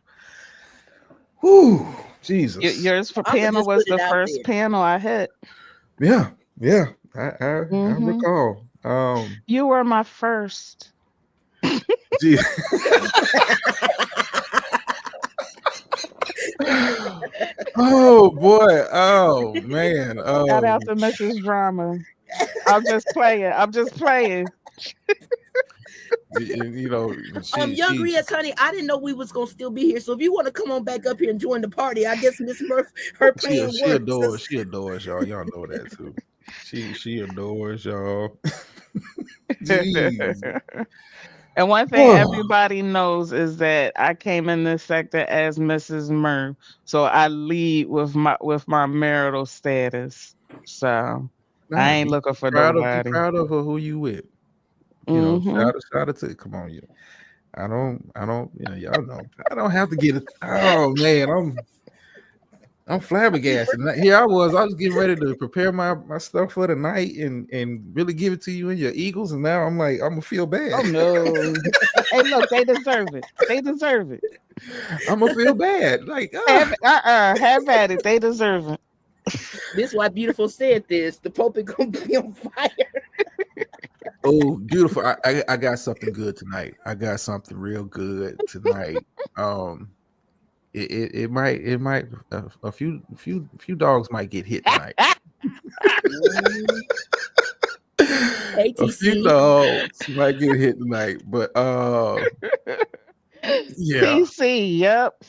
Whew, Jesus. Yours for I'ma panel just was put it the out first there. panel I hit. Yeah, yeah. I Mm-hmm. recall. You were my first. Gee. Oh boy. Oh man. Shout out to Mrs. Drama. I'm just playing. I'm just playing. Young she Riaz, honey, I didn't know we was gonna still be here. So if you want to come on back up here and join the party, I guess Miss Murph, her she plan she works. adores y'all. Y'all know that too. She adores y'all. Jeez. And one thing everybody knows is that I came in this sector as Mrs. Murph, so I lead with my marital status. So I Nah, ain't looking for be nobody. proud of her who you with. Mm-hmm. Shout out to come on you. I don't, y'all know. I don't have to get it. Oh man, I'm flabbergasted. Here I was getting ready to prepare my stuff for the night and really give it to you and your Eagles, and now I'm like, I'm gonna feel bad. Oh no! Hey, look, they deserve it. They deserve it. I'm gonna feel bad. Like, Have at it. They deserve it. This is why Beautiful said this. The pulpit gonna be on fire. Oh, beautiful. I got something good tonight. I got something real good tonight. It might a few dogs might get hit tonight. A few ATC. dogs might get hit tonight, but yeah, PC, yep.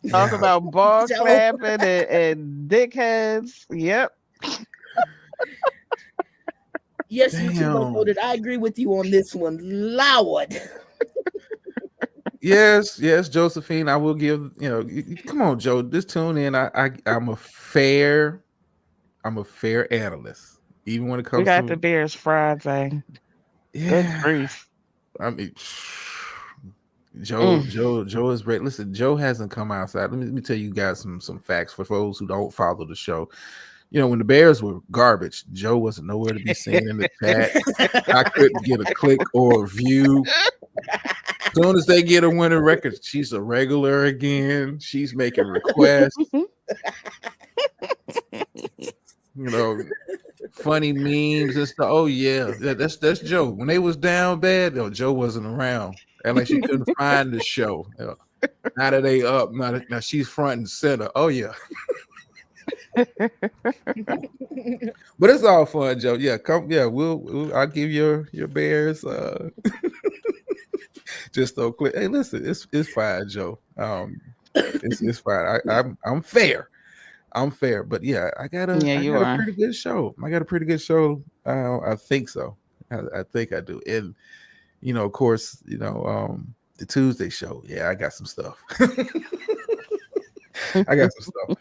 Talk yeah. about ball Joe. clapping and dickheads. Yep. Yes, YouTube Damn. voted. I agree with you on this one. Lord. Yes, Josephine. I will give. Come on, Joe. Just tune in. I'm a fair analyst, even when it We comes got the to Bears Friday. Good yeah. grief. I mean, Mm. Joe is great. Listen, Joe hasn't come outside. Let me tell you guys some facts for those who don't follow the show. When the Bears were garbage, Joe wasn't nowhere to be seen in the chat. I couldn't get a click or a view. As soon as they get a winning record, she's a regular again. She's making requests. Funny memes and stuff. Oh yeah, that's Joe. When they was down bad, Joe wasn't around, and like she couldn't find the show. Now that they up, now she's front and center. Oh yeah, but it's all fun, Joe. Yeah, come. Yeah, I'll give your Bears. Just so clear. Hey, listen, it's fine, Joe. It's fine. I'm fair. I'm fair, but yeah, I got Yeah, a you are. pretty good show. I got a pretty good show. I think so. I think I do. And of course, the Tuesday show. Yeah, I got some stuff. I got some stuff.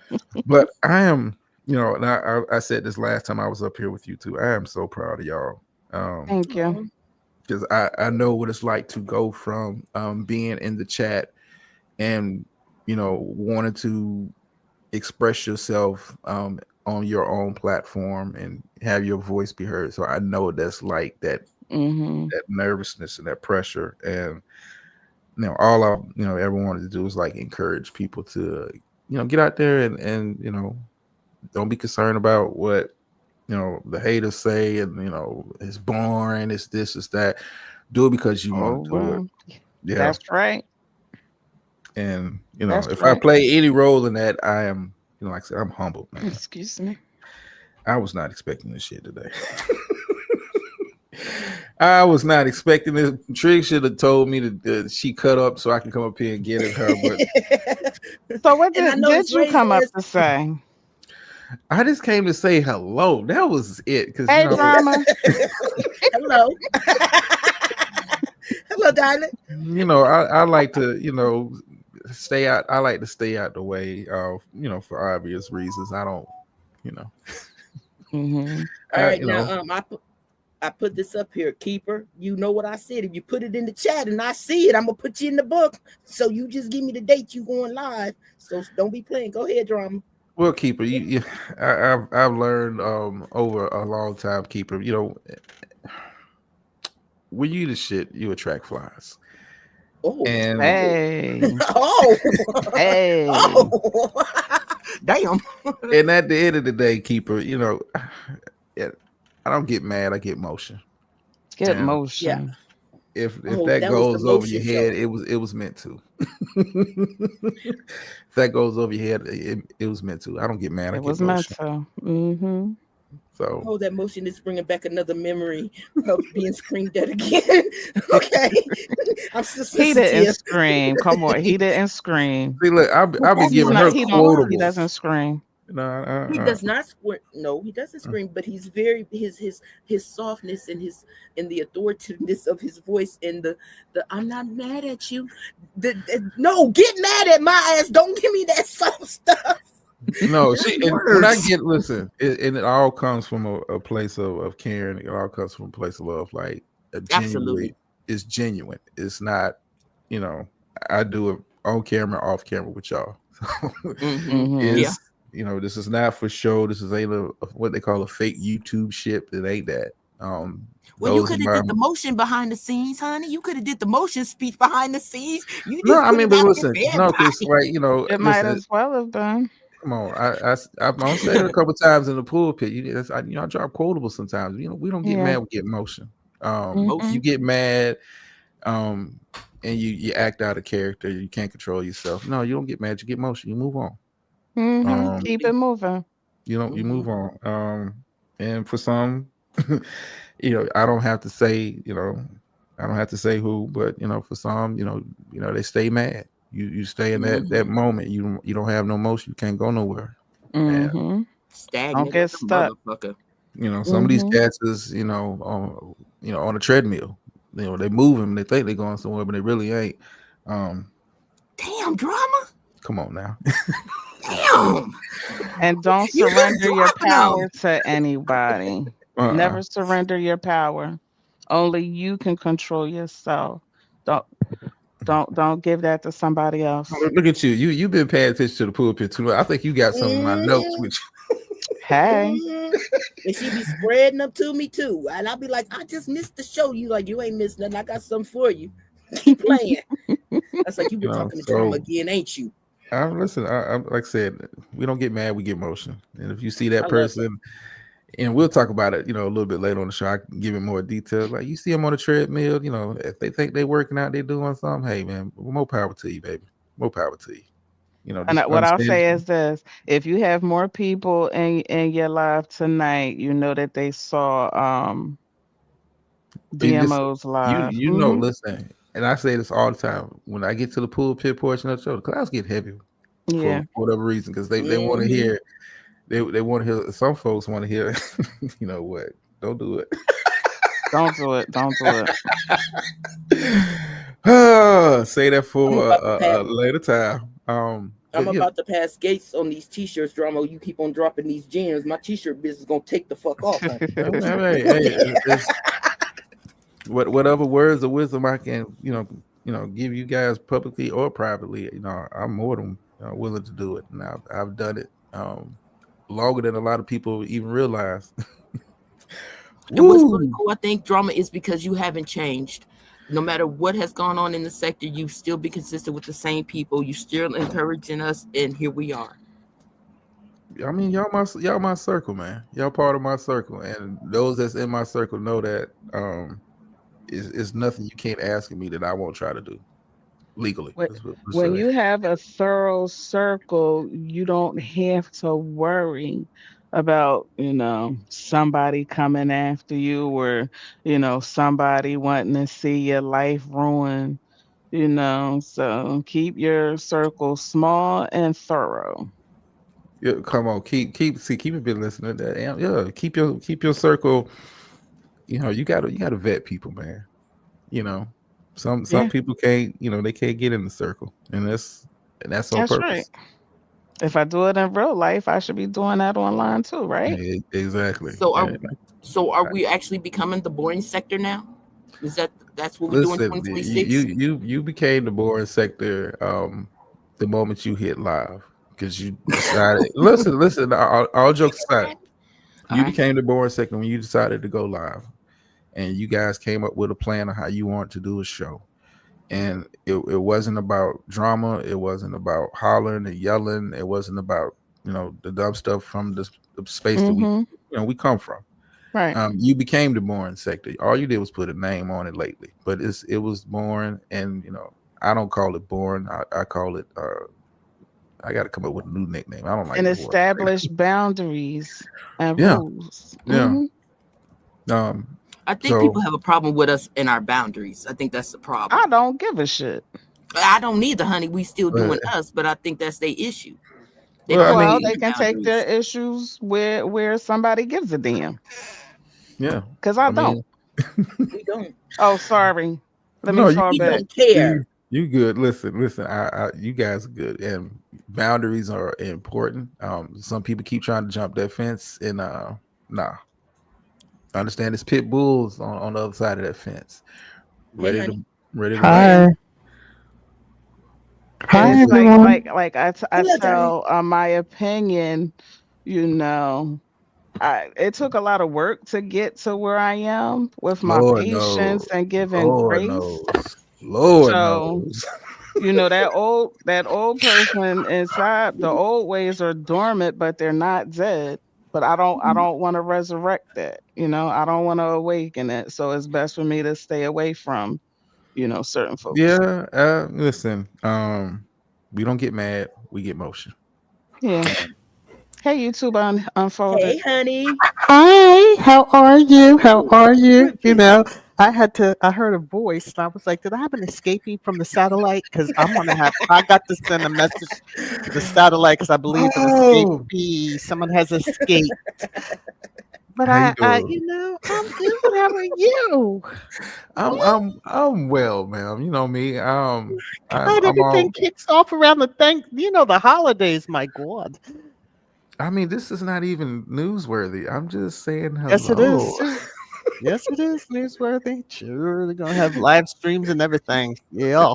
But I am, and I said this last time I was up here with you too. I am so proud of y'all. Thank you. Because I know what it's like to go from being in the chat and wanting to express yourself on your own platform and have your voice be heard. So I know that's like that that nervousness and that pressure. And all I ever wanted to do was like encourage people to get out there and don't be concerned about what the haters say, and it's boring, it's this, it's that. Do it because you want to do it. Yeah, That's right. and That's if right. I play any role in that, I am like I said, I'm humbled, man. Excuse me. I was not expecting this shit today. I was not expecting this. Trig should have told me that she cut up so I can come up here and get at her. But So what And I did noticed you come up Razor's- to say? I just came to say hello. That was it. Because Hey, drama. Hello. Hello, darling. I like to stay out. I like to stay out the way. For obvious reasons. I don't. Mm-hmm. All right, now I put this up here, Keeper. You know what I said. If you put it in the chat and I see it, I'm gonna put you in the book. So you just give me the date you going live. So don't be playing. Go ahead, drama. Well, Keeper, I've learned over a long time, Keeper. When you the shit, you attract flies. Oh, And Hey. oh, Hey. oh, damn. and at the end of the day, Keeper, I don't get mad. I get motion. Get Yeah. motion. If Oh, that that was goes the over your motion head, show. it was meant to. If that goes over your head, it was meant to. I don't get mad. I It get was meant motion. to. Mm-hmm. So Oh, that motion is bringing back another memory of being screamed at again. Okay, I'm so He didn't sensitive. scream. Come on, he didn't scream. see, look, I've been He's giving not- her He quotables. doesn't scream. No, He does not scream. No, he doesn't scream, but he's very his softness and the authoritativeness of his voice and the I'm not mad at you. No, get mad at my ass. Don't give me that soft stuff. No, That's see, and when I worse. listen, it all comes from a place of caring. It all comes from a place of love. Like, Absolutely. it's genuine. It's not, I do it on camera, off camera with y'all. Mhm. Is this is not for show. This is what they call a fake YouTube shit. It ain't that. Well, you those could are have did my- the motion behind the scenes, honey. You could have did the motion speech behind the scenes. You just No, I put mean, it but out listen, there for no, because everybody. like It might listen, as well have been. come on. I'm saying it a couple times in the pulpit. I drop quotables sometimes. We don't get Yeah. mad. We get motion. Emotion. You get mad, um, and you act out of character. You can't control yourself. No, you don't get mad. You get emotion. You move on. Um, Keep it moving. you move Mhm. on. And for some, I don't have to say, I don't have to say who, but for some, they stay mad. You stay in that Mhm. moment. You don't have no motion. You can't go nowhere. And Mm-hmm. Don't Stagnant get like a stuck. motherfucker. some of these Mm-hmm. cats is on a treadmill. They move them. They think they're going somewhere, but they really ain't. Um, Damn drama. Come on now. Damn. And don't You just surrender your dropping them. power to anybody. Uh-uh. Never surrender your power. Only you can control yourself. Don't don't give that to somebody else. Look at you. You've been paying attention to the pulpit too much. I think you got some of my notes Mhm. with Hey. Mhm. And she be spreading them to me too. And I'll be like, I just missed the show. You like, you ain't missed nothing. I got something for you. Keep playing. That's like, you been talking to drama So again, ain't you? listen. I'm like I said, we don't get mad, we get emotion. And if you see that I love it. person, and we'll talk about it, a little bit later on the show. I can give it more details. Like you see them on the treadmill, if they think they're working out, they're doing something. Hey man, more power to you, baby. More power to you. And Just what I'll understand. say is this: if you have more people in your life tonight, you know that they saw And just DMO's live. listen. And I say this all the time. When I get to the pulpit portion of the show, the clouds get heavy Yeah. for whatever reason because they want to Mhm. hear. They want to hear. Some folks want to hear. You know what? Don't do it. Don't do it. Don't do it. Say that I'm for about to pass. a later time. I'm But about to pass gates on these t-shirts, drama. You keep on dropping these gems. My t-shirt business is gonna take the fuck off, honey. hey, whatever words of wisdom I can, give you guys publicly or privately, I'm more than willing to do it, and I've done it longer than a lot of people even realize. And what's really Woo! cool, I think, drama is because you haven't changed. No matter what has gone on in the sector, you still be consistent with the same people. You still encouraging us, and here we are. I mean, y'all my circle, man. Y'all part of my circle, and those that's in my circle know that it's nothing you can't ask of me that I won't try to do legally. When Let's when say. you have a thorough circle, you don't have to worry about, somebody coming after you or, somebody wanting to see your life ruined, So keep your circle small and thorough. Yeah, come on, keep it been listening to that. Yeah, keep your circle. You gotta vet people, man. You know, some Yeah, people can't. They can't get in the circle, and that's on that's right. purpose. If I do it in real life, I should be doing that online too, right? Exactly. So are And so are we actually becoming the boring sector now? Is that's what we do in listen, you 2026? you you became the boring sector the moment you hit live because you decided. Listen. All jokes aside, All you right. became the boring sector when you decided to go live, and you guys came up with a plan of how you want to do a show. And it wasn't about drama. It wasn't about hollering and yelling. It wasn't about the dumb stuff from the space that we Mm-hmm. we come from. Right. You became the boring sector. All you did was put a name on it lately, but it was boring. And I don't call it boring. I call it. I got to come up with a new nickname. I don't like And the boring. establish boundaries and Yeah, rules. yeah. Mm-hmm. Um. I think So people have a problem with us and our boundaries. I think that's the I problem. don't give a shit. I don't need the honey. We still but doing us, but I think that's their issue. They well, don't I Well, mean, they understand can take their boundaries. issues where somebody gives a damn. yeah. Cause I I don't. mean, We don't. Oh, sorry. Let me no, fall We back. don't care. you good. Listen. You guys are good, and boundaries are important. Some people keep trying to jump that fence, and nah. I understand it's pit bulls on the other side of that fence, Hey, ready to honey. ready to Hey, bite. Hi. honey. And Hi, it's Hey. everyone. like I Hello, darling. tell my opinion, you know, it took a lot of work to get to where I am with my Lord knows, patience and giving Lord grace. knows, Lord So, knows. that old person inside, the old ways are dormant, but they're not dead. But I don't want to resurrect that. I don't want to awaken it. So it's best for me to stay away from, certain folks. Yeah, listen, we don't get mad, we get motion. Yeah. Hey, YouTube unfolded. Hey, honey. Hi, how are you? How Ooh, are you? good, You good. know, I heard a voice and I was like, did I have an escapee from the satellite? Because I got to send a message to the satellite because I believe an Oh, escapee, someone has escaped. But how you doing? I'm good. How are you? I'm well, ma'am. You know me. God, I'm everything all. kicks off around the holidays, my God. I mean, this is not even newsworthy. I'm just saying Yes, it is hello. too. Yes, it is newsworthy. Sure, they're gonna have live streams and everything. Yeah.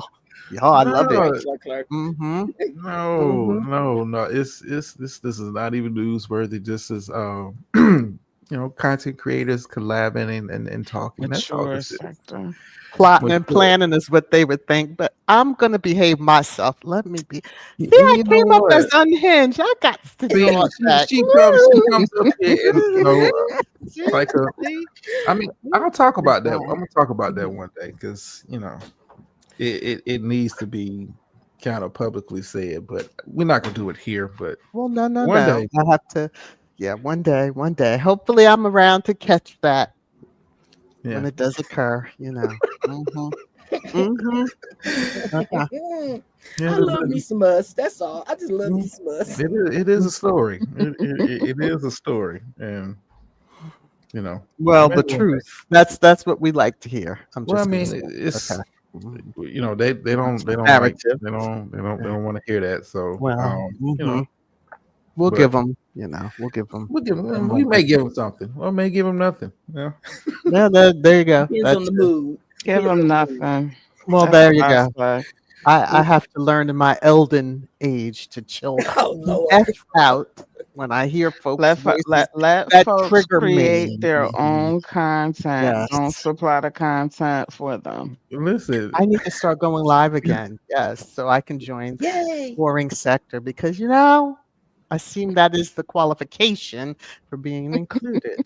Yeah, I That's love it. right, No, Clark. Mm-hmm. no, Mm-hmm. no, no. This is not even newsworthy. Just as content creators collabing and talking. That's all Mature this is. sector. Plotting and Mature. planning is what they would think, but I'm gonna behave myself. Let me be. See, I You know came up as what? unhinged. I got to See, draw it back. she Woo! comes up here and See, like a. see, I mean, Woo! I'll talk It's about that. I'm going. gonna talk about that Mhm. one day because it needs to be kind of publicly said, but we're not gonna do it here. But Well, no, no, one no. day, I have to. Yeah, one day, one day. Hopefully, I'm around to catch that when yeah, it does occur. Mm-hmm. Mm-hmm. Uh-huh. yeah. I love me some us. That's all. I just love me Mm, some us. it is a story. It is a story, and Well, maybe the one day. truth. That's what we like to hear. I'm Well, I just gonna mean, say. Okay. it's Mhm. they It's don't like narrative. they don't want to hear that. So Well, you know, we'll but give them. We'll give them a we may moment. give them something, or may give them nothing. Yeah. Yeah, there you go. Depends on That's the it. mood. Give Depends them on the mood. nothing. Well, That's there what you I go. say. I have to learn in my elden age to chill Oh the Lord. F out when I hear folks' Let voices let that folks trigger create me. their Mhm. own content. Yes. Don't supply the content for them. Listen, I need to start going live again. Yes, so I can join Yay. boring sector because I seem that is the qualification for being included.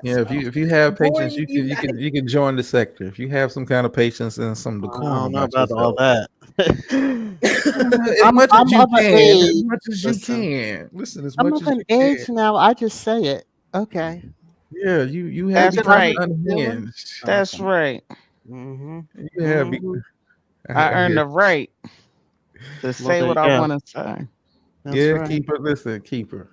yeah. So If you have patience, Boring United. you can join the sector. If you have some kind of patience and some I decorum don't know about about all yourself, that. as much as I'm you of an can, as age. much as you Listen, can. Listen, as I'm much of as an you can. age now. I just say it. Okay. Yeah, you have That's Should I become be right. feeling? unhinged. That's Okay. right. Mm-hmm. You have. Mm-hmm. I I earned hear. the right to Well, say there you what I go. want to say. That's Yeah, right. keep her. Listen, keep her.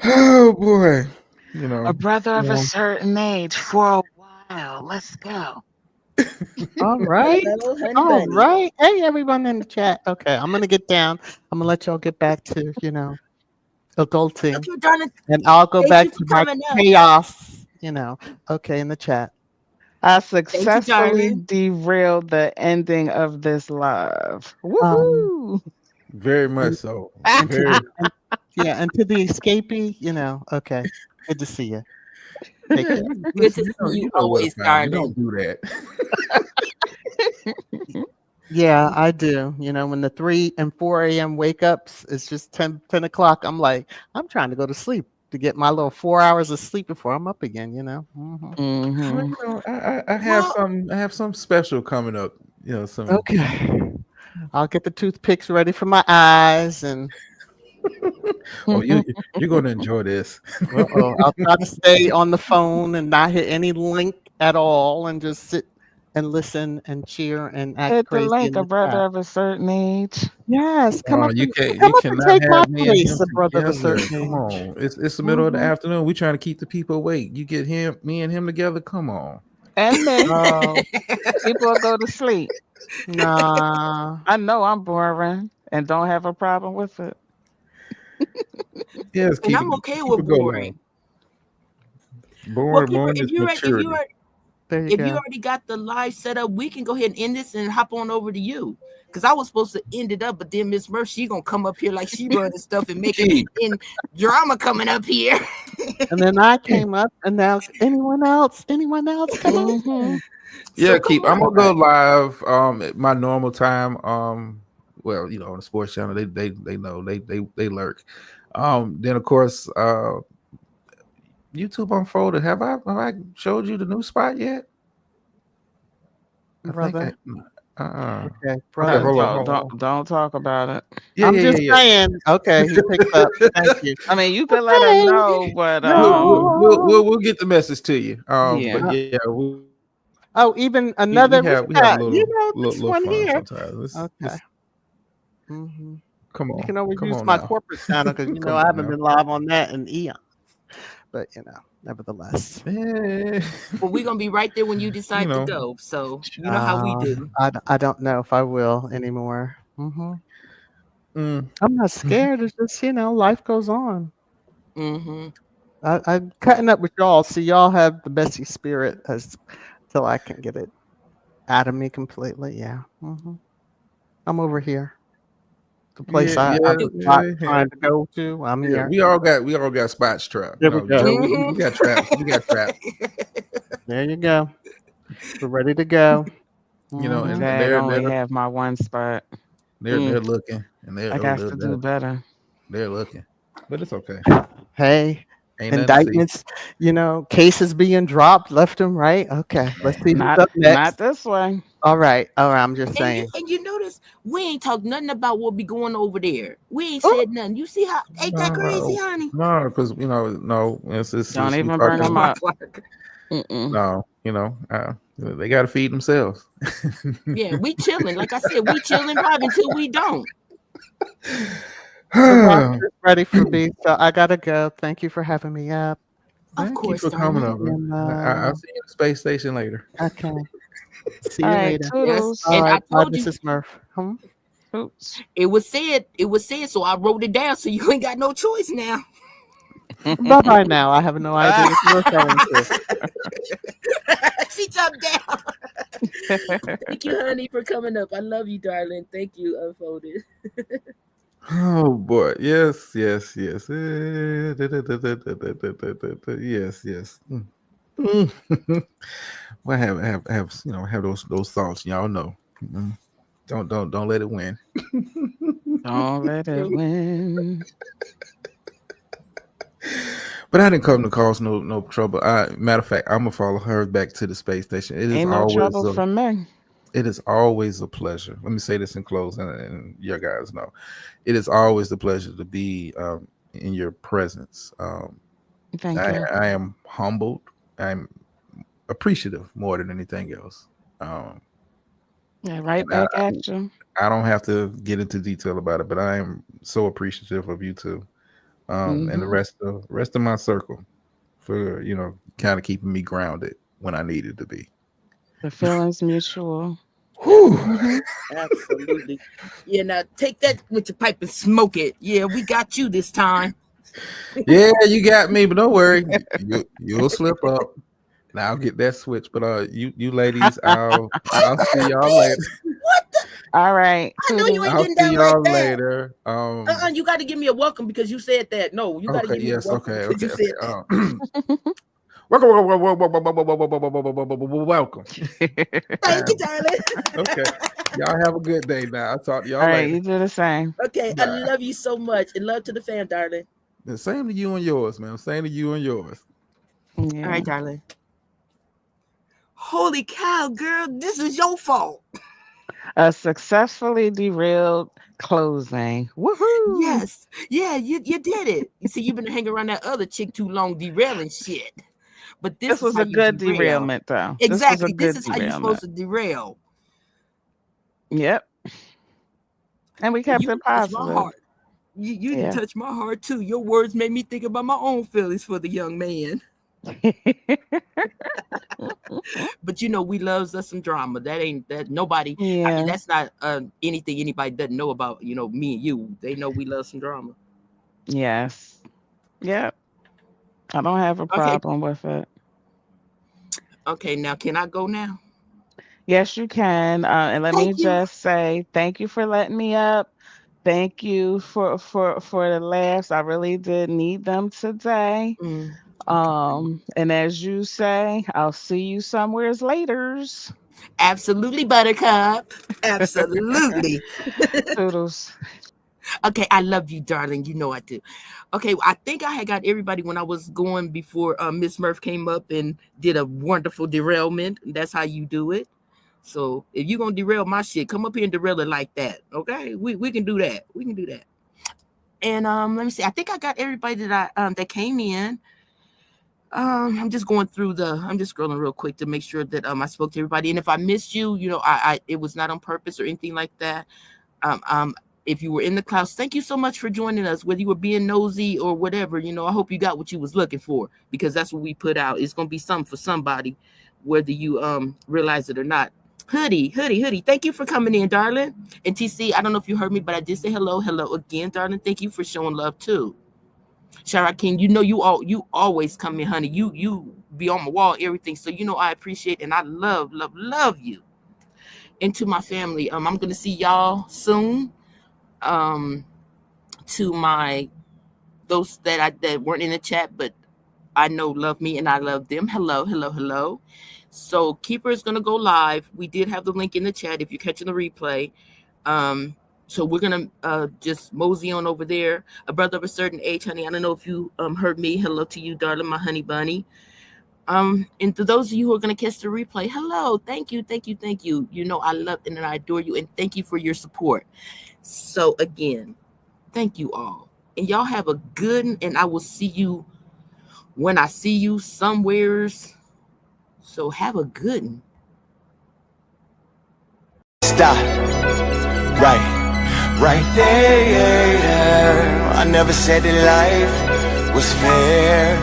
Oh boy, you A know. brother of a Yeah. certain age for a while. Let's go. All right. Hello, honey All bunny. right. Hey, everyone in the chat. Okay, I'm gonna get down. I'm gonna let y'all get back to adulting, Okay, darling. and I'll go Thank you back for to my coming up. chaos. Okay, in the chat. I Thank you, successfully darling. derailed the ending of this live. Um, Woohoo! Very much and so. and to Very. the and yeah, and to the escapee. Okay. Good to see you. Take Yeah, care. Good to listen. see you You know where to always, find me. Don't darling. do that. Yeah, I do. When the 3 and 4 a.m. wake ups, it's just 10 o'clock. I'm like, I'm trying to go to sleep to get my little 4 hours of sleep before I'm up again. Well, Hmm. Well, I have some special coming up. Some. Okay. I'll get the toothpicks ready for my eyes and Oh, you're going to enjoy this. I'll try to stay on the phone and not hit any link at all and just sit and listen and cheer and act Hit the crazy link, in a the brother chat. of a certain age. Yes, You come up and cannot take my have me and place, him a brother of a together. certain Come age. on, it's the middle of the Hmm. afternoon. We trying to keep the people awake. You get me and him together. Come on. And me. Oh, People go to sleep. nah. I know I'm boring and don't have a problem with it. Yes, and I'm okay keep with it going. boring. Well, Keeper, Born is maturity. There you if you go. already got the live set up, we can go ahead and end this and hop on over to you. Because I was supposed to end it up, but then Miss Murph, she gonna come up here like she running stuff and make it Keep. in drama coming up here. And then I came up, and now anyone else? Come Hmm. on. Yeah, So come keep. I'm on. gonna go live at my normal time. well, on the sports channel, they know they lurk. Then of course, YouTube Unfolded. Have I showed you the new spot yet? I think brother. uh-uh. Okay, Okay, brother. hold on, hold on. Don't talk about it. Yeah, I'm yeah, just yeah, saying. Okay, he picked up. Thank you. I mean, you could let us Hey, know, but yo. we'll get the message to you. But yeah. yeah, Oh, even we another. We have a got, you little know, little this little one fun here. sometimes. Okay. hmm You can always Come use on my now, corporate channel because you know come I on haven't now. been live on that in eons. But nevertheless, Eh, Well, we're gonna be right there when you you decide to know, go. So you know how we do. I don't know if I will anymore. mm, I'm not scared. It's just life goes on. Mm-hmm. I'm cutting up with y'all. See, y'all have the best spirit as till I can get it out of me completely. Yeah. I'm over here. The place yeah, I yeah, was not yeah, yeah. trying to go to. I'm Yeah, here. we all got spots trapped. There we go. Joe, Mm-hmm. we got trapped. We got trapped. There you go. We're ready to go. And Dag, I only have my one spot. they're looking and I got to do better. they're looking, but it's okay. Hey, Ain't nothing to see. indictments, cases being dropped left and right. Okay, let's see who's up Not next. this way. All right. I'm just And you saying. and you notice we ain't talked nothing about what be going over there. We ain't Oh, said nothing. You see how ain't that crazy, No, honey? no, because no, Don't we even bring That's them talking. my up. Clark. Mm-mm. No, they got to feed themselves. Yeah, we chilling. Like I said, we chilling vibe until we don't. the roster's ready for me, so I gotta go. Thank you for having me up. Of Thank you course, for coming darling. over. And I'll see you at the space station later. okay, see All you right, later. Yes. toodles. All And I right, bye, told you Mrs. Murph. Oops. it was said, so I wrote it down so you ain't got no choice now. Bye bye now. I have no idea what you're referring to. She jumped down. Thank you, honey, for coming up. I love you, darling. Thank you, Unfolded. Oh boy, yes, yes, yes. Yes, yes. Well, have those thoughts. Y'all know. Don't let it win. Don't let it win. But I didn't come to cause no trouble. Matter of fact, I'm gonna follow her back to the space station. Ain't no trouble from me. It is always a pleasure. Let me say this in closing, and your guys know, it is always a pleasure to be in your presence. Thank you. I am humbled. I'm appreciative more than anything else. Um, Yeah, right and back at you. I don't have to get into detail about it, but I am so appreciative of you two, and the Mm-hmm. rest of my circle for kind of keeping me grounded when I needed to be. The feeling's mutual. Whew. Mm-hmm. Absolutely. Yeah, now take that with your pipe and smoke it. Yeah, we got you this time. Yeah, you got me, but don't worry, you'll slip up. Now I'll get that switch, but you ladies, I'll see y'all later. What the? All right, I know you toodles. ain't I'll getting see down like y'all that. later. You got to give me a welcome because you said that. No, you got to Okay, give me a yes, welcome okay, because you okay, said okay. that. Welcome. Thank you, darling. Okay, y'all have a good day. Now I'll talk to All y'all right, later. you do the same. Okay, I Bye. love you so much. And love to the fam, darling. The same to you and yours, man. Same to you and yours. All Yeah. right, darling. Holy cow, girl, this is your fault. A successfully derailed closing. Woohoo! Yes. Yeah, you did it. You see, you've been hanging around that other chick too long, derailing shit. But this This is was how a you good derail. derailment, though. This was a Exactly. This good is how you're supposed derailment. to derail. Yep. And we And kept you it touched my positive. heart. You didn't Yeah. touch my heart too. Your words made me think about my own feelings for the young man. But we loves us some drama. That ain't that nobody. I mean, Yeah. that's not anything anybody doesn't know about. Me and you. They know we love some drama. Yes. Yep. I don't have a Okay, problem with it. okay. Now can I go now? Yes, you can. And let me Thank you. just say thank you for letting me up. Thank you for the laughs. I really did need them today. Okay. And as you say, I'll see you somewheres laters. Absolutely, Buttercup. Absolutely. Toodles. Okay, I love you, darling. You know I do. Okay, I think I had got everybody when I was going before Miss Murph came up and did a wonderful derailment. That's how you do it. So if you're gonna derail my shit, come up here and derail it like that. Okay, we can do that. We can do that. And let me see. I think I got everybody that that came in. I'm just going through I'm just scrolling real quick to make sure that I spoke to everybody. And if I missed you, you know, I it was not on purpose or anything like that. If you were in the class, thank you so much for joining us, whether you were being nosy or whatever. You know, I hope you got what you was looking for, because that's what we put out. It's gonna be something for somebody, whether you realize it or not. Hoodie, thank you for coming in, darling. And TC, I don't know if you heard me, but I did say hello again, darling. Thank you for showing love too. Shara King, you know you always come in, honey. You be on my wall, everything. So you know I appreciate and I love you. And to my family, I'm gonna see y'all soon. To my those that weren't in the chat, but I know love me and I love them. Hello. So Keeper is gonna go live. We did have the link in the chat if you're catching the replay. So we're gonna just mosey on over there. A brother of a certain age, honey. I don't know if you heard me. Hello to you, darling, my honey bunny. And to those of you who are gonna catch the replay, hello, thank you. You know I love and I adore you, and thank you for your support. So again, thank you all, and y'all have a good. And I will see you when I see you somewheres. So have a good one. Stop. Right there. I never said that life was fair.